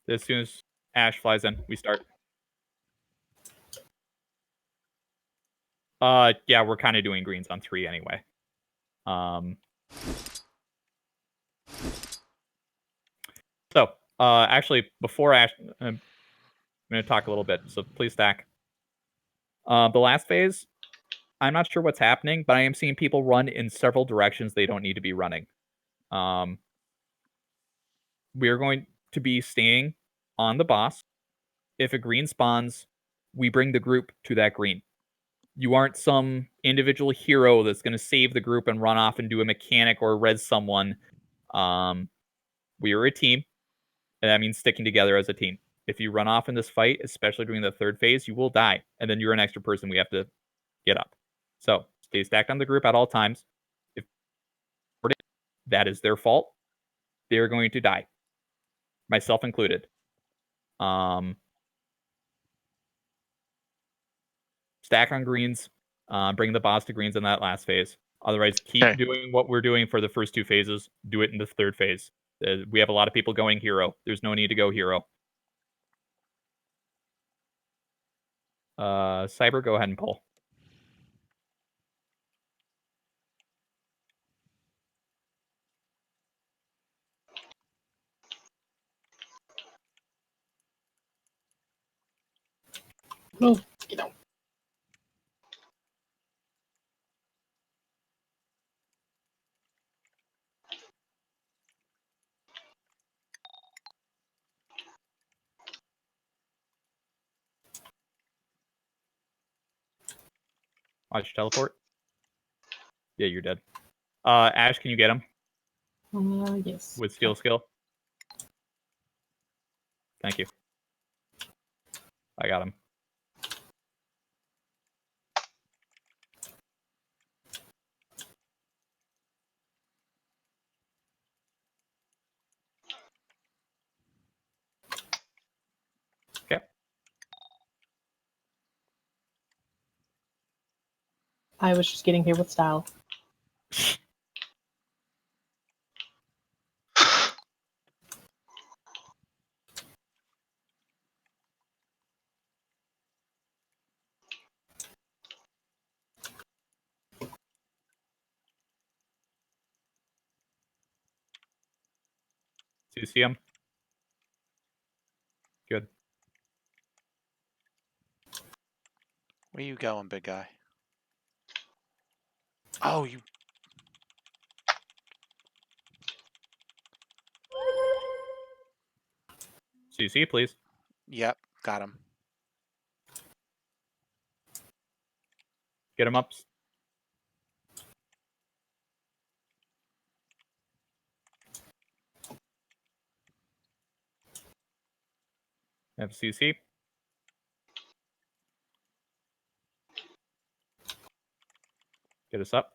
As soon as Ash flies in, we start. Yeah, we're kind of doing greens on 3 anyway. So, actually, before Ash, I'm going to talk a little bit, so please stack. The last phase, I'm not sure what's happening, but I am seeing people run in several directions they don't need to be running. We are going to be staying on the boss. If a green spawns, we bring the group to that green. You aren't some individual hero that's going to save the group and run off and do a mechanic or res someone. We are a team, and that means sticking together as a team. If you run off in this fight, especially during the 3rd phase, you will die, and then you're an extra person we have to get up. So stay stacked on the group at all times. If that is their fault, they're going to die, myself included. Stack on greens, bring the boss to greens in that last phase. Otherwise, keep doing what we're doing for the first 2 phases. Do it in the 3rd phase. We have a lot of people going hero. There's no need to go hero. Cyber, go ahead and pull. Move. Get out. Watch teleport. Yeah, you're dead. Ash, can you get him Yes. with steel skill? Thank you. I got him. Okay. I was just getting here with style. Do you see him? Good. Where you going, big guy? Oh, you. CC, please. Yep, got him. Get him up. Have CC. Get us up.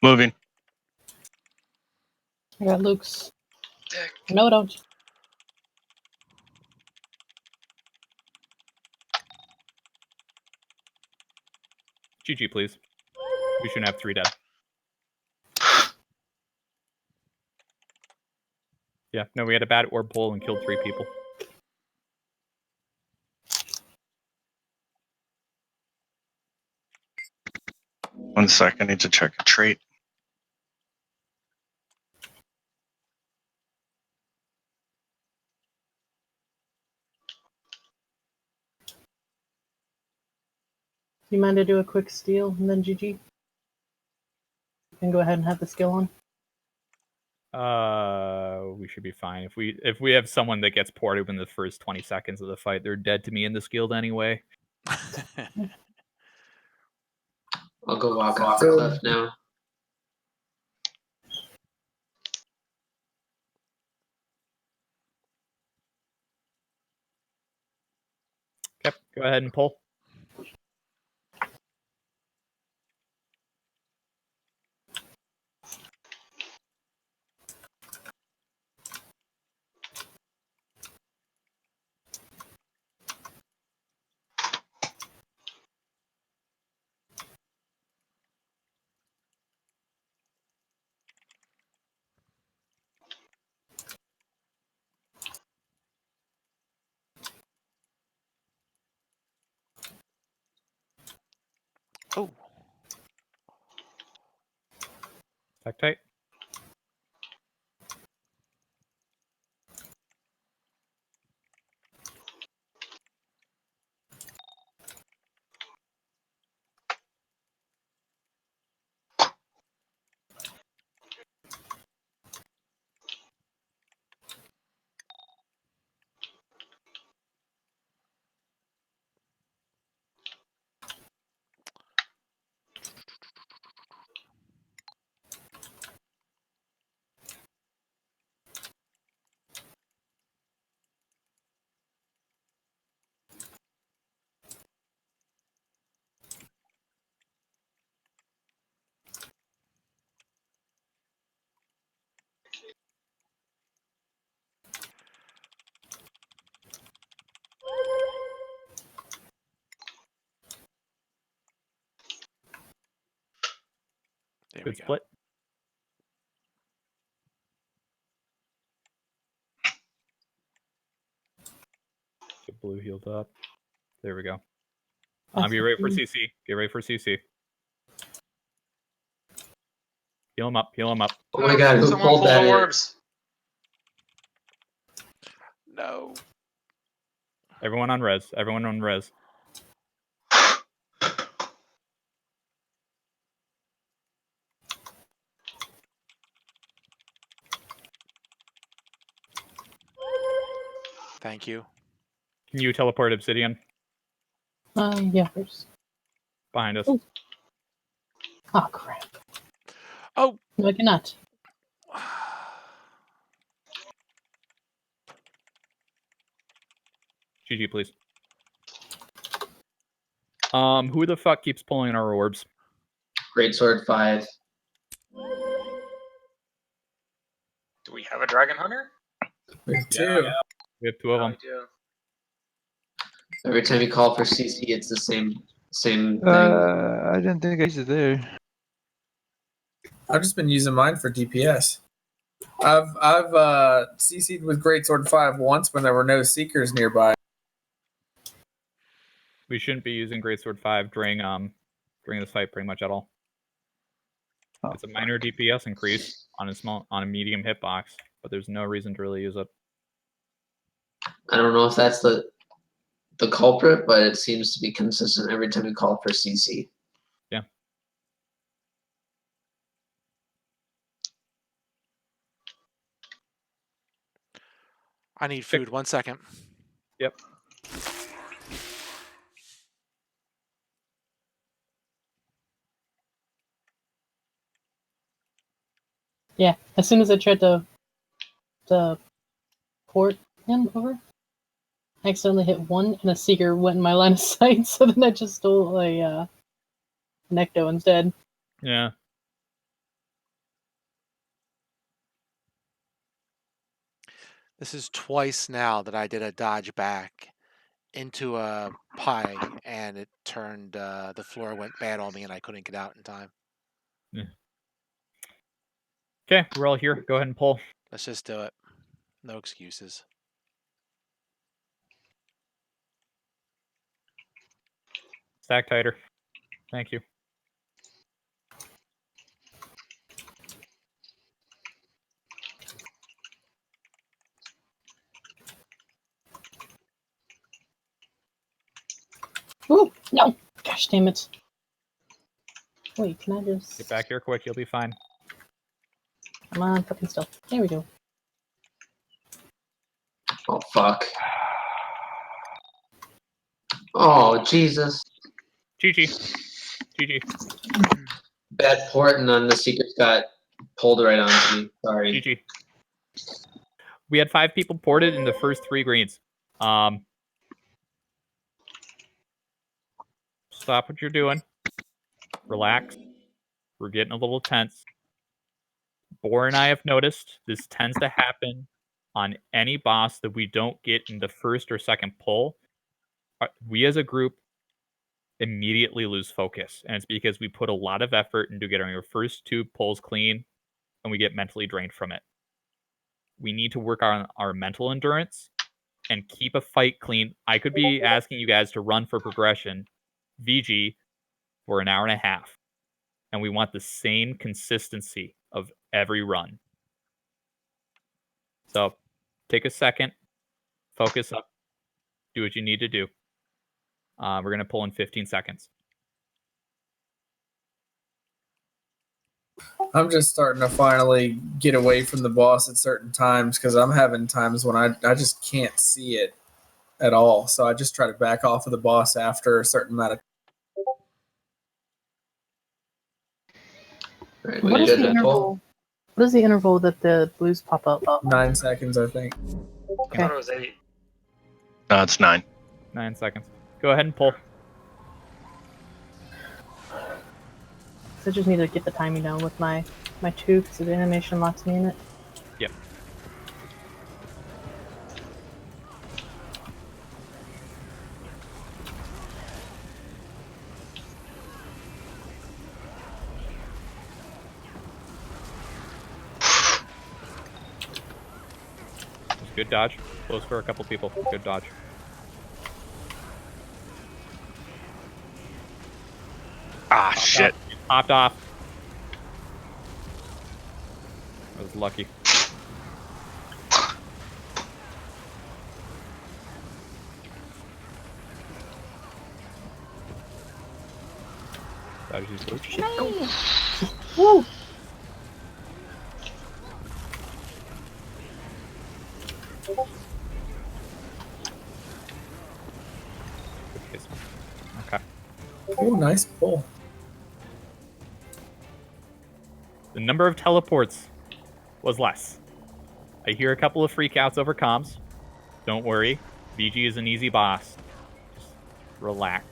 Moving. I got Luke's. No, don't. GG, please. We shouldn't have 3 dead. Yeah, no, we had a bad orb pull and killed 3 people. One sec, I need to check a trait. You mind to do a quick steal and then GG? And go ahead and have the skill on. We should be fine. If we have someone that gets ported in the first 20 seconds of the fight, they're dead to me in this guild anyway. I'll go walk off the cliff now. Okay, go ahead and pull. Oh. Back tight. There we Good go. split. Get blue healed up. There we go. Get ready for CC. Get ready for CC. Heal him up. Heal him up. Oh my god, who Someone pulled pull that the in? orbs. No. Everyone on res. Everyone on res. Thank you. Can you teleport Obsidian Yeah, first. behind us? Ooh. Oh, crap. Oh. No, I cannot. GG, please. Who the fuck keeps pulling our orbs? Greatsword 5. Do we have a dragon hunter? We have two. We have two of Oh, them. we do. Every time you call for CC, it's the same thing. I didn't think I used it there. I've just been using mine for DPS. I've CC'd with Greatsword 5 once when there were no Seekers nearby. We shouldn't be using Greatsword 5 during this fight pretty much at all. Oh, It's a minor DPS increase on a medium hitbox, but there's no reason to really use it. I don't know if that's the culprit, but it seems to be consistent every time you call for CC. Yeah. I need food. 1 second. Yep. Yeah, as soon as I tried to port him over, I accidentally hit one, and a Seeker went in my line of sight, so then I just stole a an Ecto instead. Yeah. This is twice now that I did a dodge back into a pie, and it turned, the floor went bad on me, and I couldn't get out in time. Okay, we're all here. Go ahead and pull. Let's just do it. No excuses. Stack tighter. Thank you. Ooh, no! Gosh damn it. Wait, can I just... Get back here quick. You'll be fine. Come on, fucking stealth. There we go. Oh fuck. Oh Jesus. GG. GG. Bad port, and then the Seekers got pulled right onto me. Sorry. GG. We had 5 people ported in the first 3 greens. Stop what you're doing. Relax. We're getting a little tense. Boar and I have noticed this tends to happen on any boss that we don't get in the first or second pull. We as a group immediately lose focus, and it's because we put a lot of effort into getting our first 2 pulls clean, and we get mentally drained from it. We need to work on our mental endurance and keep a fight clean. I could be asking you guys to run for progression, VG, for an hour and a half, and we want the same consistency of every run. So take a second, focus up, do what you need to do. We're going to pull in 15 seconds. I'm just starting to finally get away from the boss at certain times because I'm having times when I just can't see it at all. So I just try to back off of the boss after a certain amount of Right, What is the interval? What is the interval that the blues pop up? 9 seconds, I think. I thought it was 8. No, it's 9. 9 seconds. Go ahead and pull. So I just need to get the timing down with my 2 because the animation locks me in it. Yep. Good dodge. Close for a couple people. Good dodge. Ah, Popped shit. off. Popped off. I was lucky. Dodge these blue. Shit. Woo! Okay. Oh, nice pull. The number of teleports was less. I hear a couple of freakouts over comms. Don't worry. VG is an easy boss. Just relax.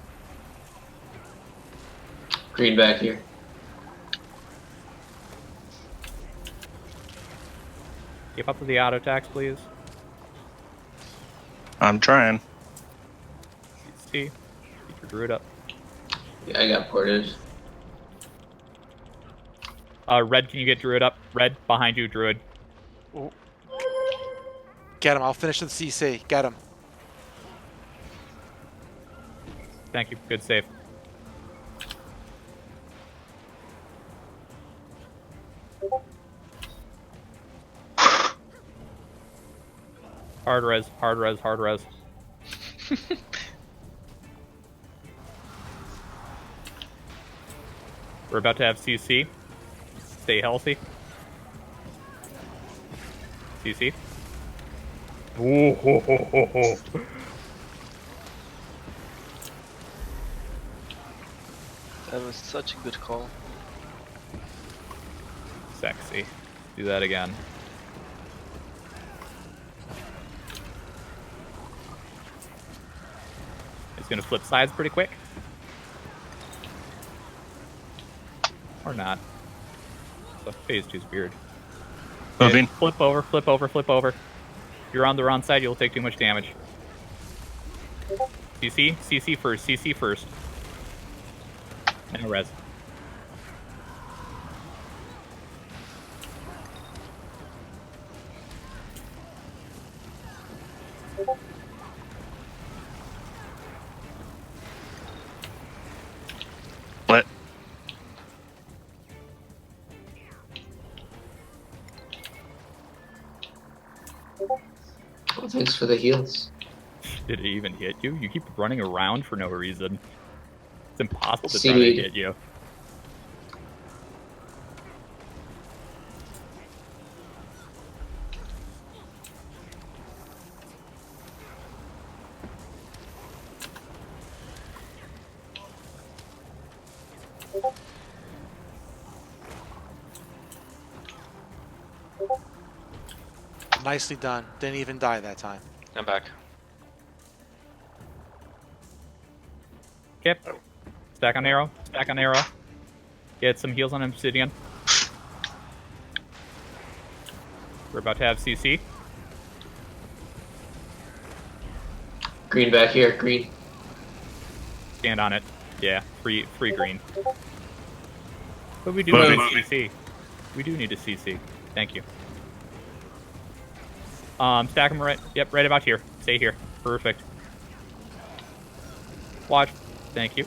Green back here. Keep up with the auto attacks, please. I'm trying. See? Keep your druid up. Yeah, I got ported. Red, can you get druid up? Red, behind you, druid. Get him. I'll finish the CC. Get him. Thank you. Good save. Hard res, hard res, hard res. We're about to have CC. Stay healthy. CC. Ooh, ho, ho, ho, ho. That was such a good call. Sexy. Do that again. It's gonna flip sides pretty quick. Or not. So phase 2's weird. Moving. Flip over, flip over, flip over. If you're on the wrong side, you'll take too much damage. CC? CC first, CC first. Now res. What? Well, thanks for the heals. Did it even hit you? You keep running around for no reason. It's impossible to See try to me. hit you. Nicely done. Didn't even die that time. I'm back. Kip. Stack on arrow. Stack on arrow. Get some heals on Obsidian. We're about to have CC. Green back here. Green. Stand on it. Yeah, free green. But we do need a CC. We do need a CC. Thank you. Stack them right. Yep, right about here. Stay here. Perfect. Watch. Thank you.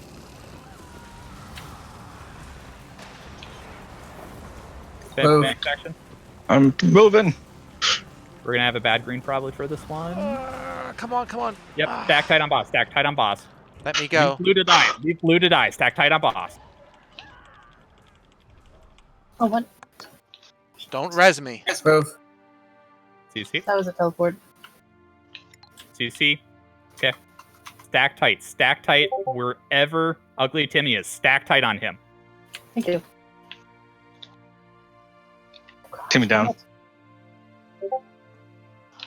Move. Back section. I'm moving. We're gonna have a bad green probably for this one. Come on, come on. Yep, stack tight on boss. Stack tight on boss. Let me go. Leave blue to die. Leave blue to die. Stack tight on boss. Oh, what? Don't res me. Yes, move. CC. That was a teleport. CC. Okay. Stack tight. Stack tight wherever Ugly Timmy is. Stack tight on him. Thank you. Timmy down.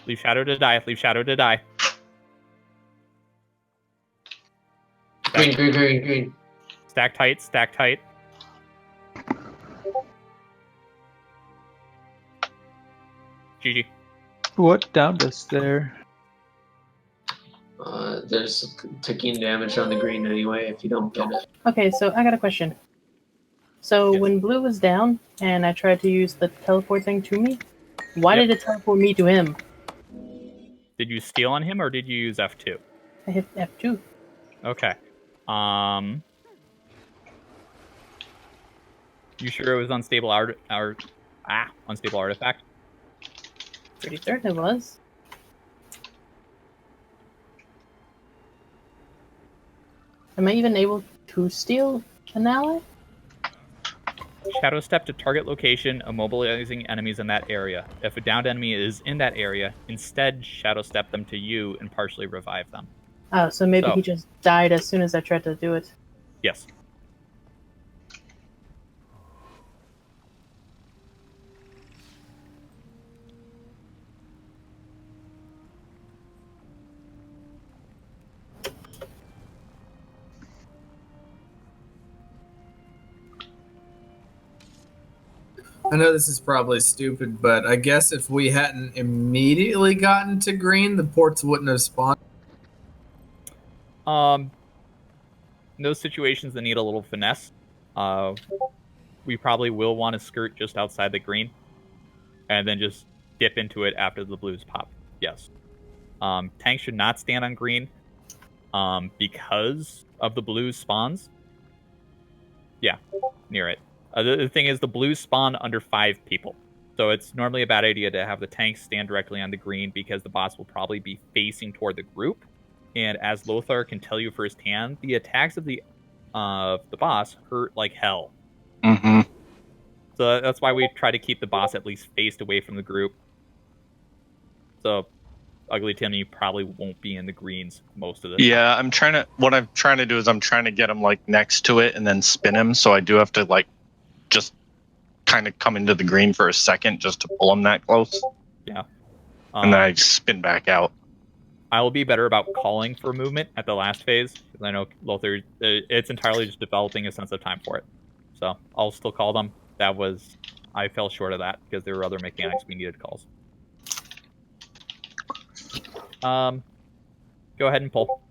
Leave shadow to die. Leave shadow to die. Green, green, green, green. Stack tight. Stack tight. GG. What downed us there? There's taking damage on the green anyway if you don't get it. Okay, so I got a question. So Yes. when blue was down and I tried to use the teleport thing to me, why did it teleport me to him? Did you steal on him or did you use F2? I hit F2. Okay. You sure it was unstable unstable artifact? Pretty certain it was. Am I even able to steal an ally? Shadow step to target location, immobilizing enemies in that area. If a downed enemy is in that area, instead shadow step them to you and partially revive them. Oh, so maybe So- he just died as soon as I tried to do it. Yes. I know this is probably stupid, but I guess if we hadn't immediately gotten to green, the ports wouldn't have spawned. In those situations that need a little finesse, we probably will want to skirt just outside the green, and then just dip into it after the blues pop. Yes. Tanks should not stand on green, because of the blues spawns. Yeah, near it. The thing is, the blues spawn under 5 people. So it's normally a bad idea to have the tanks stand directly on the green because the boss will probably be facing toward the group. And as Lothar can tell you firsthand, the attacks of the boss hurt like hell. Mm-hmm. So that's why we try to keep the boss at least faced away from the group. So, Ugly Tim, you probably won't be in the greens most of the time. Yeah, what I'm trying to do is I'm trying to get him like next to it and then spin him. So I do have to like just kind of come into the green for a second just to pull him that close. Yeah. And then I spin back out. I will be better about calling for movement at the last phase, because I know Lothar, it's entirely just developing a sense of time for it. So I'll still call them. I fell short of that because there were other mechanics we needed calls. Go ahead and pull.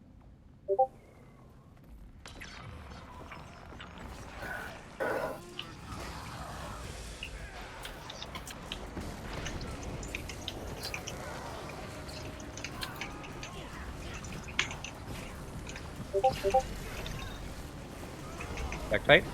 Back tight.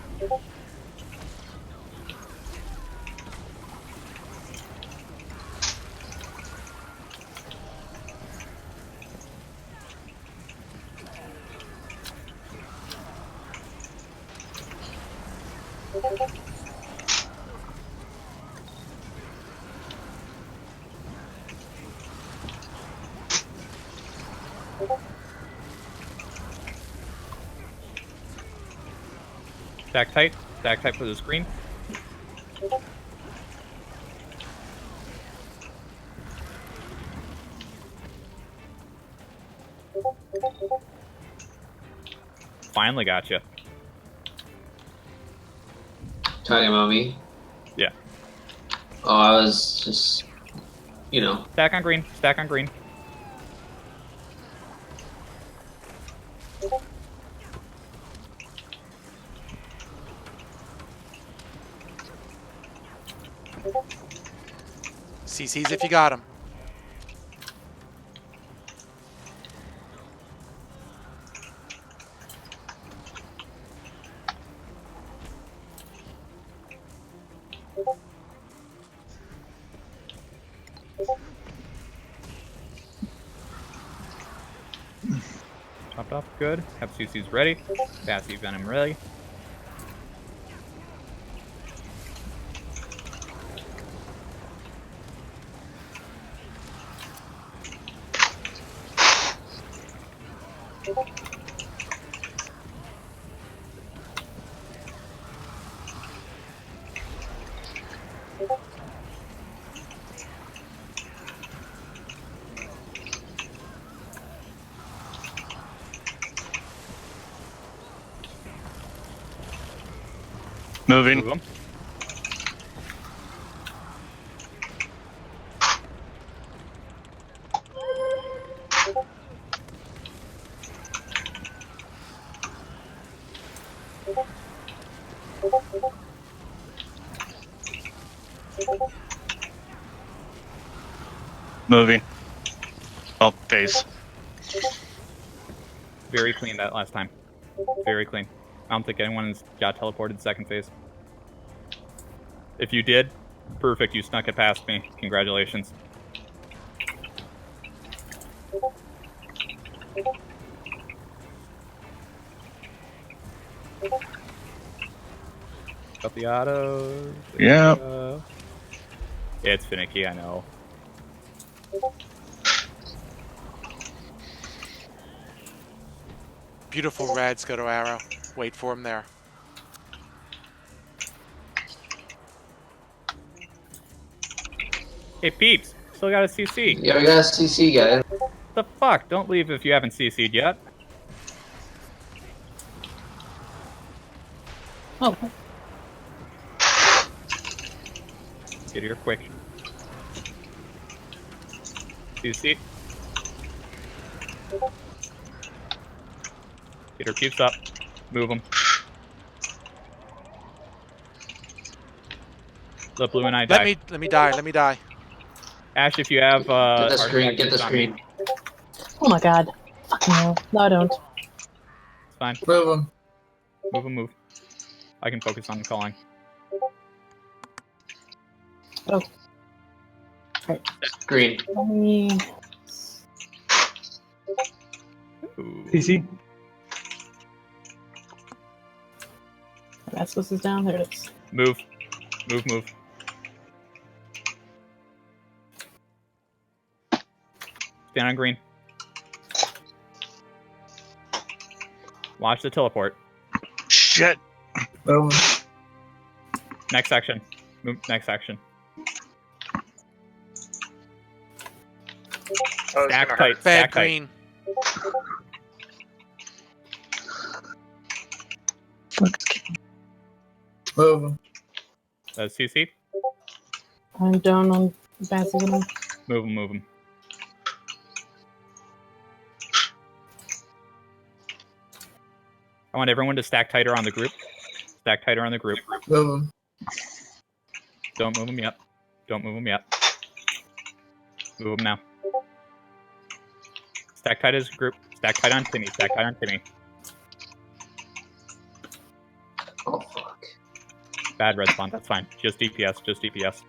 Stack tight. Stack tight for the screen. Finally got you. Talking about me? Yeah. Oh, I was just, Stack on green. Stack on green. CC's if you got him. Chopped off, good. Have CC's ready. Bassy Venom ready. Moving. Move 'em. Moving. Oh, phase. Very clean that last time. Very clean. I don't think anyone's got teleported second phase. If you did, perfect. You snuck it past me. Congratulations. Got the auto. Yeah. It's finicky, I know. Beautiful reds. Go to arrow. Wait for him there. Hey, peeps. Still got a CC. Yeah, we got a CC, guys. The fuck? Don't leave if you haven't CC'd yet. Oh. Get here quick. CC. Get her peeps up. Move them. Let Blue and I die. Let me die. Let me die. Ash, if you have Get the screen. artifacts Get the on me. screen. Oh my god. Fucking hell. No, I don't. It's fine. Move him. Move them, move. I can focus on calling. Oh. Right. Green. Let me... CC. Vasquez is down. There it is. Move. Move, move. Stand on green. Watch the teleport. Shit. Move him. Next section. Move. Next section. Oh, it's Stack gonna tight. hurt. Bad Stack tight. green. Move him. CC. I'm down on Vasquez. Move him, move him. I want everyone to stack tighter on the group. Stack tighter on the group. Move him. Don't move him yet. Don't move him yet. Move him now. Stack tight as a group. Stack tight on Timmy. Stack tight on Timmy. Oh fuck. Bad red spawn. That's fine. Just DPS. Just DPS.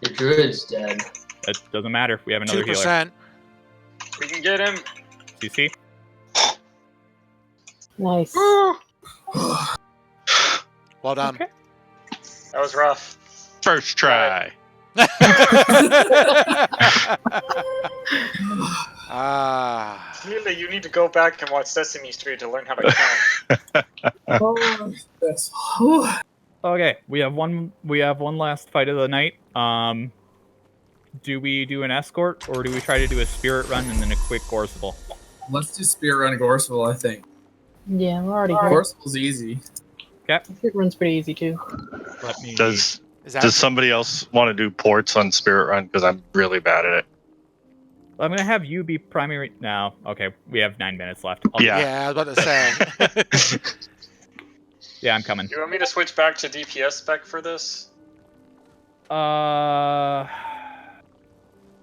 Your druid's dead. It doesn't matter. We have another healer. 2%. We can get him. CC. Nice. Well done. Okay. That was rough. First try. Ah. Amelia, you need to go back and watch Sesame Street to learn how to count. Oh, that's... Okay. We have one last fight of the night. Do we do an escort or do we try to do a spirit run and then a quick Gorsable? Let's do Spear Run Gorsel, I think. Yeah, we're already here. Gorsable's easy. Okay. It runs pretty easy too. Let me. Does Is that somebody else want to do ports on Spirit Run? Because I'm really bad at it. I'm gonna have you be primary now. Okay, we have 9 minutes left. Yeah, I was about to say. Yeah, I'm coming. You want me to switch back to DPS spec for this? Uh,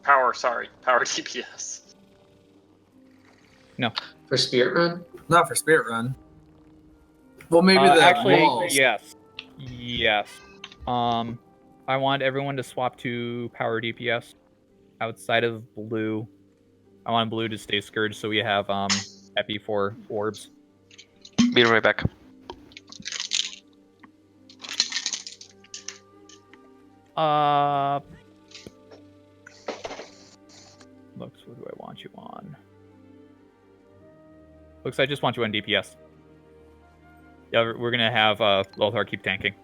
Power DPS. no. For Spirit Run? Not for Spirit Run. Well, maybe the actually, walls. yes. I want everyone to swap to power DPS outside of blue. I want blue to stay Scourge so we have Epi for orbs. Be right back. Looks, what do I want you on? Looks, I just want you on DPS. Yeah, we're gonna have Lothar keep tanking.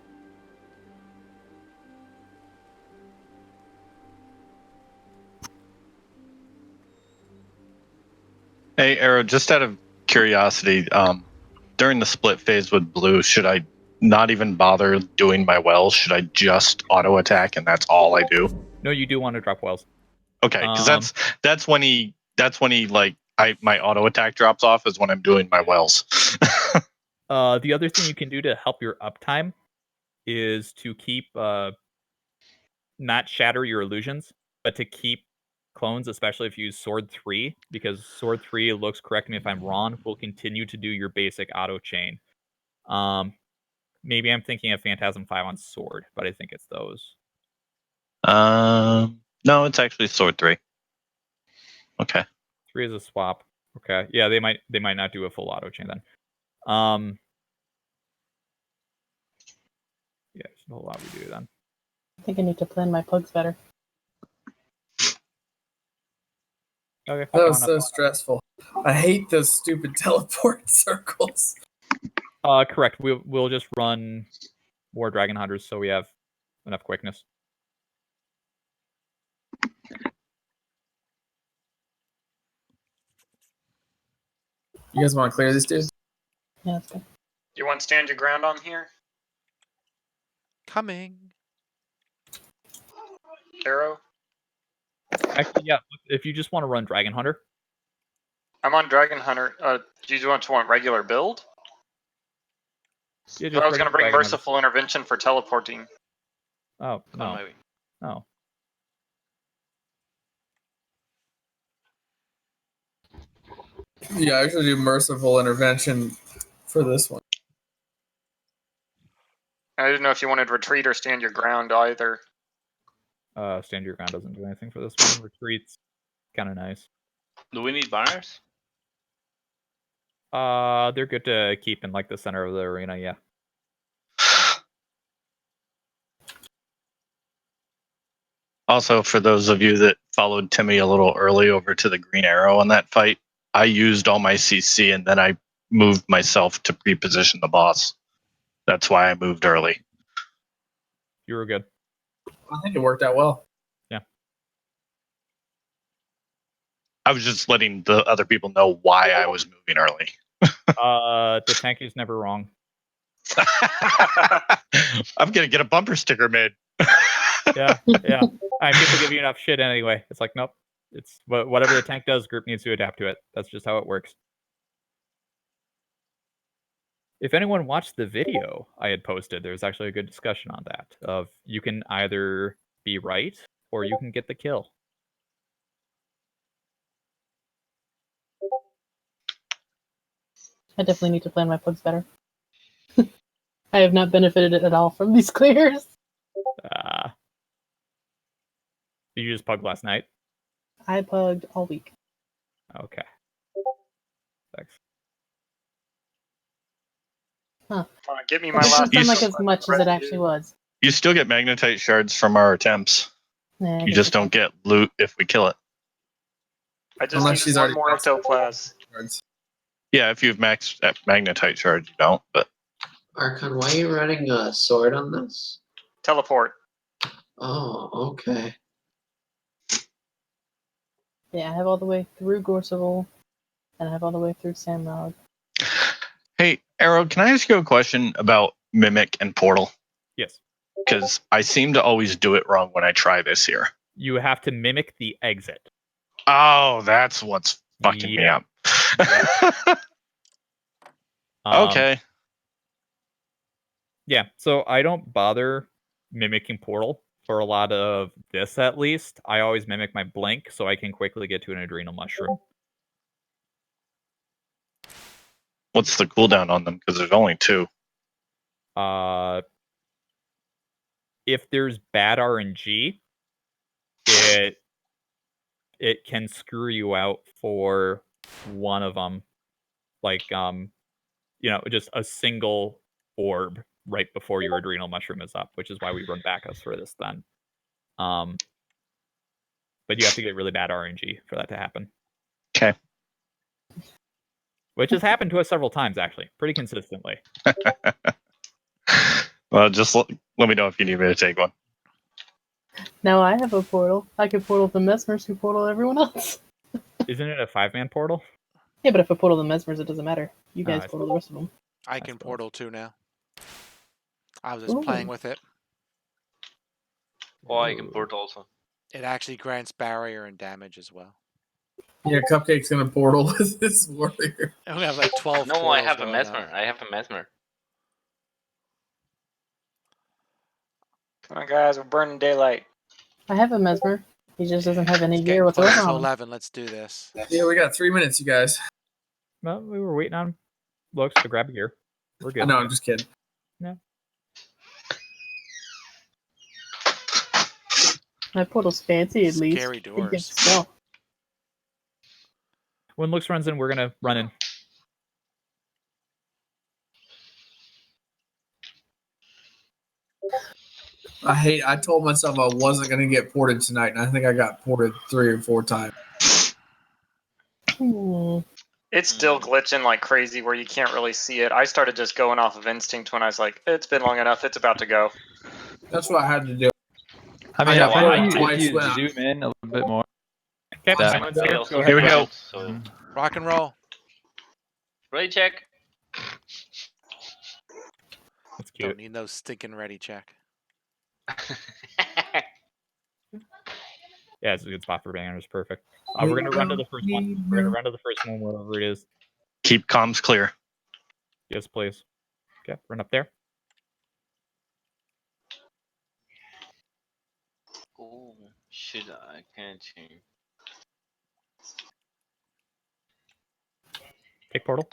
Hey, Arrow, just out of curiosity, during the split phase with blue, should I not even bother doing my wells? Should I just auto attack and that's all I do? No, you do want to drop wells. Okay, because that's when he like my auto attack drops off is when I'm doing my wells. The other thing you can do to help your uptime is to keep not shatter your illusions, but to keep clones, especially if you use Sword 3, because Sword 3 looks, correct me if I'm wrong, will continue to do your basic auto chain. Maybe I'm thinking of Phantasm 5 on Sword, but I think it's those. No, it's actually Sword 3. Okay. 3 is a swap. Okay. Yeah, they might not do a full auto chain then. Yeah, there's a whole lot we do then. I think I need to plan my pugs better. Okay. That was so stressful. I hate those stupid teleport circles. Correct. We'll just run more Dragon Hunters so we have enough quickness. You guys want to clear this dude? Yeah, that's good. You want to stand your ground on here? Coming. Arrow? Actually, yeah. If you just want to run Dragon Hunter, I'm on Dragon Hunter. Do you want regular build? yeah, I was going to bring Dragon Merciful Intervention for teleporting. Hunters. Oh no, maybe. no. Yeah, I should do Merciful Intervention for this one. I didn't know if you wanted retreat or stand your ground either. Stand your ground doesn't do anything for this one. Retreat's kind of nice. Do we need banners? They're good to keep in like the center of the arena. Yeah. Also, for those of you that followed Timmy a little early over to the Green Arrow on that fight, I used all my CC and then I moved myself to reposition the boss. That's why I moved early. You were good. I think it worked out well. Yeah. I was just letting the other people know why I was moving early. The tank is never wrong. I'm gonna get a bumper sticker made. Yeah, yeah. People give you enough shit anyway. It's like, nope. It's whatever the tank does, group needs to adapt to it. That's just how it works. If anyone watched the video I had posted, there was actually a good discussion on that. Of you can either be right or you can get the kill. I definitely need to plan my pugs better. I have not benefited at all from these clears. Did you just pug last night? I pugged all week. Okay. Thanks. Huh. Get me my It doesn't last. sound like as much as it actually was. You still get magnetite shards from our attempts. Nah, I You guess just it's- don't get loot if we kill it. I just Unless need she's one already more ectoplasm. Yeah, if you have max magnetite shards, you don't. But Archon, why are you running a sword on this? Teleport. Oh, okay. Yeah, I have all the way through Gorseval, and I have all the way through Samrog. hey, Arrow, can I ask you a question about Mimic and Portal? Yes. Because I seem to always do it wrong when I try this here. You have to mimic the exit. Oh, that's what's fucking me up. Okay. Yeah, so I don't bother mimicking Portal for a lot of this, at least. I always mimic my Blink so I can quickly get to an Adrenal Mushroom. What's the cooldown on them? Because there's only 2. If there's bad RNG, it can screw you out for one of them. Like, just a single orb right before your Adrenal Mushroom is up, which is why we run Bacchus for this then. But you have to get really bad RNG for that to happen. Okay. Which has happened to us several times, actually, pretty consistently. Well, just let me know if you need me to take one. Now I have a portal. I can portal the Mesmers who portal everyone else. Isn't it a 5-man portal? Yeah, but if I portal the Mesmers, it doesn't matter. You guys I portal the rest of them. I can portal too now. I was just Ooh. playing with it. Oh, I can port also. It actually grants barrier and damage as well. Yeah, Cupcake's gonna portal with this warrior. And we have like 12 No, I portals have a going mesmer. up. I have a mesmer. Come on, guys, we're burning daylight. I have a Mesmer. He just doesn't have any It's gear getting close whatsoever. to on him. 11. Let's do this. Yeah, we got 3 minutes, you guys. Well, we were waiting on looks to grab gear. We're good. No, I'm just kidding. No. My portal's fancy at least. Scary It doors. gets stealth. When looks runs in, we're gonna run in. I told myself I wasn't gonna get ported tonight, and I think I got ported 3 or 4 times. It's still glitching like crazy where you can't really see it. I started just going off of instinct when I was like, it's been long enough, it's about to go. That's what I had to do. I mean, got if ported you twice when I- zoom in a little bit more. Okay, That someone's might here. help. Go ahead. Here we go. So Rock and roll. ready check. That's cute. Don't need no stinking ready check. Yeah, it's a good spot for bangers. Perfect. We're gonna run to the first one. We're gonna run to the first one, wherever it is. Keep comms clear. Yes, please. Okay, run up there. Ooh, should I? Can't change. Take portal.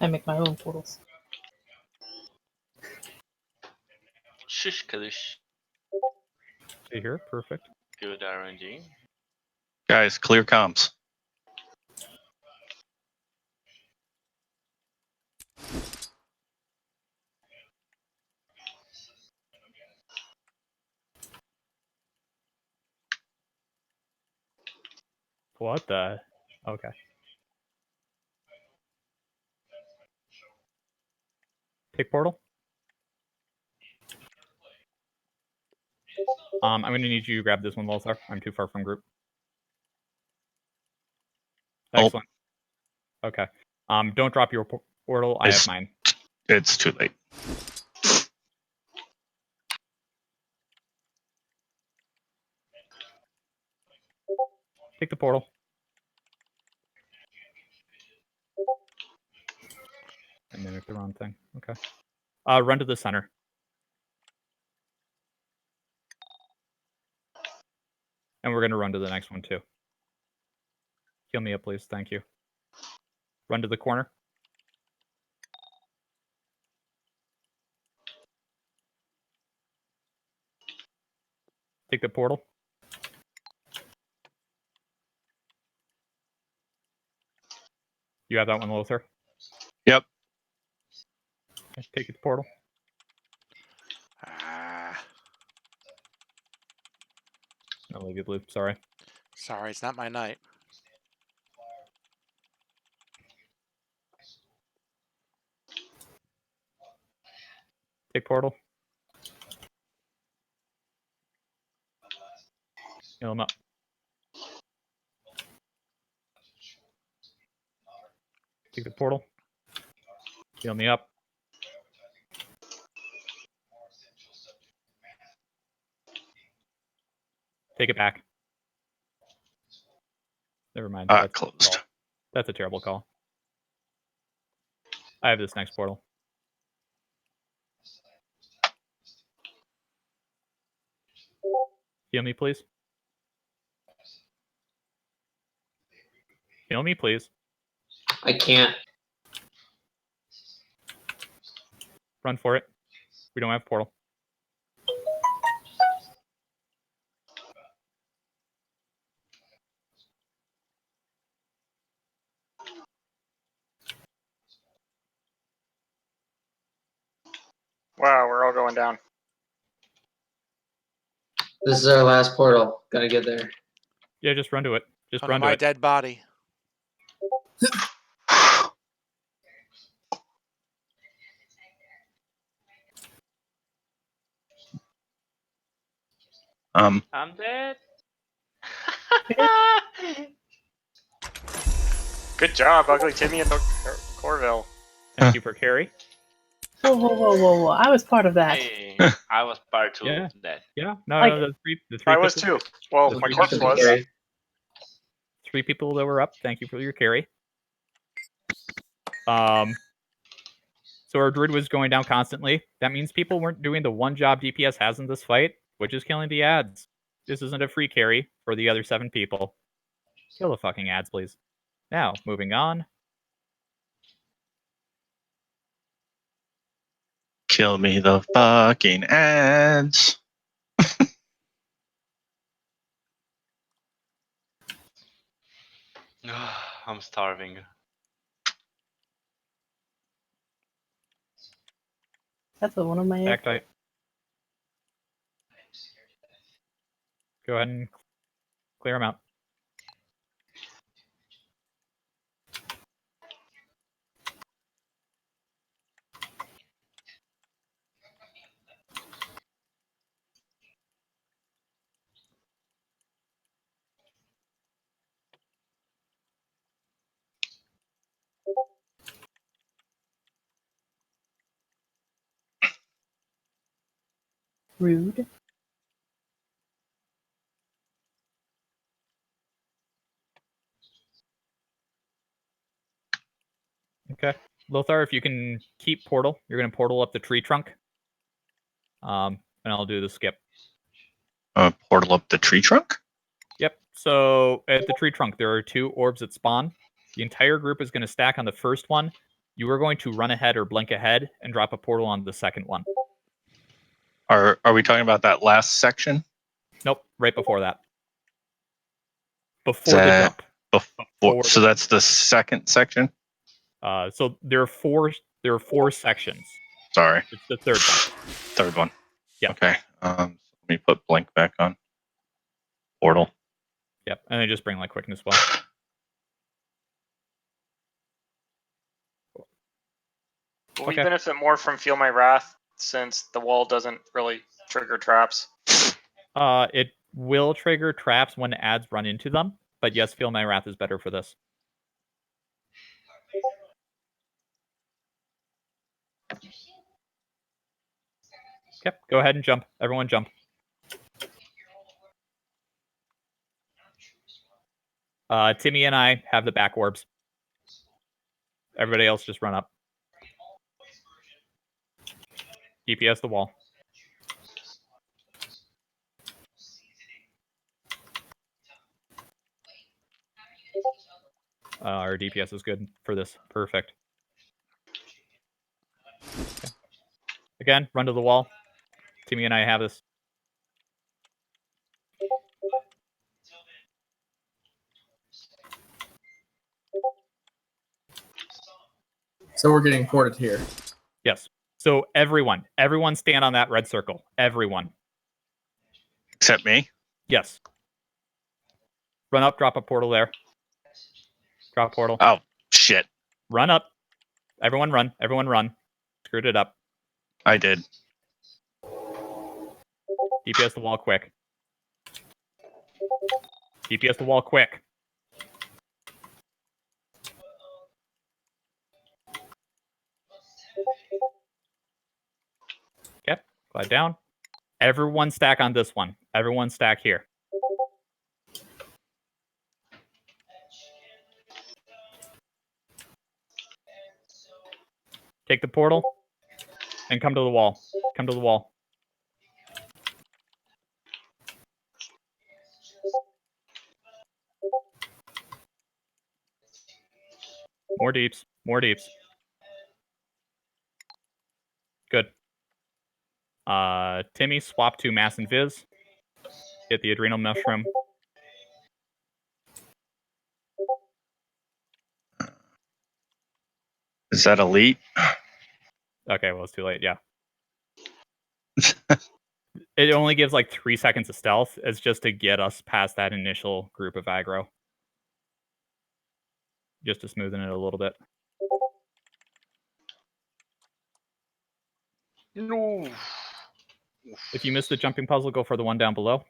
I make my own portals. Shush kadush. Stay here. Perfect. Good RNG. Guys, clear comms. What the? Okay. Take portal. I'm gonna need you to grab this one, Lothar. I'm too far from group. Oh. Excellent. Okay. Don't drop your portal. I have It's- mine. It's too late. Take the portal. I mimicked the wrong thing. Okay. Run to the center. And we're gonna run to the next one too. Heal me up, please. Thank you. Run to the corner. Take the portal. You have that one, Lothar? Yep. Okay, take the portal. I'll leave you blue. Sorry. Sorry, it's not my night. Take portal. Heal him up. Take the portal. Heal me up. Take it back. Never mind. That's a Closed. call. That's a terrible call. I have this next portal. Heal me, please. Heal me, please. I can't. Run for it. We don't have portal. Wow, we're all going down. This is our last portal. Gotta get there. Yeah, just run to it. Just Come to run to my it. dead body. I'm dead. Good job, Ugly Timmy and Corville. Thank you for carry. Whoa, whoa, whoa, whoa, whoa! I was part of that. Hey, I was part two Yeah. of that. Yeah. No, Like- no, the three I was people, too. Well, the my three corpse people was. that were up. 3 people that were up. Thank you for your carry. So our druid was going down constantly. That means people weren't doing the one job DPS has in this fight, which is killing the ads. This isn't a free carry for the other 7 people. Kill the fucking ads, please. Now, moving on. Kill me the fucking ads. I'm starving. That's what one of my. Back tight. Go ahead and clear them out. Rude. Okay. Lothar, if you can keep portal, you're going to portal up the tree trunk. And I'll do the skip. Portal up the tree trunk? Yep. So at the tree trunk, there are 2 orbs that spawn. The entire group is going to stack on the first one. You are going to run ahead or blink ahead and drop a portal on the second one. Are we talking about that last section? Nope, right before that. Before the jump. Before, so that's the second section? So there are 4 sections. Sorry. It's the third one. Third one. Yeah. Okay. Let me put blink back on. Portal. Yep, and then just bring like quickness well. Will we benefit more from Feel My Wrath since the wall doesn't really trigger traps? It will trigger traps when ads run into them, but yes, Feel My Wrath is better for this. Yep, go ahead and jump. Everyone jump. Timmy and I have the back orbs. Everybody else just run up. DPS the wall. Our DPS is good for this. Perfect. Okay. Again, run to the wall. Timmy and I have this. So we're getting ported here. Yes. So everyone stand on that red circle. Everyone. Except me? Yes. Run up, drop a portal there. Drop portal. Oh, shit. Run up. Everyone run. Everyone run. Screwed it up. I did. DPS the wall quick. DPS the wall quick. Yep. Glide down. Everyone stack on this one. Everyone stack here. Take the portal and come to the wall. Come to the wall. More deeps. More deeps. Good. Timmy, swap to Mass and Viz. Get the Adrenal Mushroom. Is that elite? Okay, well, it's too late, yeah. It only gives like 3 seconds of stealth. It's just to get us past that initial group of aggro. Just to smoothen it a little bit. No. If you miss the jumping puzzle, go for the one down below.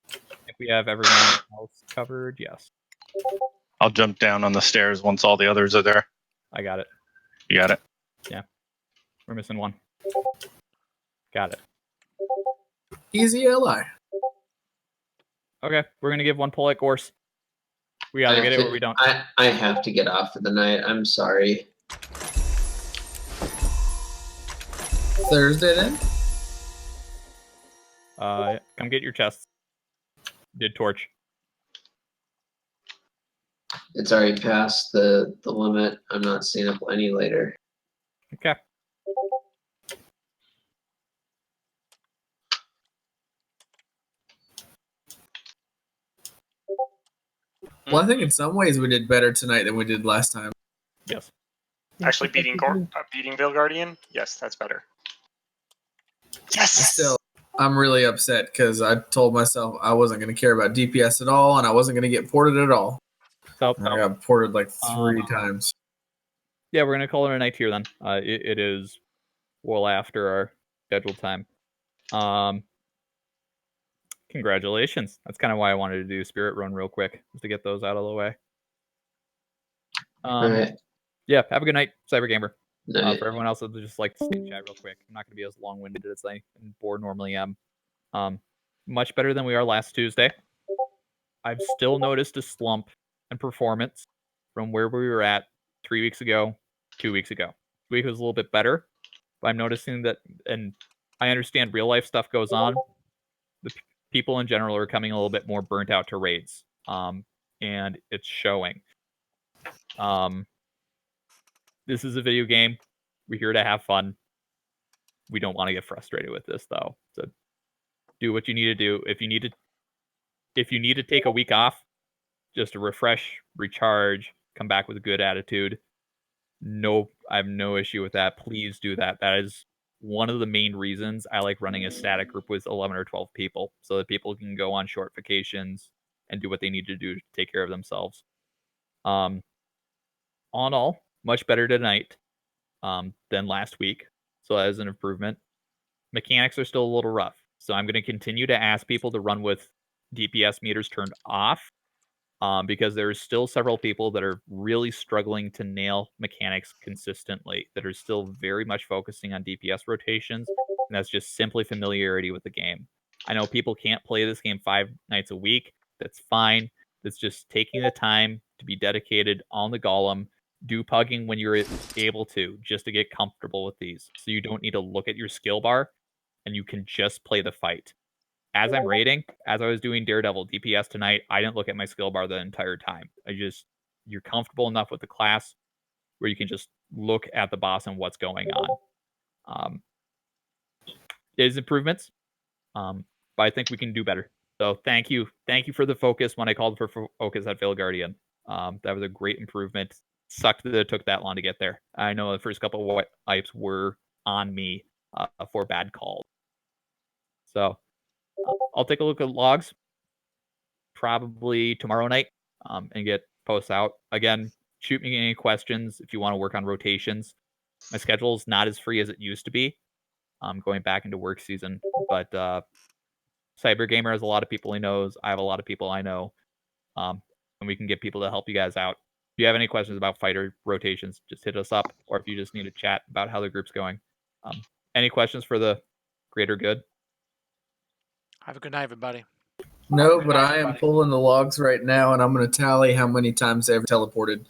If we have everyone else covered, yes. I'll jump down on the stairs once all the others are there. I got it. You got it? Yeah. We're missing one. Got it. Easy ally. Okay, we're going to give one pull at Gorse. We either get it or we don't. I have to get off for the night. I'm sorry. Thursday then? Come get your chests. Did torch. It's already past the limit. I'm not staying up any later. Okay. Well, I think in some ways we did better tonight than we did last time. Yes. Actually beating Veil Guardian? Yes, that's better. Yes! Still, I'm really upset because I told myself I wasn't going to care about DPS at all, and I wasn't going to get ported at all. So I got ported like 3 times. Yeah, we're gonna call it a night here then. It is well after our scheduled time. Congratulations. That's kind of why I wanted to do Spirit Run real quick, just to get those out of the way. Alright. Yeah, have a good night, Cyber Gamer. Night. For everyone else, I'd just like to stay in chat real quick. I'm not going to be as long-winded as I normally am. Much better than we are last Tuesday. I've still noticed a slump in performance from where we were at 3 weeks ago, 2 weeks ago. This week was a little bit better, but I'm noticing that, and I understand real life stuff goes on. The people in general are coming a little bit more burnt out to raids, and it's showing. This is a video game. We're here to have fun. We don't want to get frustrated with this, though. So do what you need to do. If you need to take a week off, just to refresh, recharge, come back with a good attitude. No, I have no issue with that. Please do that. That is one of the main reasons I like running a static group with 11 or 12 people, so that people can go on short vacations and do what they need to do to take care of themselves. All in all, much better tonight than last week, so that is an improvement. Mechanics are still a little rough, so I'm going to continue to ask people to run with DPS meters turned off, because there's still several people that are really struggling to nail mechanics consistently, that are still very much focusing on DPS rotations, and that's just simply familiarity with the game. I know people can't play this game 5 nights a week. That's fine. That's just taking the time to be dedicated on the golem, do pugging when you're able to, just to get comfortable with these, so you don't need to look at your skill bar, and you can just play the fight. As I'm raiding, as I was doing Daredevil DPS tonight, I didn't look at my skill bar the entire time. You're comfortable enough with the class where you can just look at the boss and what's going on. There's improvements, but I think we can do better. So thank you for the focus when I called for focus at Veil Guardian. That was a great improvement. Sucked that it took that long to get there. I know the first couple of white wipes were on me for bad calls. So I'll take a look at logs probably tomorrow night and get posts out. Again, shoot me any questions if you want to work on rotations. My schedule is not as free as it used to be. I'm going back into work season, but Cyber Gamer has a lot of people he knows. I have a lot of people I know, and we can get people to help you guys out. If you have any questions about fighter rotations, just hit us up, or if you just need to chat about how the group's going. Any questions for the greater good? Have a good night, everybody. No, but I am pulling the logs right now, and I'm going to tally how many times they've teleported